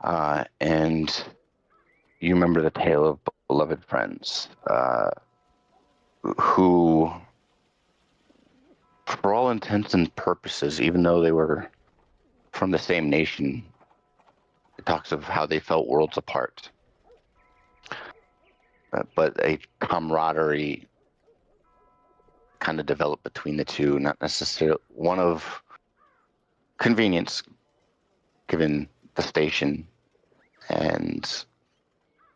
And you remember the tale of beloved friends who, for all intents and purposes, even though they were from the same nation, it talks of how they felt worlds apart. But a camaraderie kind of developed between the two, not necessarily one of convenience, given the station and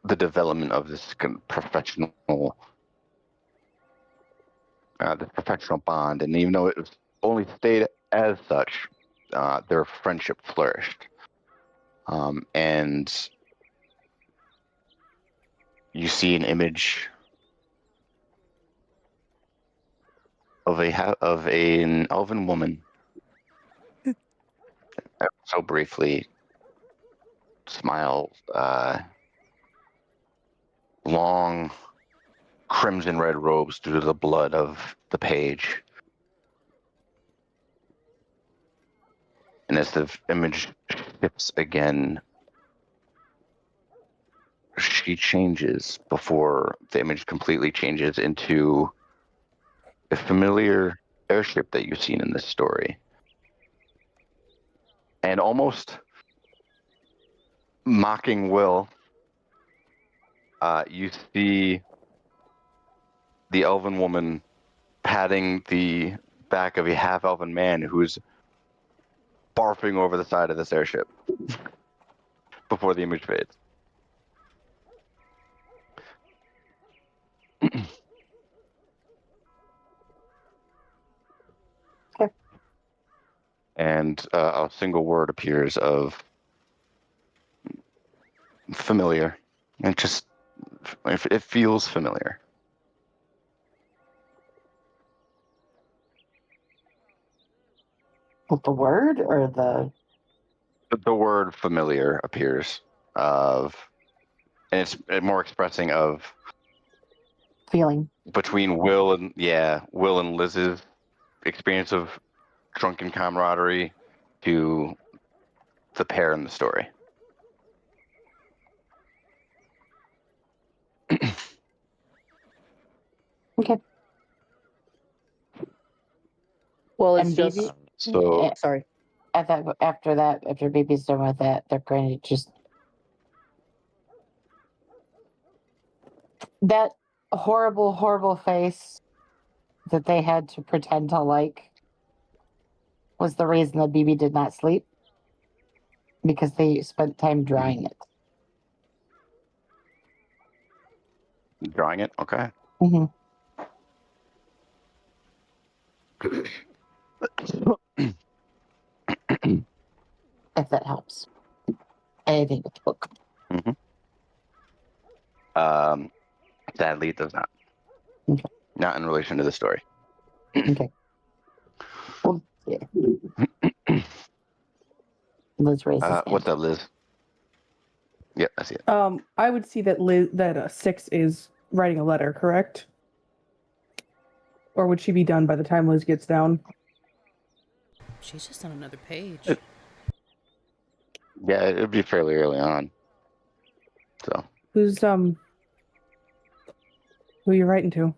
the development of this professional bond. And even though it was only stayed as such, their friendship flourished. And you see an image of an elven woman, so briefly, smiles, long crimson red robes due to the blood of the page. And as the image shifts again, she changes before the image completely changes into a familiar airship that you've seen in this story. And almost mocking Will, you see the elven woman patting the back of a half-elven man who's barfing over the side of this airship before the image fades. And a single word appears of familiar. And just, it feels familiar. With the word or The word familiar appears and it's more expressing of feeling? between Will and Liz's experience of drunken camaraderie to the pair in the story. Okay. Well, it's And just Baby, So sorry. after Baby's done with that, they're going to just that horrible, horrible face that they had to pretend to like was the reason that BB did not sleep, because they spent time drawing it. drawing it, okay. Mm-hmm. If that helps. Anything with the book. Mm-hmm. Sadly, it does not. Okay. Not in relation to the story. Okay. Well, yeah. Liz raises hand. What's up, Liz? Yep, I see it. I would see that Six is writing a letter, correct? Or would she be done by the time Liz gets down? She's just on another page. Yeah, it would be fairly early on. So Who are you writing to?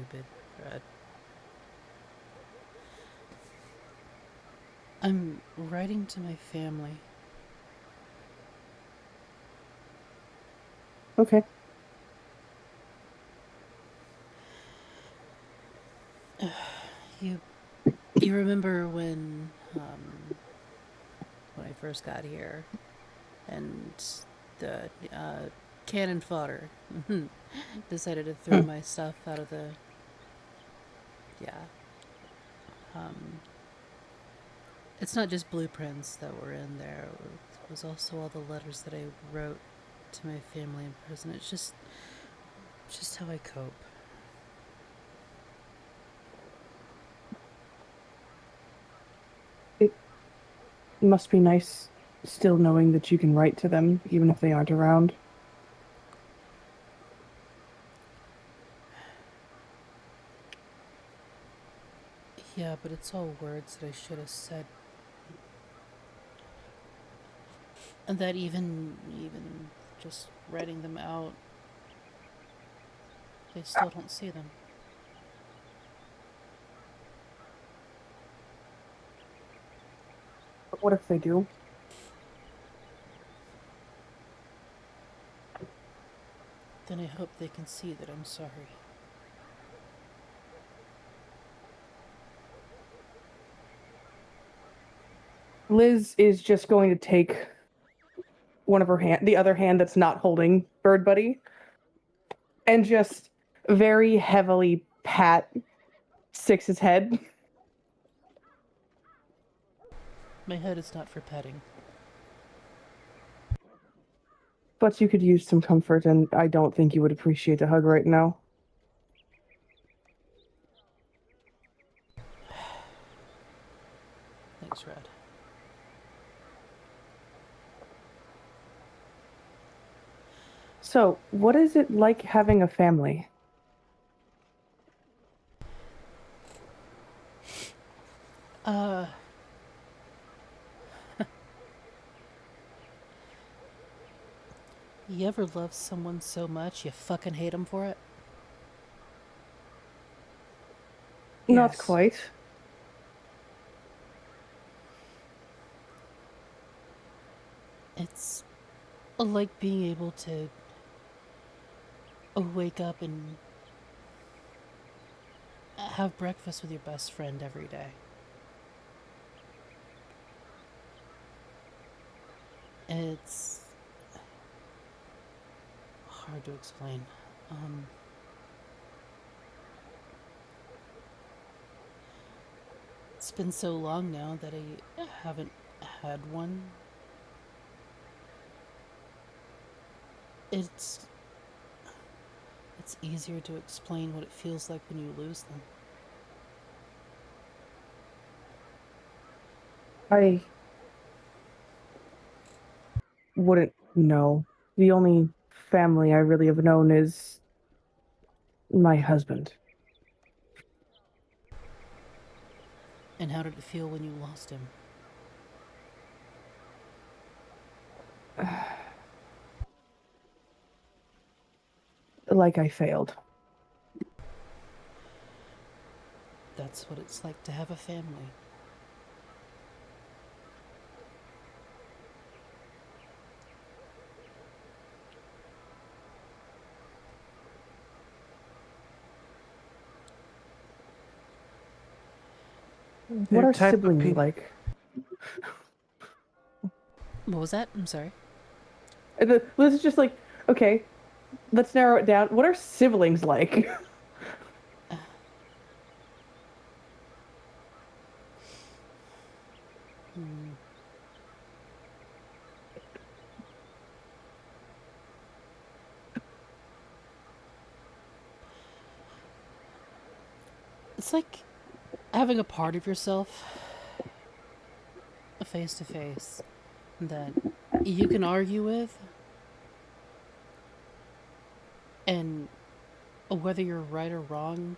stupid, Brad. I'm writing to my family. Okay. You remember when I first got here, and the cannon fodder decided to throw my stuff out of the it's not just blueprints that were in there. It was also all the letters that I wrote to my family in prison. It's just how I cope. It must be nice still knowing that you can write to them, even if they aren't around. Yeah, but it's all words that I should have said. And that even just writing them out, they still don't see them. But what if they do? Then I hope they can see that I'm sorry. Liz is just going to take one of her hand, the other hand that's not holding Bird Buddy, and just very heavily pat Six's head. My head is not for petting. But you could use some comfort, and I don't think you would appreciate a hug right now. Thanks, Red. So, what is it like having a family? You ever love someone so much you fucking hate them for it? Not Yes. quite. It's like being able to wake up and have breakfast with your best friend every day. It's hard to explain. It's been so long now that I haven't had one. It's easier to explain what it feels like when you lose them. I wouldn't know. The only family I really have known is my husband. And how did it feel when you lost him? Like I failed. That's what it's like to have a family. What Their are type of siblings people. like? What was that? I'm sorry. Liz is just like, okay, let's narrow it down. What are siblings like? It's like having a part of yourself face to face that you can argue with, and whether you're right or wrong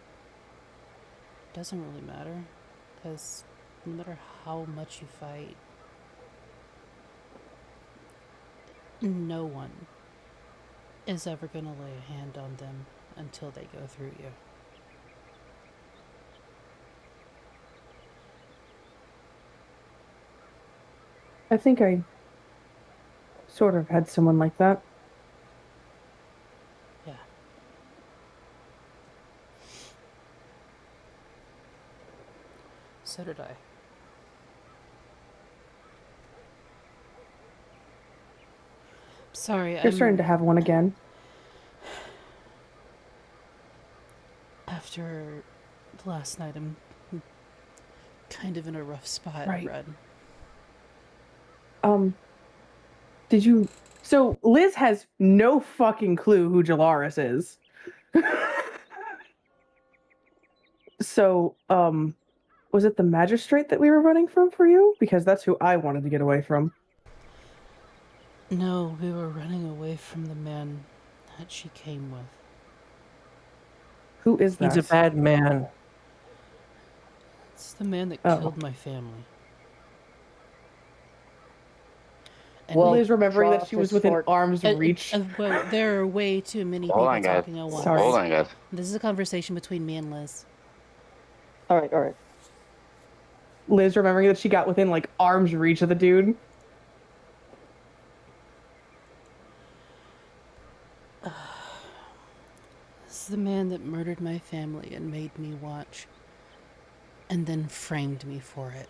doesn't really matter, because no matter how much you fight, no one is ever going to lay a hand on them until they go through you. I think I sort of had someone like that. Yeah. So did I. Sorry, You're starting to have one again. After last night, I'm kind of in a rough spot, Right. Red. Did you... So, Liz has no fucking clue who Jalaris is. So, was it the magistrate that we were running from for you? Because that's who I wanted to get away from. No, we were running away from the man that she came with. Who is that? He's a bad man. It's the man that Oh. killed my family. And Well, Liz, remembering that draw she his was within sword. arm's reach. well, there are way too many Hold people on, guys. talking at once. Sorry. Hold on, guys. This is a conversation between me and Liz. All right. Liz, remembering that she got within, like, arm's reach of the dude. This is the man that murdered my family and made me watch, and then framed me for it.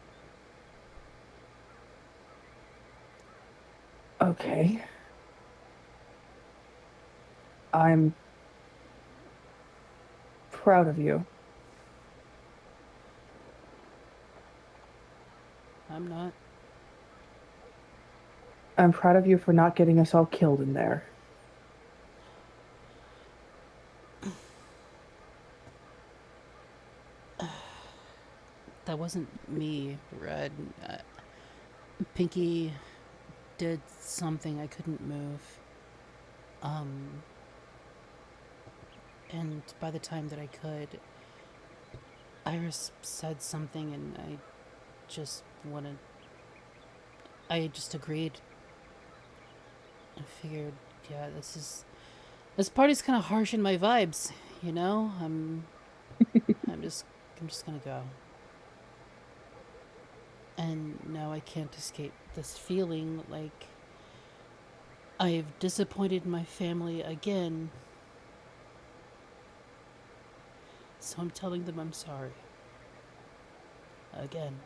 Okay. I'm proud of you. I'm not. I'm proud of you for not getting us all killed in there. That wasn't me, Red. Pinky did something I couldn't move. And by the time that I could, Iris said something and I just agreed. I figured, yeah, this party's kind of harsh in my vibes, you know? I'm just gonna go. And now I can't escape this feeling like I've disappointed my family again. So I'm telling them I'm sorry. Again.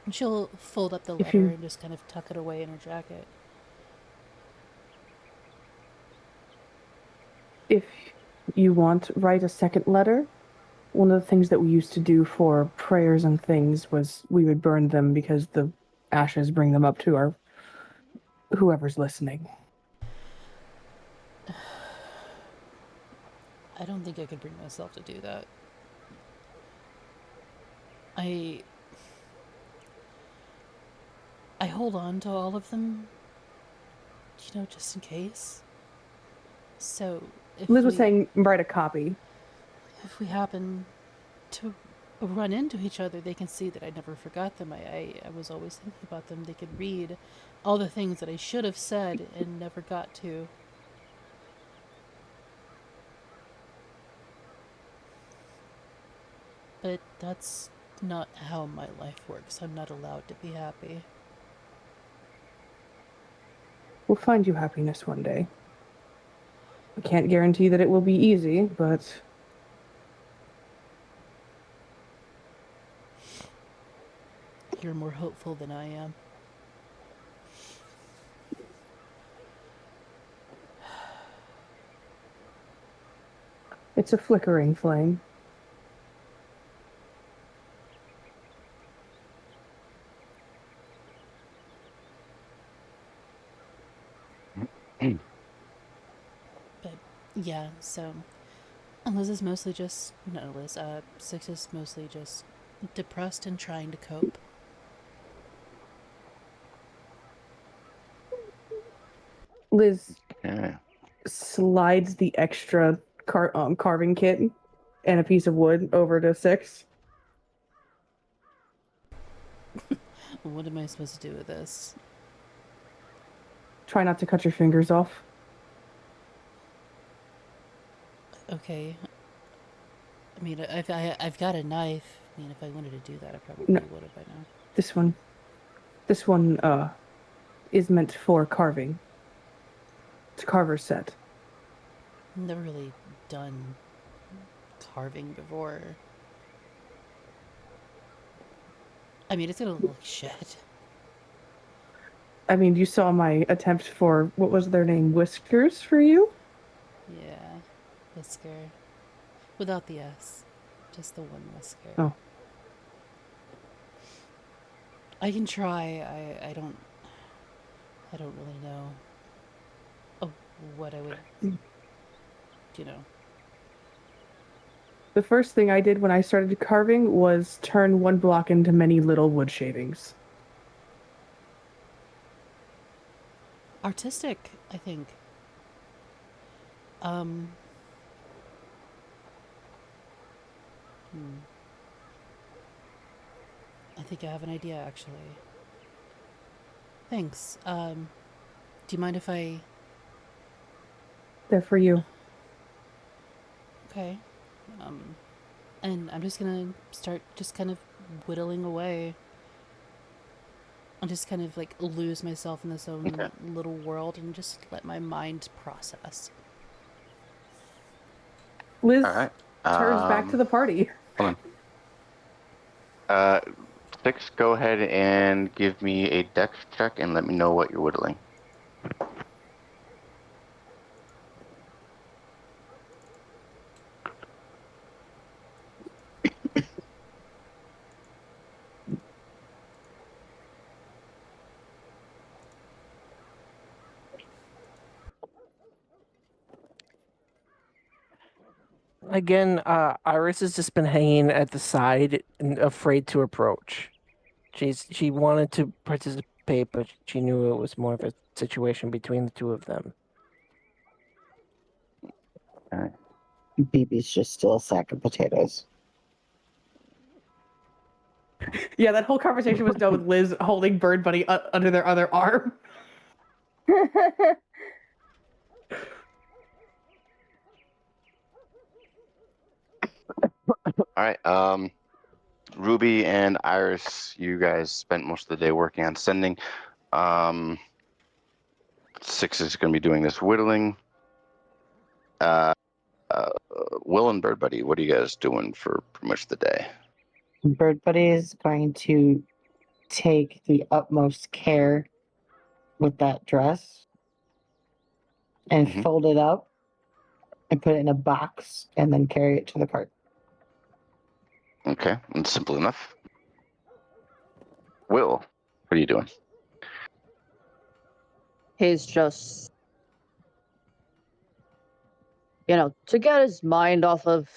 And she'll fold up the letter and just kind of tuck it away in her jacket. If you want, write a second letter. One of the things that we used to do for prayers and things was we would burn them because the ashes bring them up to our whoever's listening. I don't think I could bring myself to do that. I hold on to all of them, you know, just in case. So if Liz was saying write a copy. if we happen to run into each other, they can see that I never forgot them. I was always thinking about them. They could read all the things that I should have said and never got to. But that's not how my life works. I'm not allowed to be happy. We'll find you happiness one day. I can't guarantee that it will be easy, but You're more hopeful than I am. it's a flickering flame. But yeah, so Liz is mostly just Six is mostly just depressed and trying to cope. Liz Yeah. slides the extra carving kit and a piece of wood over to Six. What am I supposed to do with this? Try not to cut your fingers off. Okay. mean, I've got a knife. I mean, if I wanted to do that, I probably No. would have by now. This one is meant for carving. It's a carver's set. Never really done carving before. I mean, it's gonna look like shit. I mean, you saw my attempt for, what was their name, Whiskers for you? Yeah, whisker. Without the S. Just the one whisker. Oh. I can try. I don't really know. Oh, what I would, you know. The first thing I did when I started carving was turn one block into many little wood shavings. Artistic, I think. Hmm. I think I have an idea, actually. Thanks. Do you mind if I... They're for you. Okay. And I'm just gonna start just kind of whittling away. I'll just kind of like lose myself in this own little world and just let my mind process. Liz All right. turns back to the party. Hold on. Six, go ahead and give me a dex check and let me know what you're whittling. Again, Iris has just been hanging at the side and afraid to approach. She wanted to participate, but she knew it was more of a situation between the two of them. All right. BB's just still a sack of potatoes. Yeah, that whole conversation was done with Liz holding Bird Buddy under their other arm. All right. Ruby and Iris, you guys spent most of the day working on sending. Six is going to be doing this whittling. Will and Bird Buddy, what are you guys doing for pretty much the day? Bird Buddy is going to take the utmost care with that dress and Mhm. fold it up and put it in a box and then carry it to the cart. Okay, it's simple enough. Will, what are you doing? He's just, to get his mind off of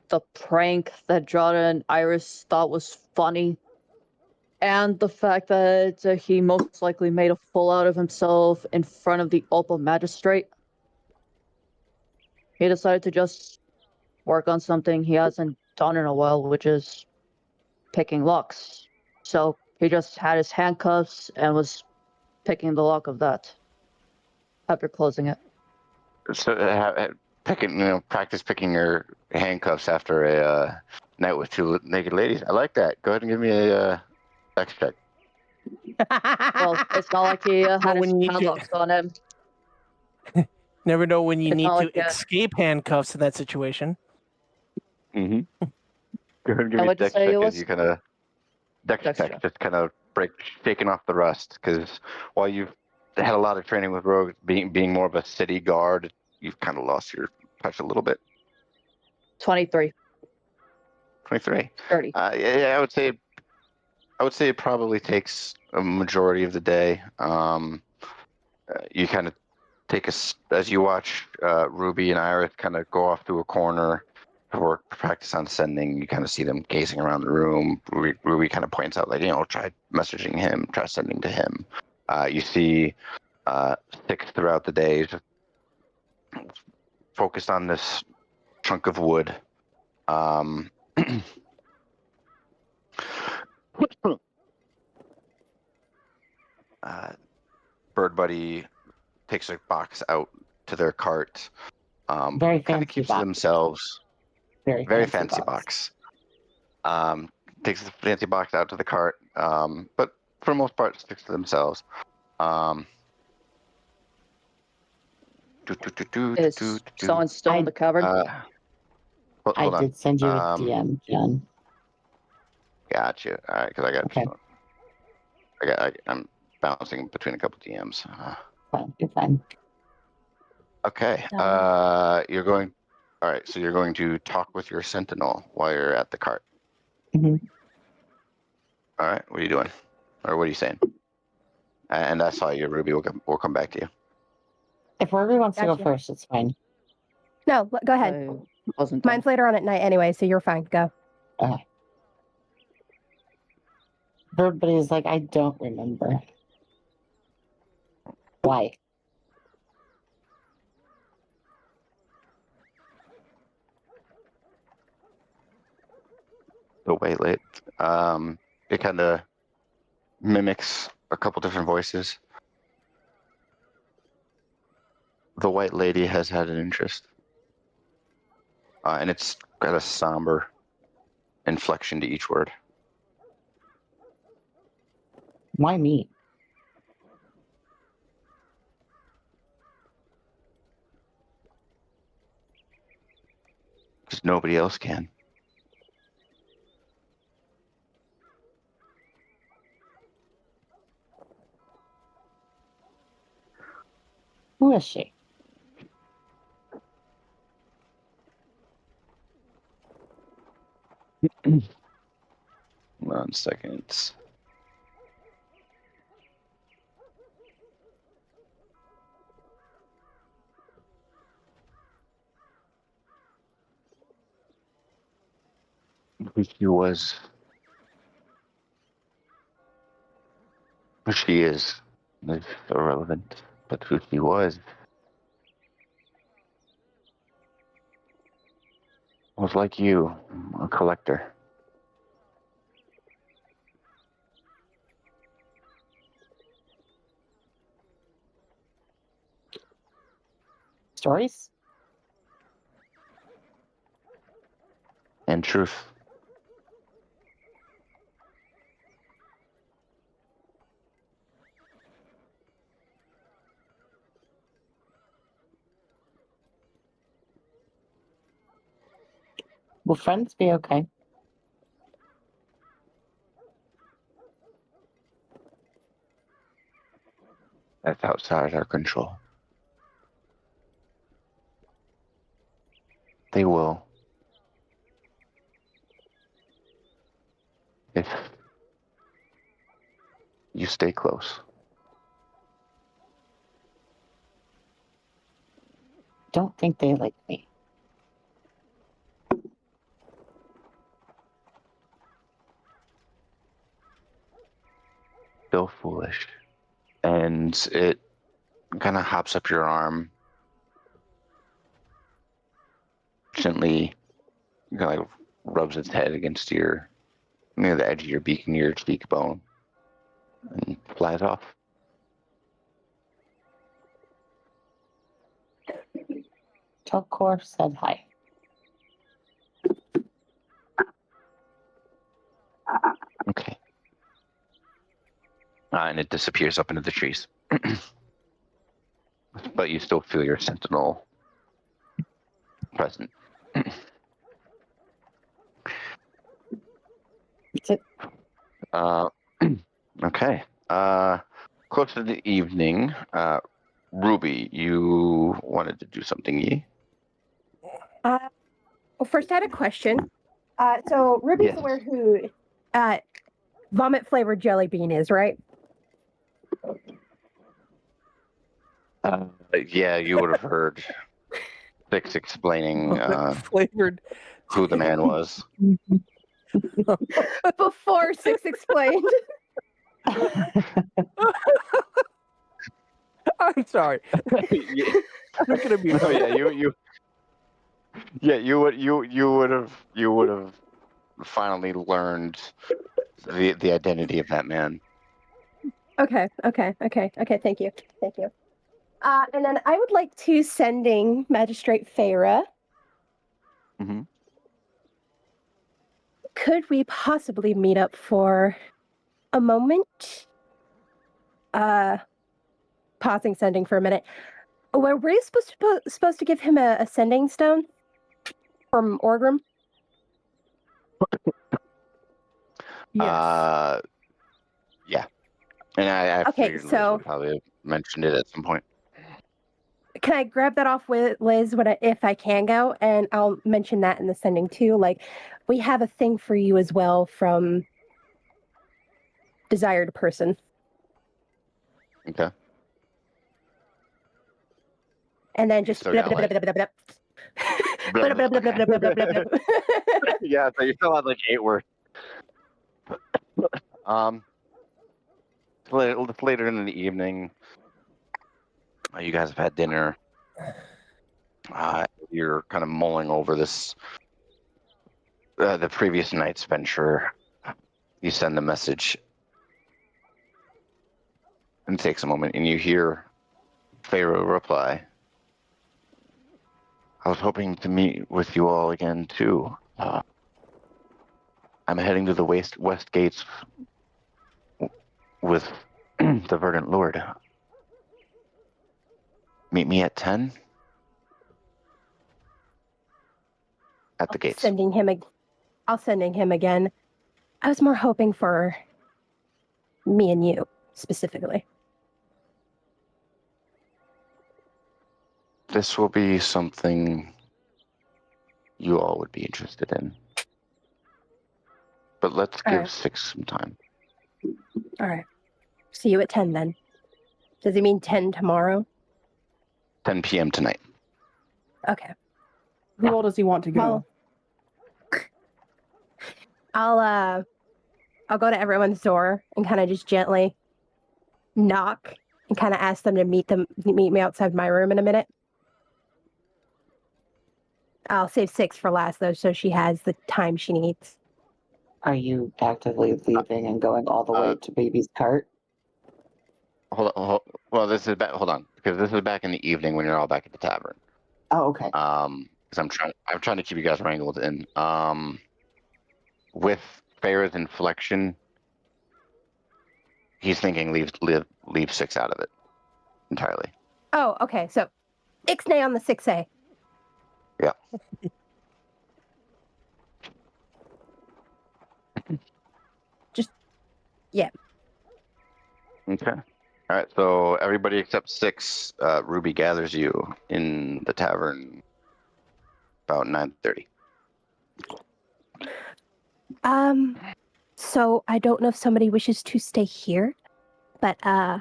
the prank that Jada and Iris thought was funny, and the fact that he most likely made a fool out of himself in front of the Opal Magistrate. He decided to just work on something he hasn't done in a while, which is picking locks. So he just had his handcuffs and was picking the lock of that after closing it. So, practice picking your handcuffs after a night with two naked ladies. I like that. Go ahead and give me a dex check. Well, it's not like he had when his you need to- padlocks on him. Never know when you It's need not to like that. escape handcuffs in that situation. Mm-hmm. Go ahead and give And me a what'd you dex say check it as was? you kind of dex Dex check, check. just kind of shaking off the rust. Because while you've had a lot of training with rogues, being more of a city guard, you've kind of lost your touch a little bit. 23. 23. 30. Yeah, I would say it probably takes a majority of the day. You kind of as you watch Ruby and Iris kind of go off to a corner to work practice on sending. You kind of see them gazing around the room. Ruby kind of points out, like, try messaging him, try sending to him. You see Six throughout the days focused on this chunk of wood. Bird Buddy takes a box out to their cart. Very Kind of fancy keeps to box. themselves. very fancy box. Takes the fancy box out to the cart, but for the most part sticks to themselves. Is someone still in the cupboard? Hold on. did send you a DM, Jen. Got you. All right, because I got. Okay. I'm bouncing between a couple DMs. Fine, you're fine. Okay. You're going. All right. So you're going to talk with your sentinel while you're at the cart. Mm-hmm. All right. What are you doing? Or what are you saying? And I saw you, Ruby. We'll come back to you. If Ruby wants to go Gotcha. first, it's fine. No, go ahead. I wasn't done. Mine's later on at night anyway, so you're fine. Go. Everybody's like, I don't remember. Why? The White Lady. It kind of mimics a couple different voices. The White Lady has had an interest, and it's got a somber inflection to each word. Why me? Because nobody else can. Who is she? 1 second. Who she was. Who she is irrelevant, but who she was like you, a collector. Stories? And truth. Will friends be okay? That's outside our control. They will. If you stay close. Don't think they like me. Still foolish. And it kind of hops up your arm. Gently kind of rubs its head against your, near the edge of your beak, near your cheekbone, and flies off. Tell Core said hi. Okay. And it disappears up into the trees. But you still feel your sentinel present. That's it. Okay. Close to the evening, Ruby, you wanted to do something, ye? Well, first I had a question. So Ruby's Yes. aware who vomit flavored jelly bean is, right? Yeah, you would have heard Six explaining Flavored. who the man was. Before Six explained. I'm sorry. I'm gonna be. Oh yeah, you would have finally learned the identity of that man. Okay. Thank you. And then I would like to sending Magistrate Feyre Mm-hmm. could we possibly meet up for a moment? Pausing sending for a minute. Were we supposed to give him a sending stone from Orgrim? Yes. Yeah. And I Okay, figured Liz so- would probably have mentioned it at some point. Can I grab that off with Liz if I can go? And I'll mention that in the sending too. Like, we have a thing for you as well from Desired Person. Okay. And then just still got, like- Yeah, so you still had like 8 words. It's later in the evening. You guys have had dinner. You're kind of mulling over this, the previous night's venture. You send the message. And it takes a moment, and you hear Pharaoh reply. I was hoping to meet with you all again, too. I'm heading to the west gates with the Verdant Lord. Meet me at 10 at the gates. I'll sending him again. I was more hoping for me and you specifically. This will be something you all would be interested in. But let's give right. 6 some time. All right. See you at 10 then. Does it mean 10 tomorrow? 10 p.m. tonight. Okay. Who all does he want to go? I'll go to everyone's door and kind of just gently knock and kind of ask them to meet me outside my room in a minute. I'll save 6 for last though, so she has the time she needs. Are you actively leaving and going all the way to baby's cart? Hold on. Well, this is back. Hold on, because this is back in the evening when you're all back at the tavern. Oh, okay. Because I'm trying to keep you guys wrangled in. With Farah's inflection, he's thinking leave 6 out of it entirely. Oh, okay. So, Ixnay on the 6A. Yeah. Yeah. Okay. All right. So everybody except 6, Ruby gathers you in the tavern about 9:30. So I don't know if somebody wishes to stay here, but I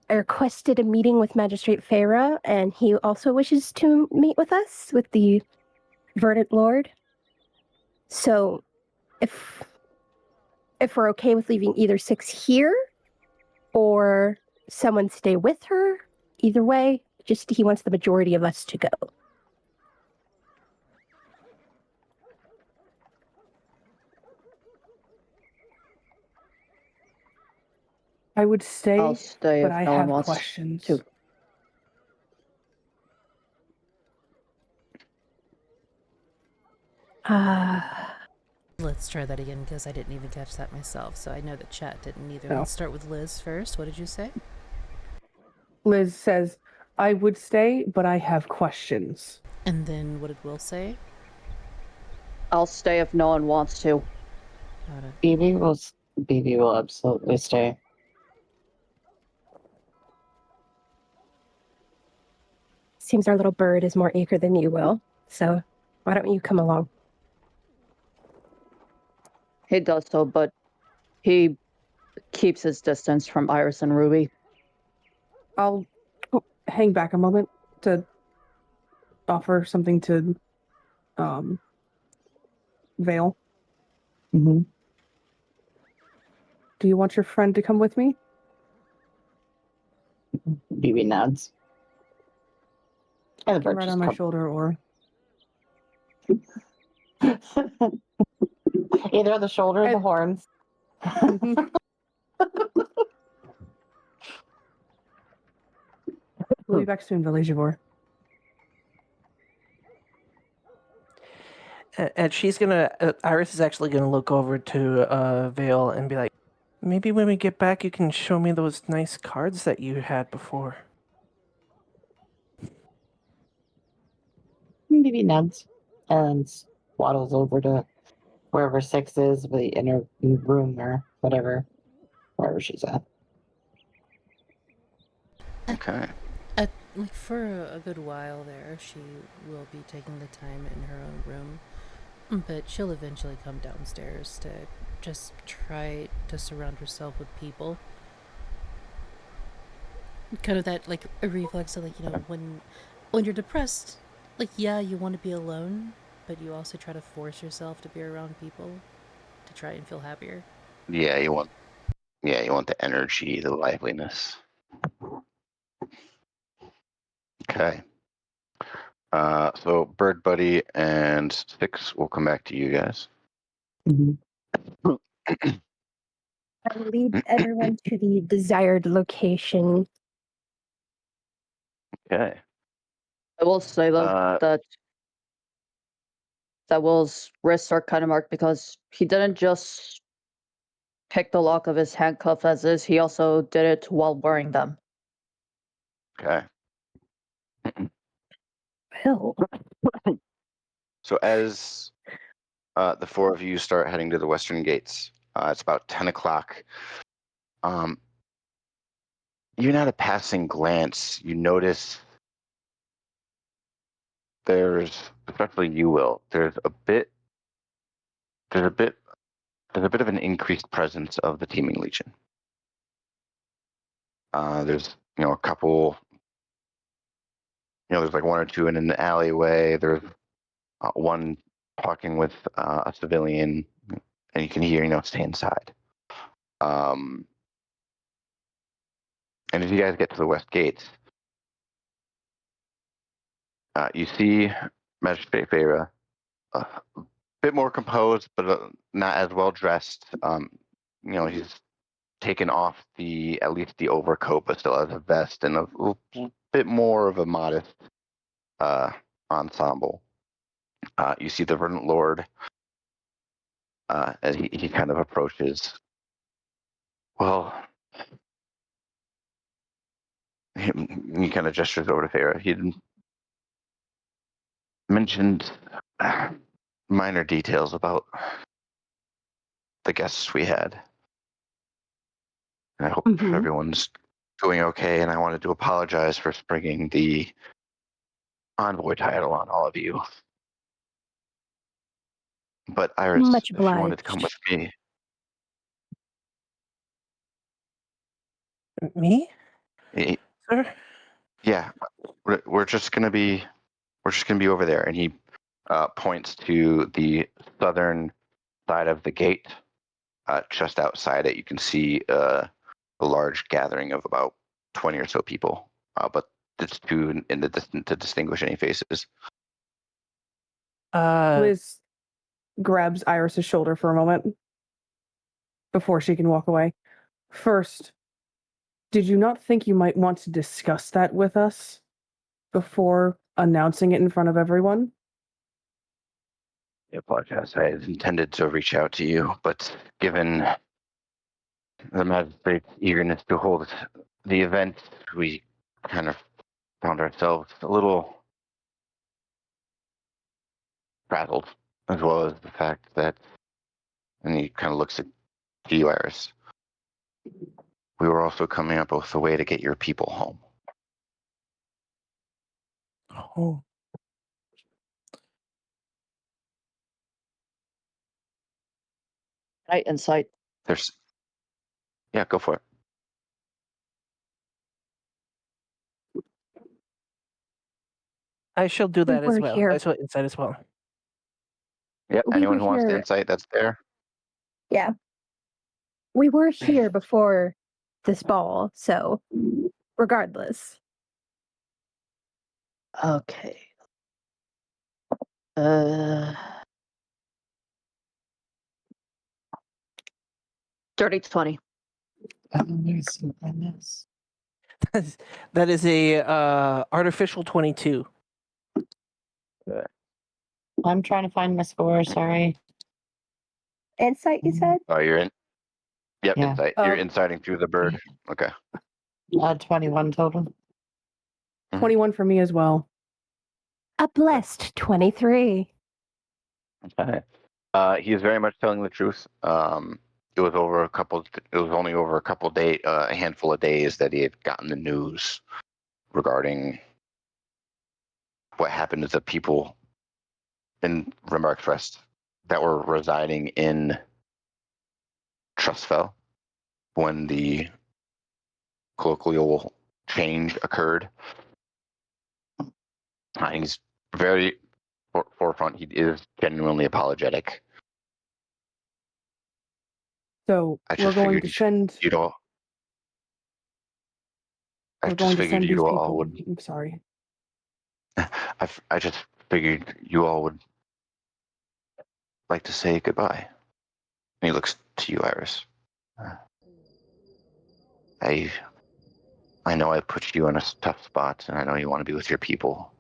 requested a meeting with Magistrate Farah, and he also wishes to meet with us, with the Verdant Lord. So if we're okay with leaving either 6 here or someone stay with her, either way, just he wants the majority of us to go. I would stay, I'll stay but if I no one have wants questions. to. Let's try that again because I didn't even catch that myself. So I know that chat didn't either. No. Let's start with Liz first. What did you say? Liz says, I would stay, but I have questions. And then what did Will say? I'll stay if no one wants to. Got it. BB will absolutely stay. Seems our little bird is more eager than you, Will. So why don't you come along? He does so, but he keeps his distance from Iris and Ruby. I'll hang back a moment to offer something to Vale. Mm-hmm. Do you want your friend to come with me? BB nods. And the bird Right just on my shoulder, or either the shoulder or the horns. We'll be back soon, Villagevore. And she's gonna. Iris is actually gonna look over to Vale and be like, "Maybe when we get back, you can show me those nice cards that you had before." Maybe nods and waddles over to wherever Six is, the inner room or whatever, wherever she's at. Okay. Like for a good while there, she will be taking the time in her own room, but she'll eventually come downstairs to just try to surround herself with people. Kind of that like a reflex of like, you know, when you're depressed, like yeah, you want to be alone, but you also try to force yourself to be around people to try and feel happier. Yeah, you want the energy, the liveliness. Okay. So Bird Buddy and Six will come back to you guys. Mm-hmm. I will lead everyone to the desired location. Okay. I will say though Uh, that Will's wrists are kind of marked because he didn't just pick the lock of his handcuff as is, he also did it while wearing them. Okay. Will. So as the four of you start heading to the western gates, it's about 10 o'clock. Even at a passing glance, you notice especially you will, there's a bit of an increased presence of the teeming legion. There's a couple, there's like one or two in an alleyway. There's one talking with a civilian, and you can hear, stay inside. And as you guys get to the west gates, you see Magistrate Feyre, a bit more composed, but not as well dressed. He's taken off at least the overcoat, but still has a vest and a bit more of a modest ensemble. You see the Verdant Lord as he kind of approaches. Well, he kind of gestures over to Feyre. He mentioned minor details about the guests we had. And I hope everyone's doing okay, and I wanted to apologize for springing the envoy title on all of you. But Iris, Much if you wanted to come obliged. with me. Me, sir? Yeah, we're just gonna be over there, and he points to the southern side of the gate. Just outside it, you can see a large gathering of about 20 or so people, but it's too in the distance to distinguish any faces. Liz grabs Iris's shoulder for a moment before she can walk away. First, did you not think you might want to discuss that with us before announcing it in front of everyone? I apologize. I had intended to reach out to you, but given the magistrate's eagerness to hold the event, we kind of found ourselves a little frazzled, as well as the fact that, and he kind of looks at you, Iris, we were also coming up with a way to get your people home. Oh. Right, insight. Yeah, go for it. I shall do that as were well. here. I shall insight as well. Yep, We anyone were who wants to here. insight, that's there. Yeah. We were here before this ball, so regardless. Okay. Dirty 20. That is a artificial 22. I'm trying to find my score. Sorry. Insight, you said? Oh, you're in. Yep, Yeah. insight. Oh. You're inciting through the bird. Okay. 21 total. 21 for me as well. A blessed 23. Okay. He is very much telling the truth. It was over a couple. It was only over a couple days, a handful of days that he had gotten the news regarding what happened to the people in Remark Rest that were residing in Trustfell when the colloquial change occurred. He's very forefront. He is genuinely apologetic. So I we're just going figured to send. you'd all. I We're just going to figured send you these all people. would. I'm sorry. I just figured you all would like to say goodbye. And he looks to you, Iris. I know I put you in a tough spot, and I know you want to be with your people.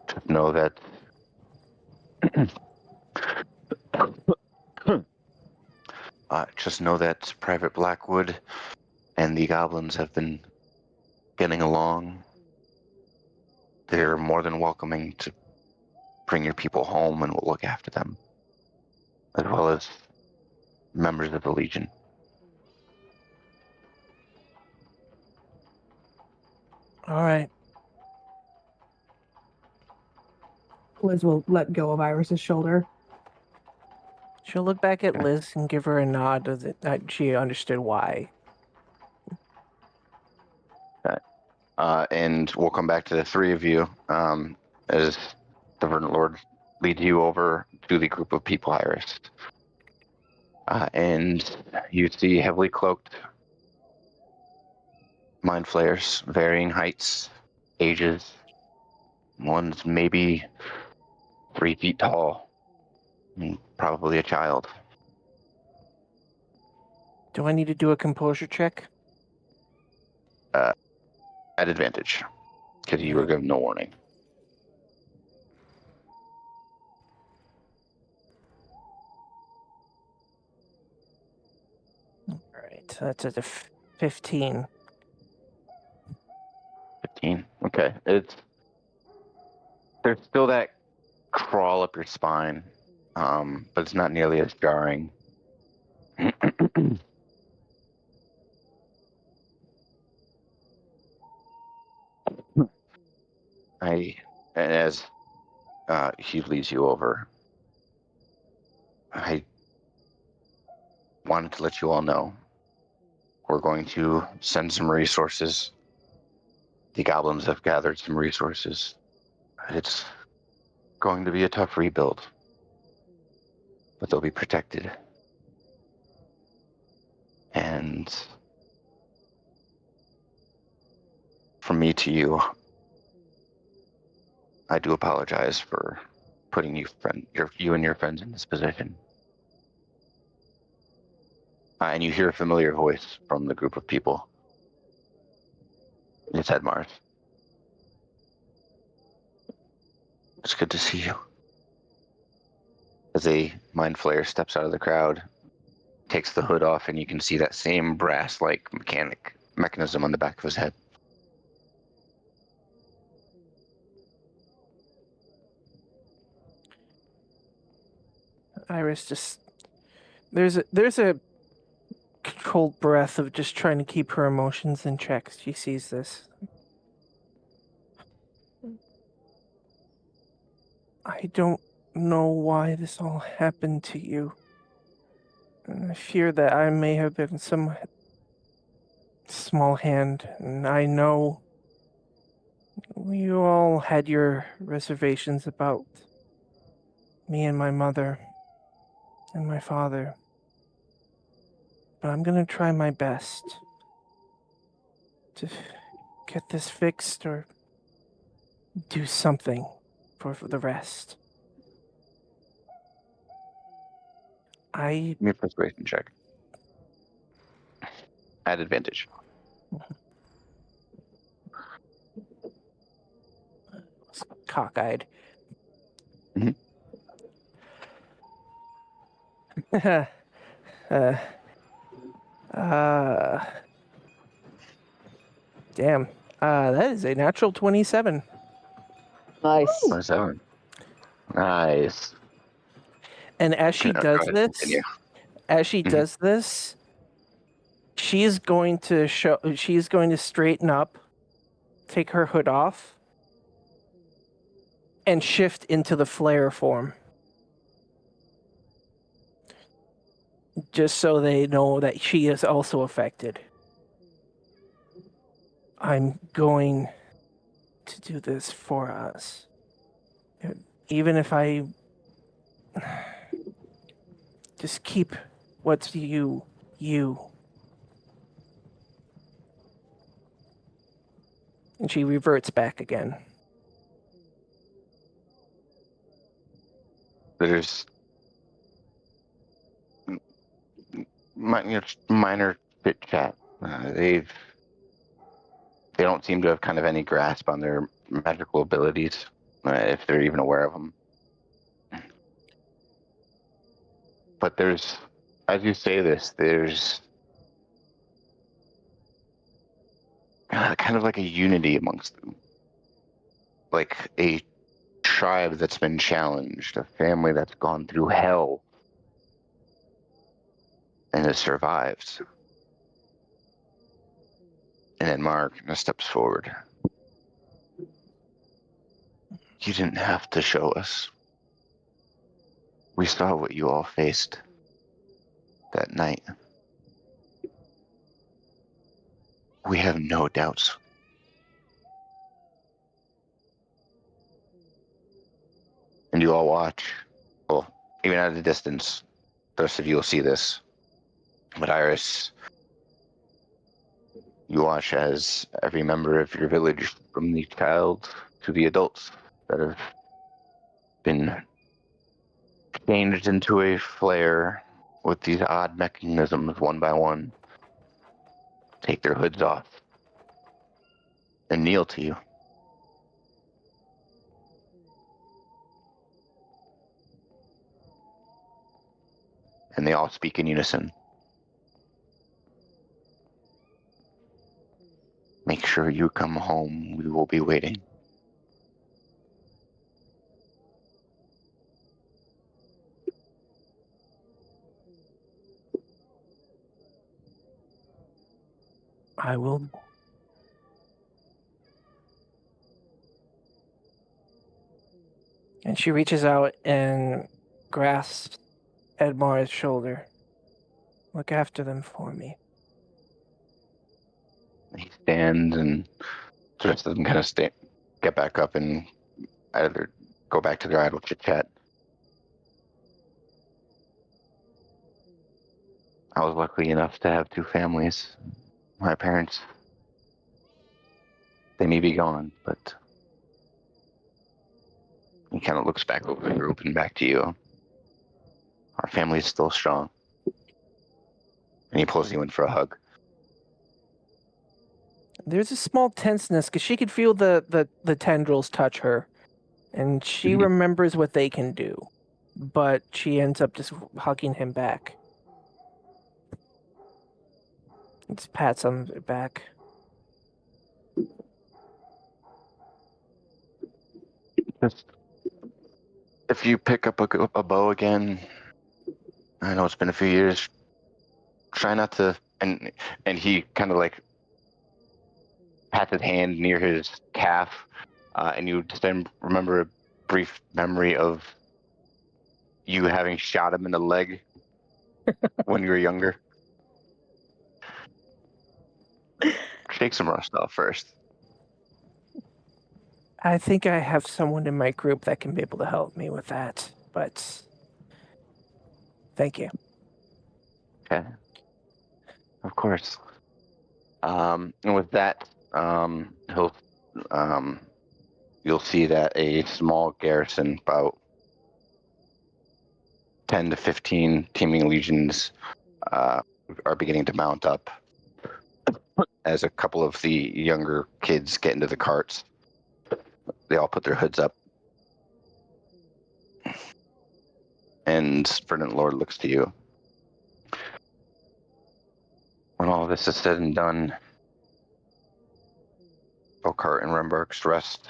Just know that Private Blackwood and the goblins have been getting along. They're more than welcoming to bring your people home, and we'll look after them, as well as members of the Legion. All right. Liz will let go of Iris's shoulder. She'll look back at Liz and give her a nod that she understood why. And we'll come back to the three of you as the Verdant Lord leads you over to the group of people, Iris. And you see heavily cloaked mind flayers, varying heights, ages. One's maybe 3 feet tall, and probably a child. Do I need to do a composure check? At advantage, because you were given no warning. All right, so that's a 15. 15. Okay. There's still that crawl up your spine, but it's not nearly as jarring. As he leads you over, I wanted to let you all know we're going to send some resources. The goblins have gathered some resources. It's going to be a tough rebuild, but they'll be protected. And from me to you, I do apologize for putting you and your friends in this position. And you hear a familiar voice from the group of people. It's Edmar's. It's good to see you. As a mind flayer steps out of the crowd, takes the hood off, and you can see that same brass-like mechanism on the back of his head. Iris just there's a controlled breath of just trying to keep her emotions in check. She sees this. I don't know why this all happened to you. And I fear that I may have been some small hand, and I know you all had your reservations about me and my mother and my father. But I'm gonna try my best to get this fixed or do something for the rest. Give me a persuasion check. At advantage. Was cockeyed. uh, uh, damn. That is a natural 27. Nice. 27. Nice. And as she Go does ahead, this, continue. Mhm. She's going to straighten up, take her hood off, and shift into the flare form. Just so they know that she is also affected. I'm going to do this for us. Even if I just keep what's you. And she reverts back again. There's minor chit chat. They don't seem to have kind of any grasp on their magical abilities, if they're even aware of them. But there's, as you say this, there's kind of like a unity amongst them. Like a tribe that's been challenged, a family that's gone through hell and has survived. And then Mark steps forward. You didn't have to show us. We saw what you all faced that night. We have no doubts. And you all watch. Well, even at a distance, the rest of you will see this. But Iris, you watch as every member of your village, from the child to the adults that have been changed into a flare with these odd mechanisms one by one, take their hoods off and kneel to you. And they all speak in unison. Make sure you come home. We will be waiting. I will. And she reaches out and grasps Edmar's shoulder. Look after them for me. He stands, and the rest of them kind of get back up and either go back to their idle chit chat. I was lucky enough to have two families. My parents, they may be gone, but he kind of looks back over the group and back to you. Our family is still strong. And he pulls you in for a hug. There's a small tenseness because she could feel the tendrils touch her. And she Mhm. remembers what they can do. But she ends up just hugging him back. It's pats on the back. Just, if you pick up a bow again, I know it's been a few years, try not to, and he kind of like pats his hand near his calf, and you just then remember a brief memory of you having shot him in the leg when you were younger. Shake some rust off first. I think I have someone in my group that can be able to help me with that. But thank you. Okay. Of course. And with that, you'll see that a small garrison, about 10 to 15 teaming legions, are beginning to mount up as a couple of the younger kids get into the carts. They all put their hoods up. And Verdant Lord looks to you. all this is said and done, Oakheart and Rembark's rest.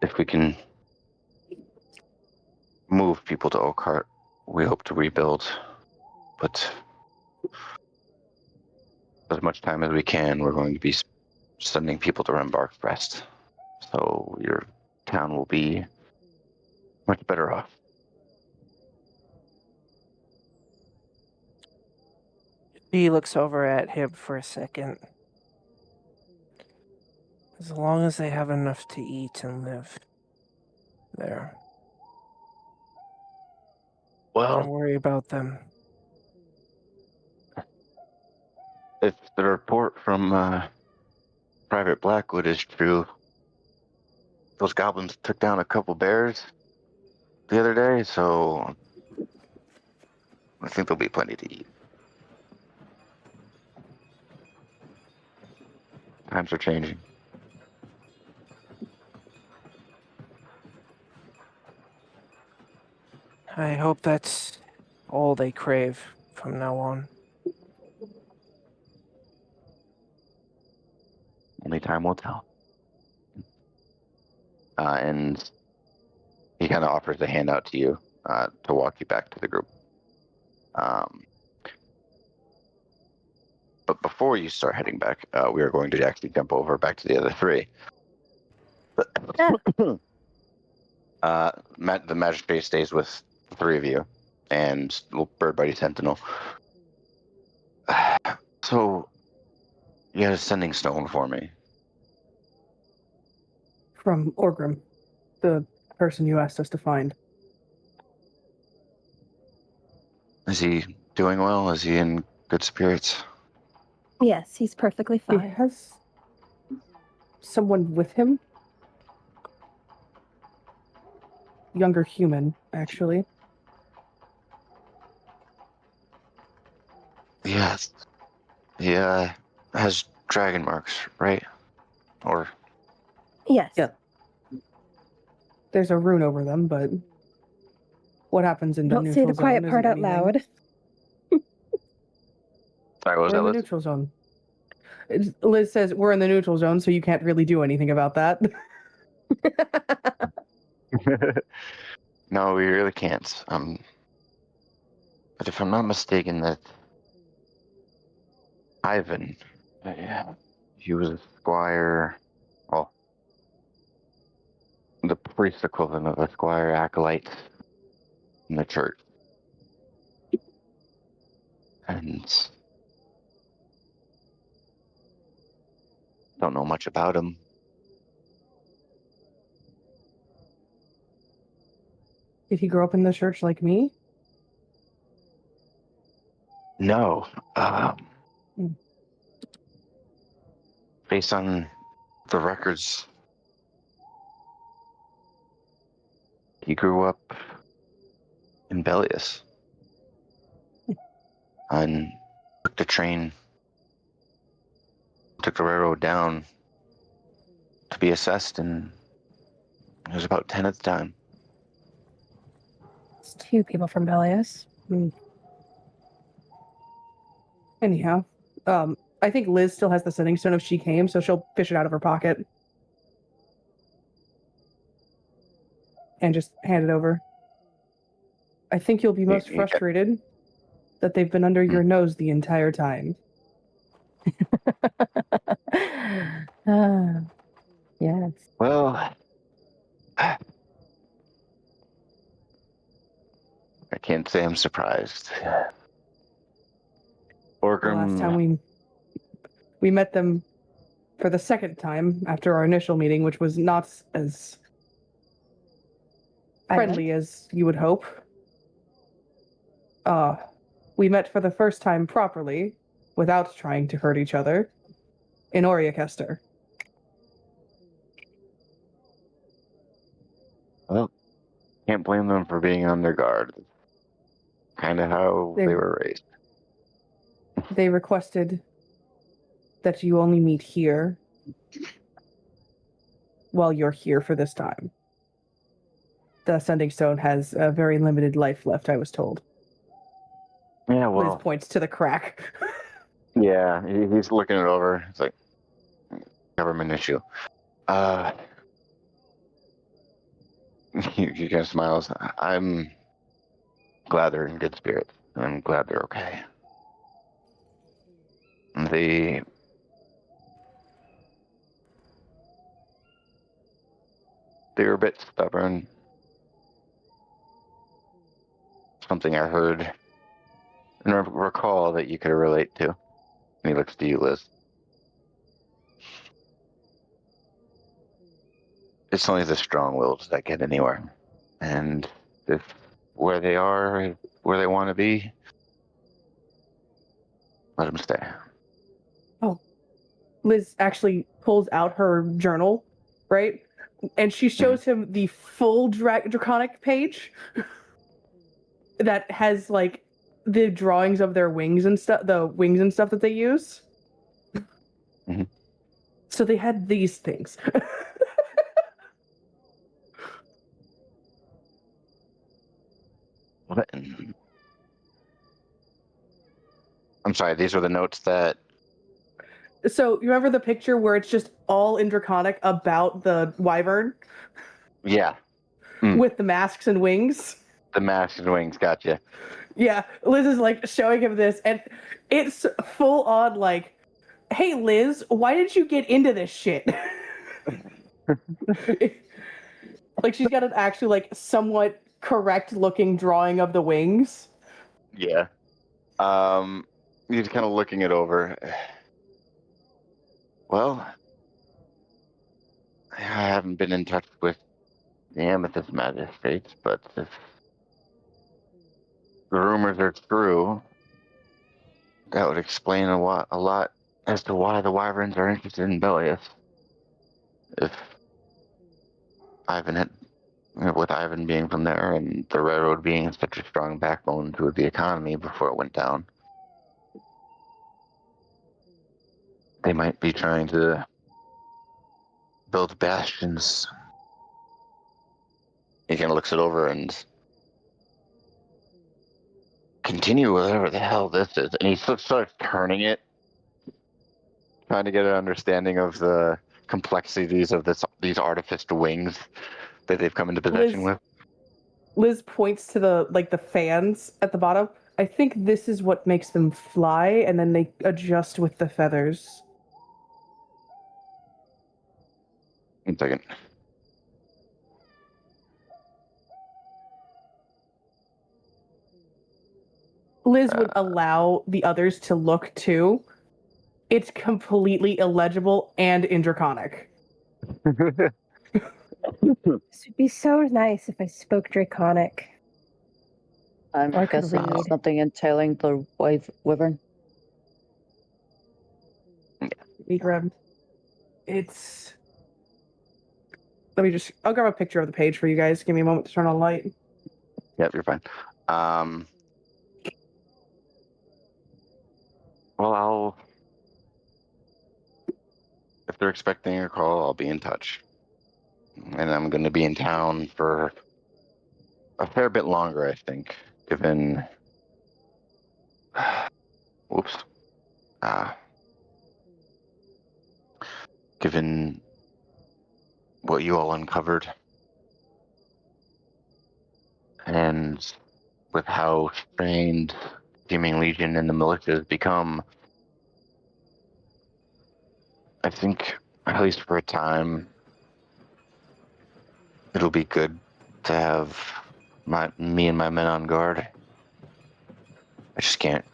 If we can move people to Oakheart, we hope to rebuild. But as much time as we can, we're going to be sending people to Rembark's rest. So your town will be much better off. He looks over at him for a second. As long as they have enough to eat and live there. Don't Well, worry about them. if the report from Private Blackwood is true, those goblins took down a couple bears the other day, so I think there'll be plenty to eat. Times are changing. I hope that's all they crave from now on. Only time will tell. And he kind of offers a handout to you to walk you back to the group. But before you start heading back, we are going to actually jump over back to the other three. The magistrate stays with the three of you and little bird buddy sentinel. So, you had a sending stone for me. From Orgrim, the person you asked us to find. Is he doing well? Is he in good spirits? Yes, he's perfectly He fine. has someone with him. Younger human, actually. Yes. He has dragon marks, right? Or Yes. Yeah. There's a rune over them, but what happens in the Don't neutral say the quiet zone part isn't out anything. loud. sorry, what was We're in the that? neutral zone. Liz says we're in the neutral zone, so you can't really do anything about that. No, we really can't. But if I'm not mistaken, that Ivan, he was a squire. Well, the priest equivalent of a squire acolyte in the church, and don't know much about him. Did he grow up in the church like me? No. Hmm. Based on the records, he grew up in Bellius and took the train, took the railroad down to be assessed, and it was about 10 at the time. It's two people from Belias. Anyhow, I think Liz still has the sending stone if she came, so she'll fish it out of her pocket and just hand it over. I think you'll be most frustrated that they've been under your nose the entire time. Yes. Well, I can't say I'm surprised. The last time Orgrim, we met them for the second time after our initial meeting, which was not as friendly as you would hope. We met for the first time properly, without trying to hurt each other, in Oriakester. well, can't blame them for being on their guard. Kind of how they were raised. They requested that you only meet here while you're here for this time. The Sending Stone has a very limited life left, I was told. Yeah, Liz well, points to the crack. Yeah, he's looking it over. It's like, government issue. He kind of smiles. I'm glad they're in good spirits. I'm glad they're okay. They're a bit stubborn. Something I heard and recall that you could relate to. And he looks to you, Liz. It's only the strong-willed that get anywhere. And if where they are, where they want to be, let them stay. Liz actually pulls out her journal, right? And she shows him the full draconic page that has like the drawings of their wings and stuff, the wings and stuff that they use. Mhm. So they had these things. What? I'm sorry, these are the notes that... So you remember the picture where it's just all in draconic about the wyvern? Yeah. With the masks and wings? The masks and wings, gotcha. Yeah, Liz is like showing him this, and it's full on like, hey Liz, why did you get into this shit? Like she's got an actually like somewhat correct looking drawing of the wings. Yeah. He's kind of looking it over. Well, I haven't been in touch with the Amethyst Magistrates, but if the rumors are true, that would explain a lot as to why the Wyverns are interested in Belius. If Ivan had, with Ivan being from there and the railroad being such a strong backbone to the economy before it went down, they might be trying to build bastions. He kind of looks it over and continue whatever the hell this is. And he starts turning it, trying to get an understanding of the complexities of these artificed wings that they've come into possession with. Liz points to the fans at the bottom. I think this is what makes them fly, and then they adjust with the feathers. 1 second. Liz would allow the others to look too. It's completely illegible and in draconic. This would be so nice if I spoke Draconic. I'm Or I could guessing read. something entailing the wyvern. Megrim. It's. I'll grab a picture of the page for you guys. Give me a moment to turn on light. Yep, you're fine. Well, if they're expecting a call, I'll be in touch. And I'm going to be in town for a fair bit longer, I think, given... Whoops. Given what you all uncovered, and with how strained Teaming Legion and the militia has become, I think, at least for a time, it'll be good to have me and my men on guard. I just can't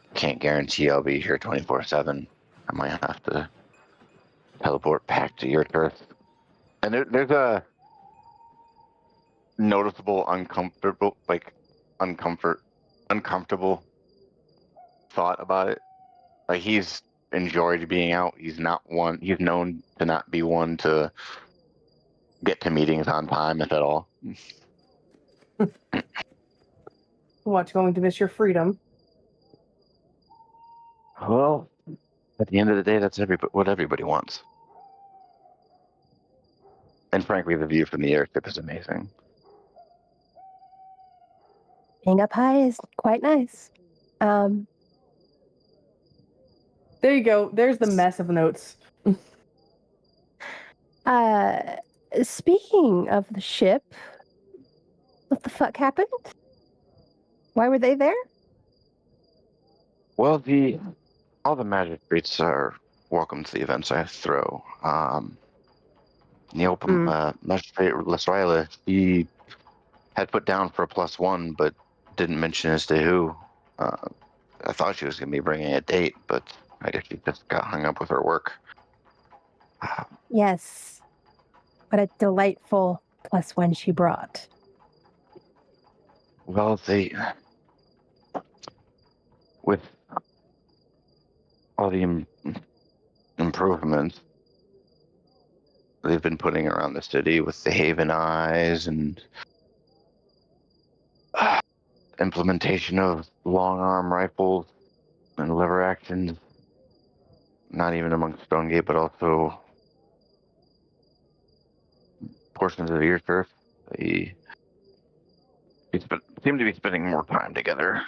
guarantee I'll be here 24/7. I might have to teleport back to your turf. And there's a noticeable uncomfortable thought about it. Like, he's enjoyed being out. He's known to not be one to get to meetings on time, if at all. What, going to miss your freedom? Well, at the end of the day, that's what everybody wants. And frankly, the view from the airship is amazing. Being up high is quite nice. There you go. There's the mess of notes. Speaking of the ship, what the fuck happened? Why were they there? Well, all the magistrates are welcome to the events I throw. The open magistrate Lasraila, he had put down for a +1, but didn't mention as to who. I thought she was going to be bringing a date, but I guess she just got hung up with her work. Yes. What a delightful +1 she brought. Well, with all the improvements they've been putting around the city with the Haven Eyes and implementation of long arm rifles and lever actions, not even amongst Stonegate, but also portions of Earth. They seem to be spending more time together,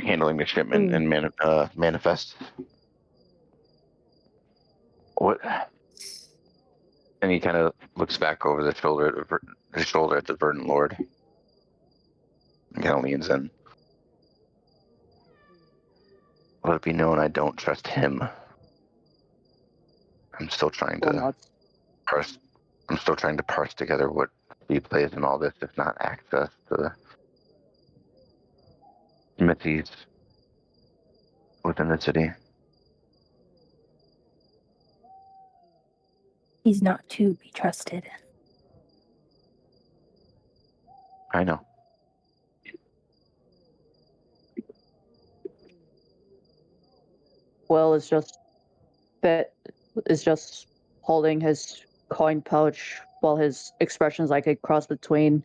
handling the shipment and manifest. What? And he kind of looks back over the shoulder at the Verdant Lord. And kind of leans in. Let it be known I don't trust him. I'm still trying to parse together what he plays in all this, if not access to the smithies within the city. He's not to be trusted. I know. Will is just holding his coin pouch while his expression's like a cross between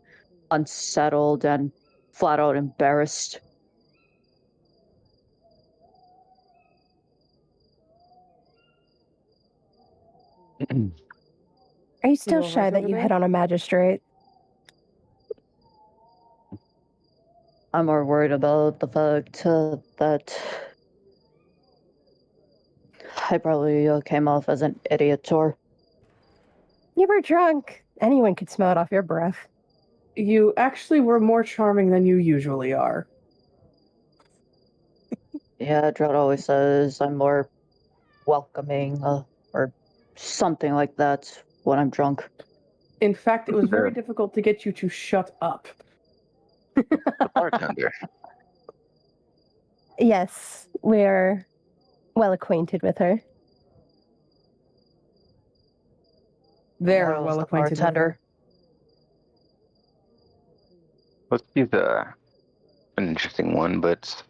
unsettled and flat out embarrassed. Are you still all shy right that over you there? hit on a magistrate? I'm more worried about the fact that I probably came off as an idiot to her. You were drunk. Anyone could smell it off your breath. You actually were more charming than you usually are. Yeah, Drought always says I'm more welcoming or something like that when I'm drunk. In fact, it was very difficult to get you to shut up. The bartender. Yes, we're well acquainted with her. Very Morrow's well the acquainted with bartender. her. Well, she's an interesting one, but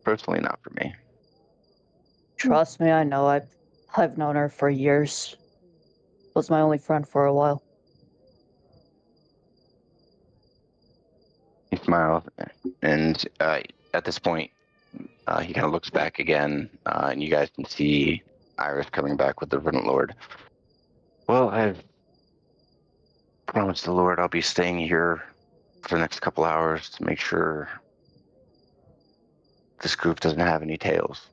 personally not for me. Trust me, I know. I've known her for years. Was my only friend for a while. He smiles, and at this point, he kind of looks back again, and you guys can see Iris coming back with the Verdant Lord. Well, I've promised the Lord I'll be staying here for the next couple hours to make sure this group doesn't have any tails.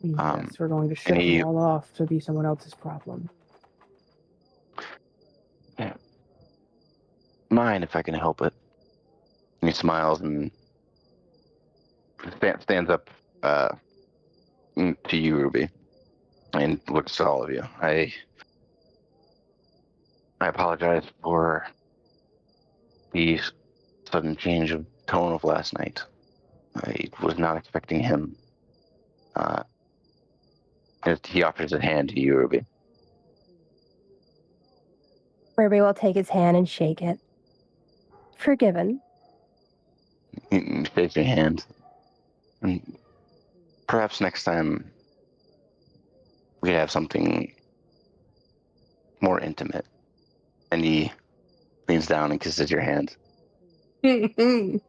Yes, we're going to shut them all off to be someone else's problem. Yeah. Mine, if I can help it. And he smiles and stands up to you, Ruby, and looks to all of you. I apologize for the sudden change of tone of last night. I was not expecting him. He offers his hand to you, Ruby. Ruby will take his hand and shake it. Forgiven. He shakes your hand. And perhaps next time we could have something more intimate. And he leans down and kisses your hand. You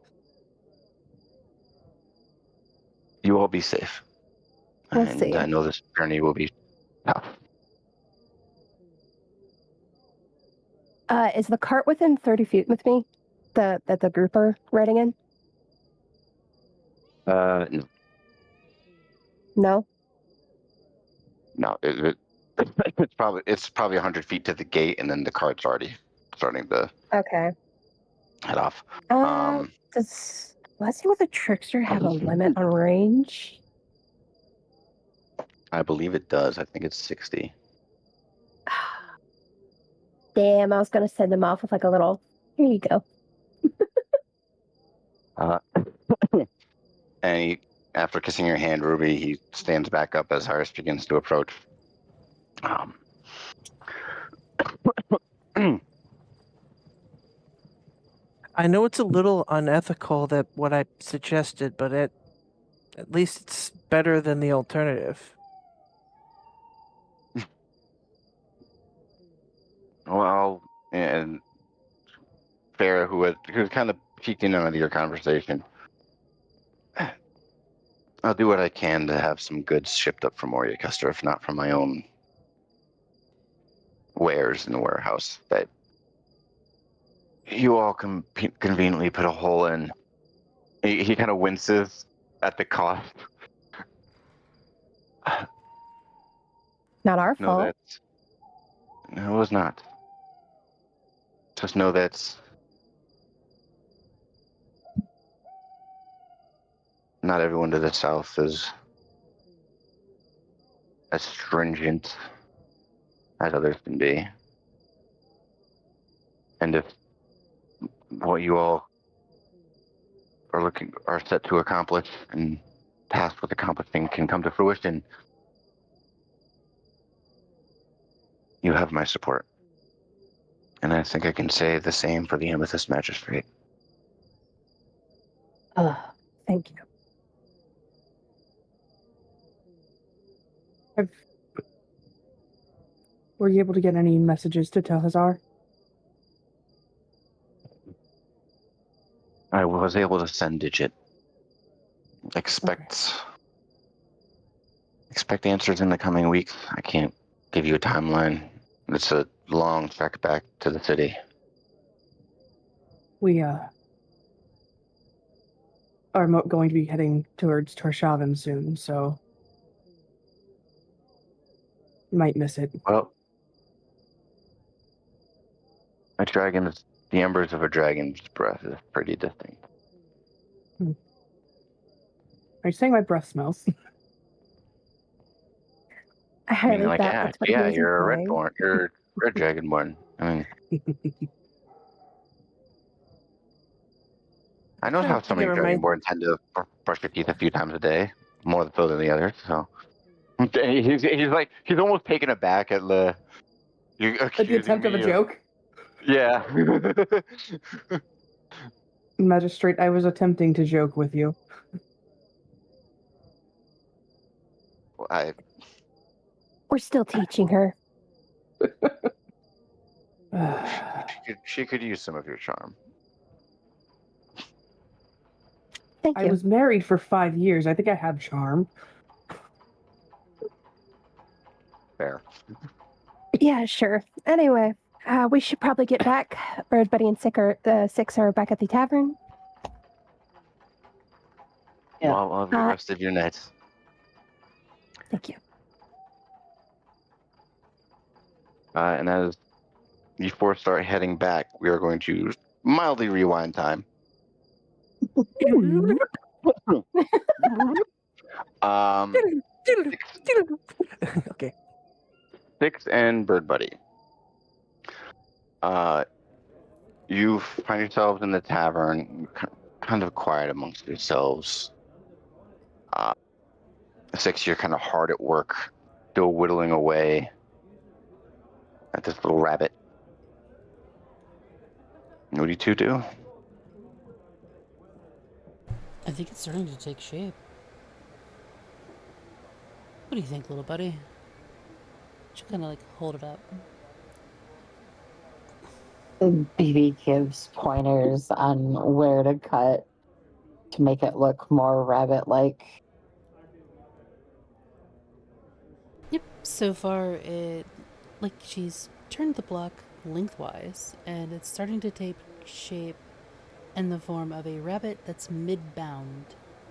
all be safe. We'll And see. I know this journey will be tough. Is the cart within 30 feet with me? That the group are riding in? No. No? No, it's probably 100 feet to the gate, and then the cart's already starting to Okay. head off. Does Blessing with a Trickster have a limit on range? I believe it does. I think it's 60. Damn, I was gonna send him off with like a little. Here you go. And after kissing your hand, Ruby, he stands back up as Harris begins to approach. I know it's a little unethical that what I suggested, but at least it's better than the alternative. Well, and Farah, who kind of peeked in on your conversation, I'll do what I can to have some goods shipped up from Moria Custer, if not from my own wares in the warehouse that you all can conveniently put a hole in. He kind of winces at the cost. Not our No, fault. no, it was not. Just know that not everyone to the south is as stringent as others can be. And if what you all are set to accomplish and tasked with accomplishing can come to fruition, you have my support. And I think I can say the same for the Amethyst Magistrate. Thank you. Were you able to get any messages to Telhazar? I was able to send Digit. Expect answers in the coming weeks. I can't give you a timeline. It's a long trek back to the city. We are going to be heading towards Torshavn soon, so you might miss it. Well, the embers of a dragon's breath is pretty distinct. Are you saying my breath smells? I highly doubt that's what he was you're a implying. redborn. You're a red dragonborn. I mean, I know how some of you dragonborn tend to brush your teeth a few times a day, more so than the others. So he's almost taken aback at the attempt of a joke. Yeah. Magistrate, I was attempting to joke with you. We're still teaching her. She could use some of your charm. Thank you. I was married for 5 years. I think I have charm. Fair. Yeah, sure. Anyway, we should probably get back. Birdbuddy and Six are back at the tavern. Yeah. Well, have the rest of your night. Thank you. And as you four start heading back, we are going to mildly rewind time. Okay. Six and Bird Buddy. You find yourselves in the tavern, kind of quiet amongst yourselves. Six, you're kind of hard at work, still whittling away at this little rabbit. What do you two do? I think it's starting to take shape. What do you think, little buddy? Should kind of like hold it up. BB gives pointers on where to cut to make it look more rabbit-like. Yep, so far she's turned the block lengthwise, and it's starting to take shape in the form of a rabbit that's mid-bound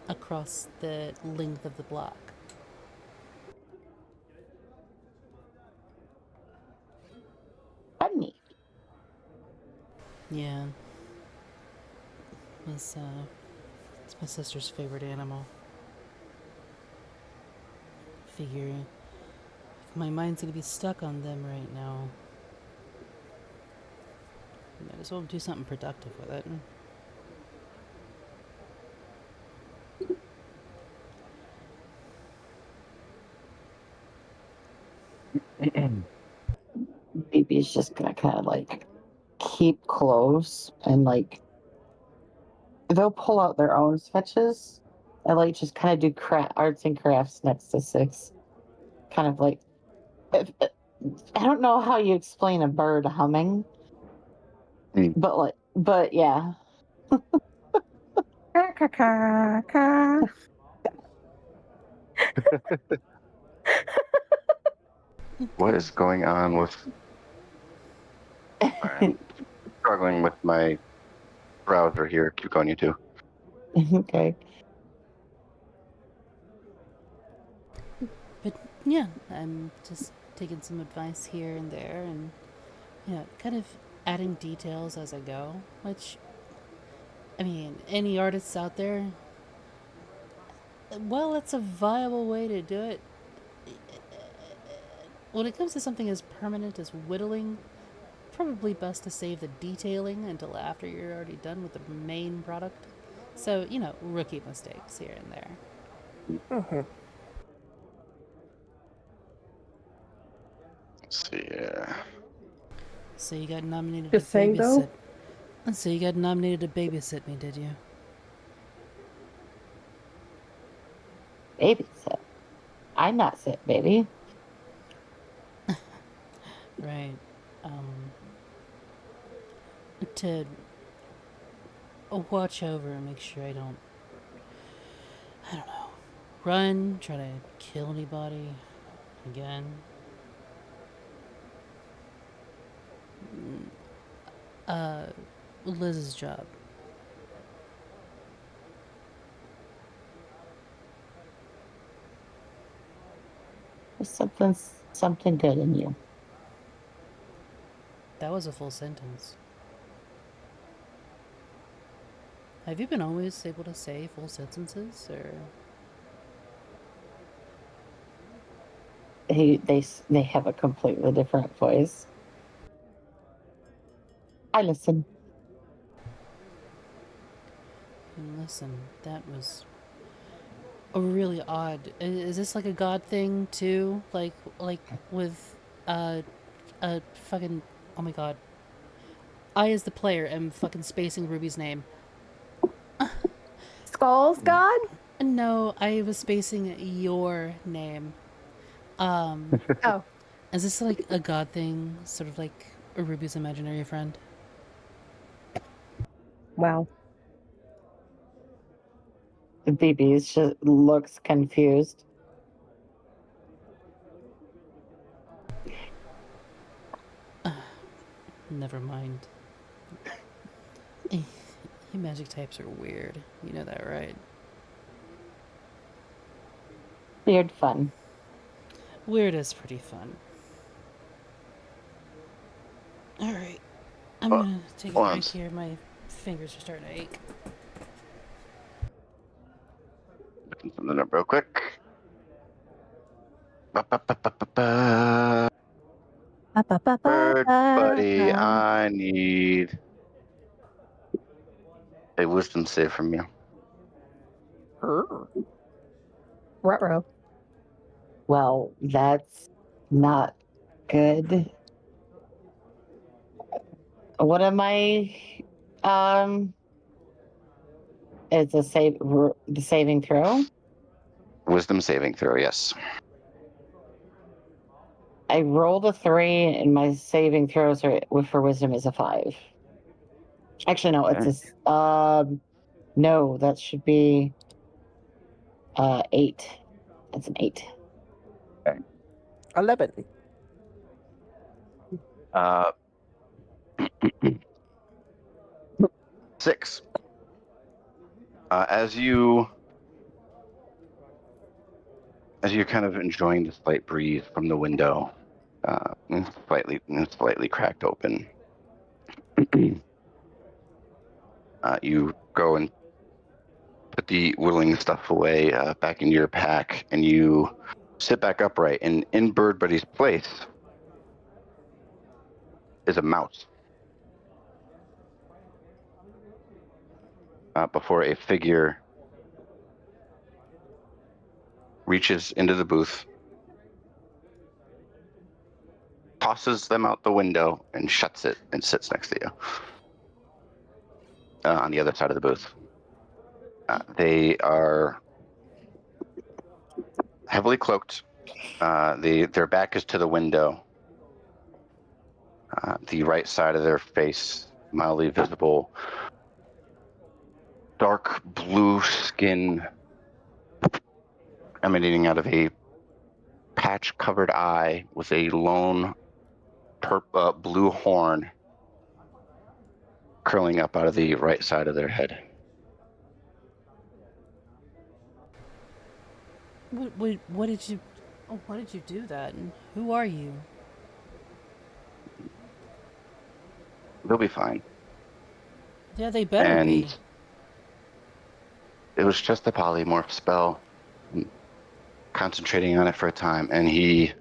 across the length of the block. Yeah. It's my sister's favorite animal. Figure if my mind's gonna be stuck on them right now, might as well do something productive with it. Baby's just gonna kind of like keep close and like they'll pull out their own sketches and like just kind of do arts and crafts next to Six. Kind of like I don't know how you explain a bird humming, but yeah. What is going on with? I'm struggling with my browser here. Keep going, you two. Okay. But yeah, I'm just taking some advice here and there, and kind of adding details as I go. Which, I mean, any artists out there, well, it's a viable way to do it. When it comes to something as permanent as whittling, probably best to save the detailing until after you're already done with the main product. So, rookie mistakes here and there. Mm-hmm. Let's see. So you got nominated Just to saying, though. babysit. So you got nominated to babysit me, did you? Babysit. I'm not sick, baby. Right. To watch over and make sure I don't know, run, try to kill anybody again. Liz's job. There's something good in you. That was a full sentence. Have you been always able to say full sentences, or? They have a completely different voice. I listen. Listen, that was really odd. Is this like a god thing too? Like with fucking, oh my god. I as the player am fucking spacing Ruby's name. Skulls God? No, I was spacing your name. Oh, Is this like a god thing? Sort of like a Ruby's imaginary friend? wow. BB just looks confused. Never mind. You magic types are weird. You know that, right? Weird fun. Weird is pretty fun. Alright. I'm gonna take a break here. My fingers are starting to ache. Looking something up real quick. Ba-ba-ba-ba-ba-ba. Bird buddy, I need a wisdom save from you. Ruh-roh. Well, that's not good. What am I? It's a the saving throw. Wisdom saving throw, yes. I rolled a 3, and my saving throws for wisdom is a 5. Actually, no, it's a no. That should be 8. That's an 8. 11. 6. As you're kind of enjoying the slight breeze from the window, slightly cracked open. You go and put the whittling stuff away back into your pack, and you sit back upright. And in Bird Buddy's place is a mouse. Before a figure reaches into the booth, tosses them out the window, and shuts it and sits next to you on the other side of the booth. They are heavily cloaked. Their back is to the window. The right side of their face, mildly visible. Dark blue skin emanating out of a patch-covered eye with a lone blue horn curling up out of the right side of their head. What did you... Oh, why did you do that? And who are you? They'll be fine. Yeah, they better And be. it was just a polymorph spell. I'm concentrating on it for a time, and he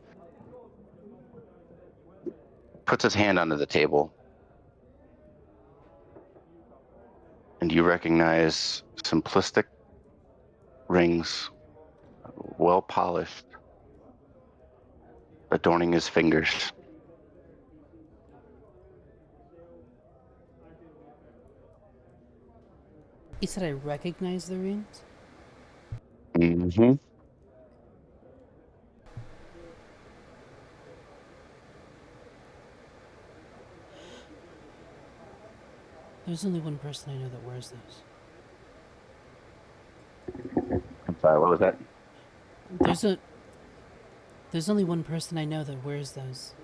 puts his hand under the table, and you recognize simplistic rings, well polished, adorning his fingers. You said I recognize the rings? Mm-hmm. There's only one person I know that wears those. I'm sorry, what was that? There's only one person I know that wears those.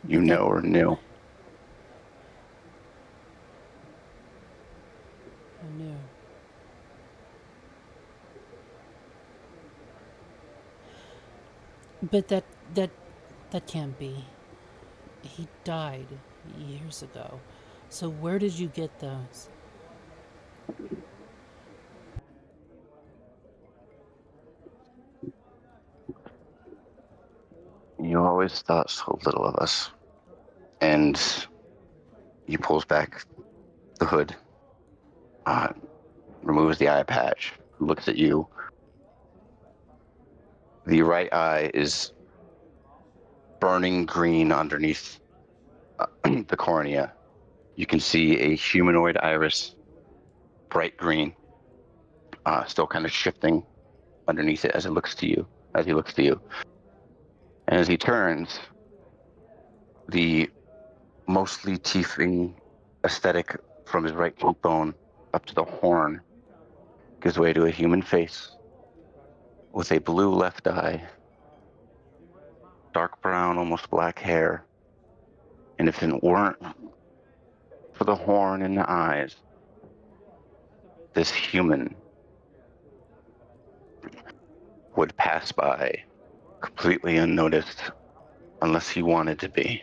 You know or knew? I knew. But that can't be. He died years ago. So where did you get those? You always thought so little of us. And he pulls back the hood, removes the eye patch, looks at you. The right eye is burning green underneath the cornea. You can see a humanoid iris, bright green, still kind of shifting underneath it as he looks to you. And as he turns, the mostly tiefling aesthetic from his right cheekbone up to the horn gives way to a human face with a blue left eye, dark brown, almost black hair. And if it weren't for the horn and the eyes, this human would pass by completely unnoticed unless he wanted to be.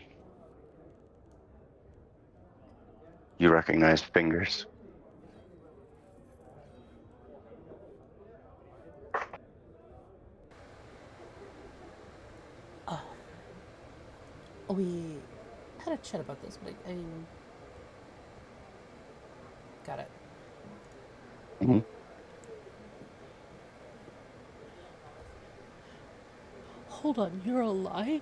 You recognize fingers. We had a chat about this, but I got it. Mm-hmm. Hold on, you're alive?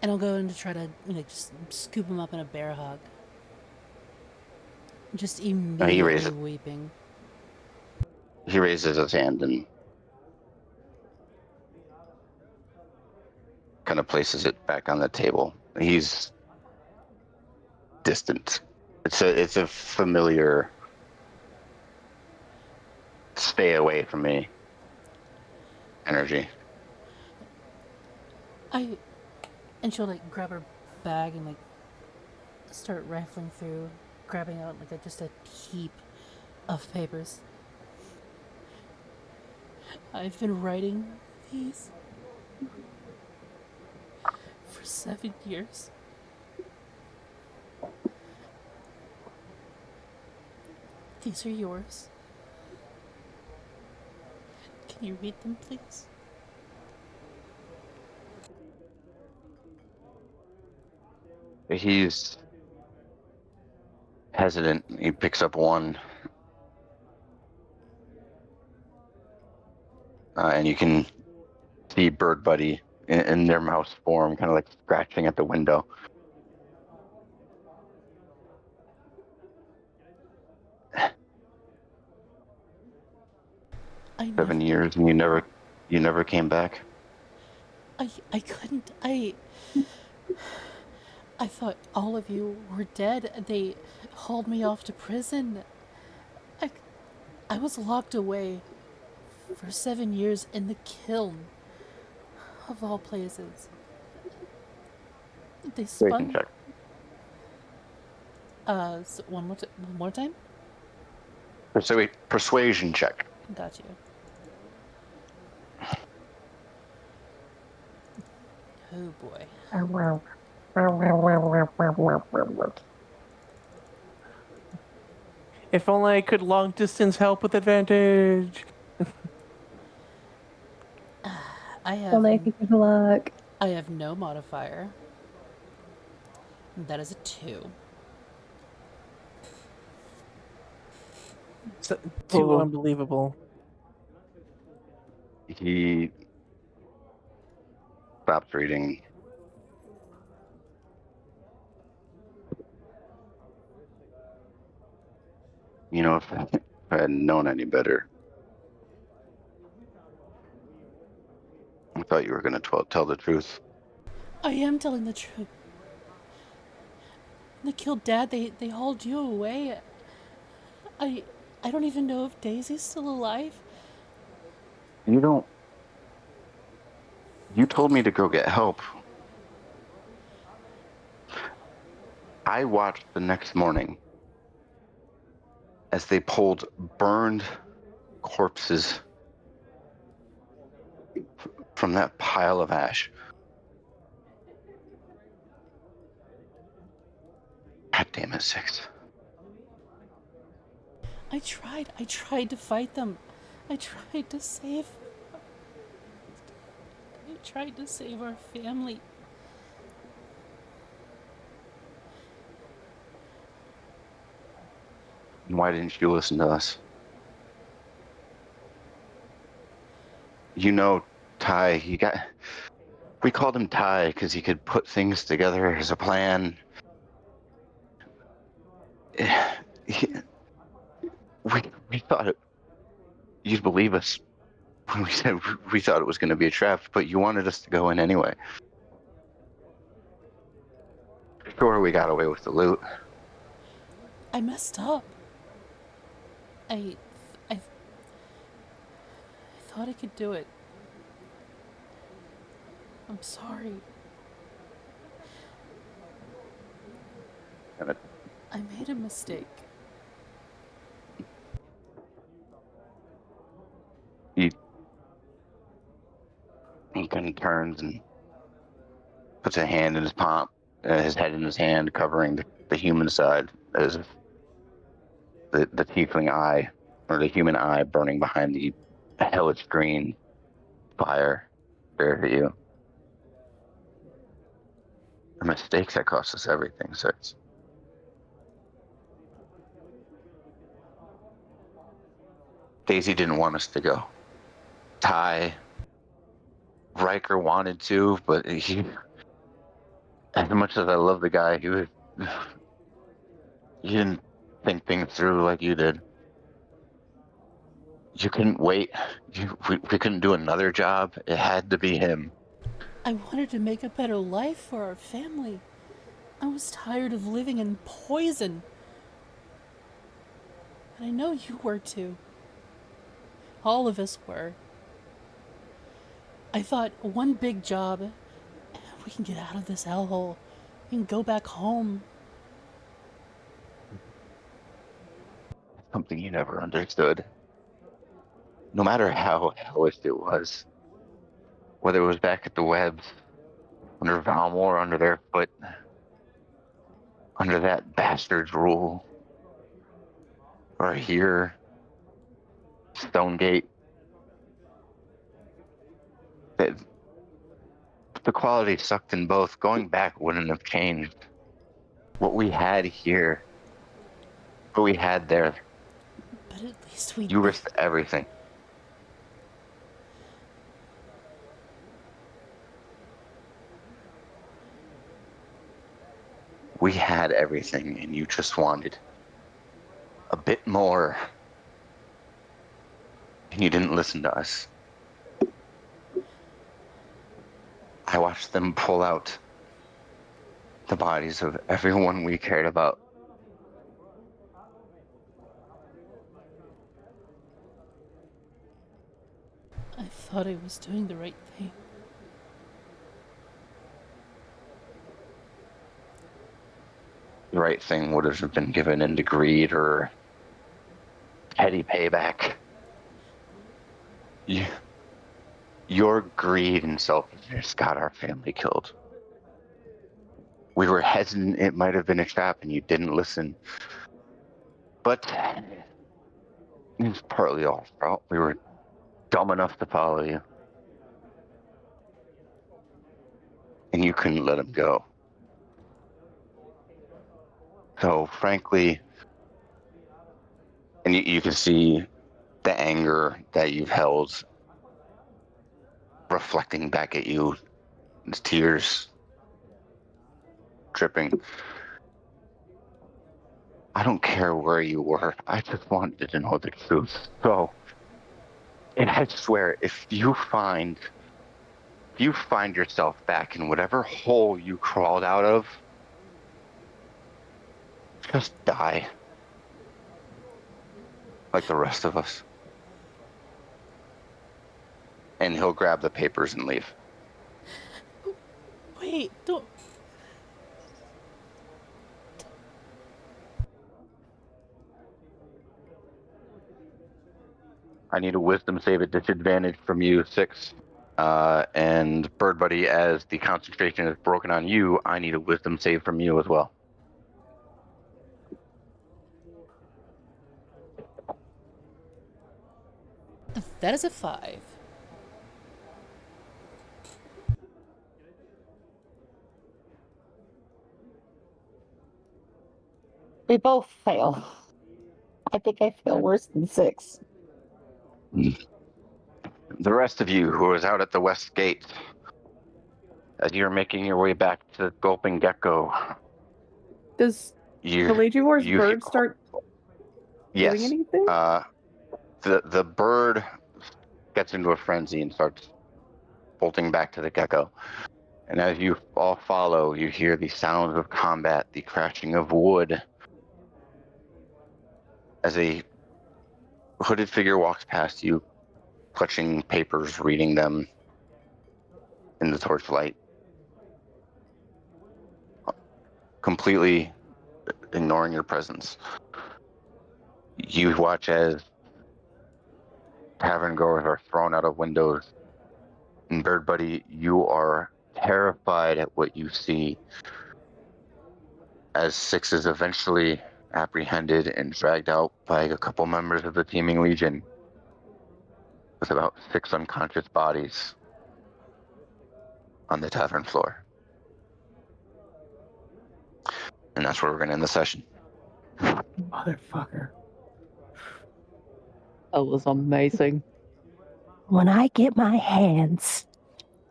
And I'll go in to try to, just scoop him up in a bear hug. Just immediately weeping. He raises his hand and kind of places it back on the table. He's distant. It's a familiar stay away from me energy. And she'll grab her bag and start rifling through, grabbing out just a heap of papers. I've been writing these for 7 years. These are yours. Can you read them, please? He's hesitant. He picks up one. And you can see Bird Buddy in their mouse form, kind of like scratching at the window. I 7 never, years, and you never came back. I couldn't. I thought all of you were dead. They hauled me off to prison. I was locked away for 7 years in the kiln, of all places. They Persuasion spun. check. So one more time. Persuasion check. Got you. Oh boy. If only I could long distance help with advantage. I have. Well, make good luck. I have no modifier. That is a 2. Too Oh. unbelievable. He stops reading. You know, if I had known any better, I thought you were going to tell the truth. I am telling the truth. They killed Dad. They hauled you away. I don't even know if Daisy's still alive. You told me to go get help. I watched the next morning as they pulled burned corpses from that pile of ash. God damn it, 6. I tried to fight them. I tried to save our family. Why didn't you listen to us? You know, Ty, we called him Ty because he could put things together as a plan. We thought you'd believe us when we said we thought it was going to be a trap, but you wanted us to go in anyway. Sure, we got away with the loot. I messed up. I thought I could do it. I'm sorry. Damn it. I made a mistake. He kind of turns and puts a hand in his palm, his head in his hand, covering the human side, as if the tiefling eye, or the human eye burning behind the hellish green fire stares at you. The mistakes that cost us everything, Six. Daisy didn't want us to go. Ty, Riker wanted to, but he, as much as I love the guy, he didn't think things through like you did. You couldn't wait. We couldn't do another job. It had to be him. I wanted to make a better life for our family. I was tired of living in poison. And I know you were too. All of us were. I thought one big job, and we can get out of this hellhole. We can go back home. Something you never understood. No matter how hellish it was, whether it was back at the webs under Valmore, under their foot, under that bastard's rule. Or here, Stonegate. The quality sucked in both. Going back wouldn't have changed. What we had here, what we had there, But at least we... you risked everything. We had everything, and you just wanted a bit more. And you didn't listen to us. I watched them pull out the bodies of everyone we cared about. I thought I was doing the right thing. The right thing would have been given into greed or petty payback. Your greed and selfishness got our family killed. We were hesitant it might have been a trap and you didn't listen. But it was partly our fault. We were dumb enough to follow you. And you couldn't let him go. So frankly, and you can see the anger that you've held reflecting back at you, tears dripping. I don't care where you were. I just wanted to know the truth. So, and I swear, if you find yourself back in whatever hole you crawled out of, just die. Like the rest of us. And he'll grab the papers and leave. Wait, don't... I need a wisdom save at disadvantage from you, 6. And Bird Buddy, as the concentration is broken on you, I need a wisdom save from you as well. That is a 5. We both fail. I think I feel worse than 6. The rest of you who is out at the west gate, as you're making your way back to Gulping Gecko, Does Pelagior's bird start doing yes. anything? The bird gets into a frenzy and starts bolting back to the gecko. And as you all follow, you hear the sounds of combat, the crashing of wood, as a hooded figure walks past you, clutching papers, reading them in the torchlight, completely ignoring your presence. You watch as tavern goers are thrown out of windows. And Bird Buddy, you are terrified at what you see as 6 is eventually apprehended and dragged out by a couple members of the teeming legion with about 6 unconscious bodies on the tavern floor. And that's where we're going to end the session. Motherfucker. That was amazing. When I get my hands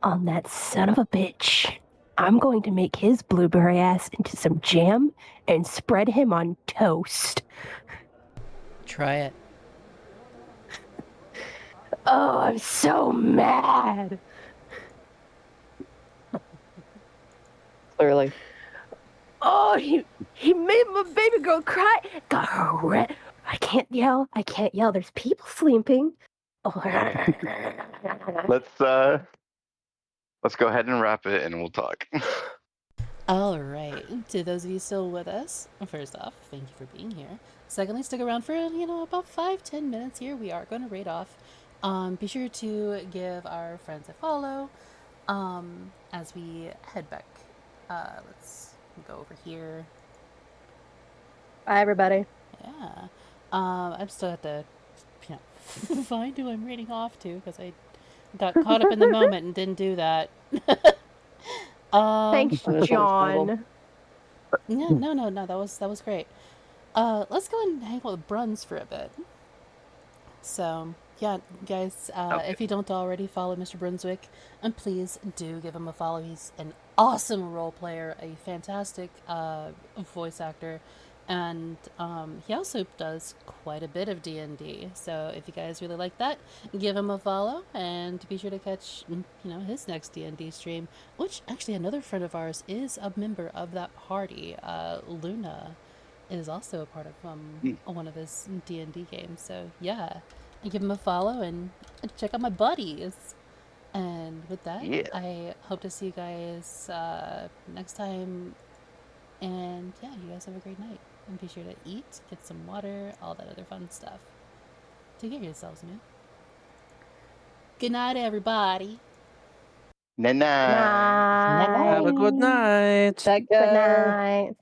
on that son of a bitch, I'm going to make his blueberry ass into some jam and spread him on toast. Try it. Oh, I'm so mad. Clearly. Oh, he made my baby girl cry. Got her red. I can't yell. There's people sleeping. Oh. Let's go ahead and wrap it and we'll talk. All right. To those of you still with us, first off, thank you for being here. Secondly, stick around for, about 5-10 minutes here. We are going to raid off. Be sure to give our friends a follow. As we head back, let's go over here. Bye, everybody. Yeah. I'm still at the, find who I'm reading off to because I got caught up in the moment and didn't do that. Thanks, John. Yeah, no, that was great. Let's go and hang out with Bruns for a bit. So, yeah, guys, if you don't already follow Mr. Brunswick, and please do give him a follow. He's an awesome role player, a fantastic voice actor, and he also does quite a bit of D&D. So if you guys really like that, give him a follow, and be sure to catch his next D&D stream, which actually another friend of ours is a member of that party. Luna is also a part of one of his D&D games. So yeah, and give him a follow and check out my buddies. And with that, Yeah. I hope to see you guys next time. And yeah, you guys have a great night. And be sure to eat, get some water, all that other fun stuff. Take care of yourselves, man. Good night, everybody. Nah. Night. Have a good night. That Good guy. night.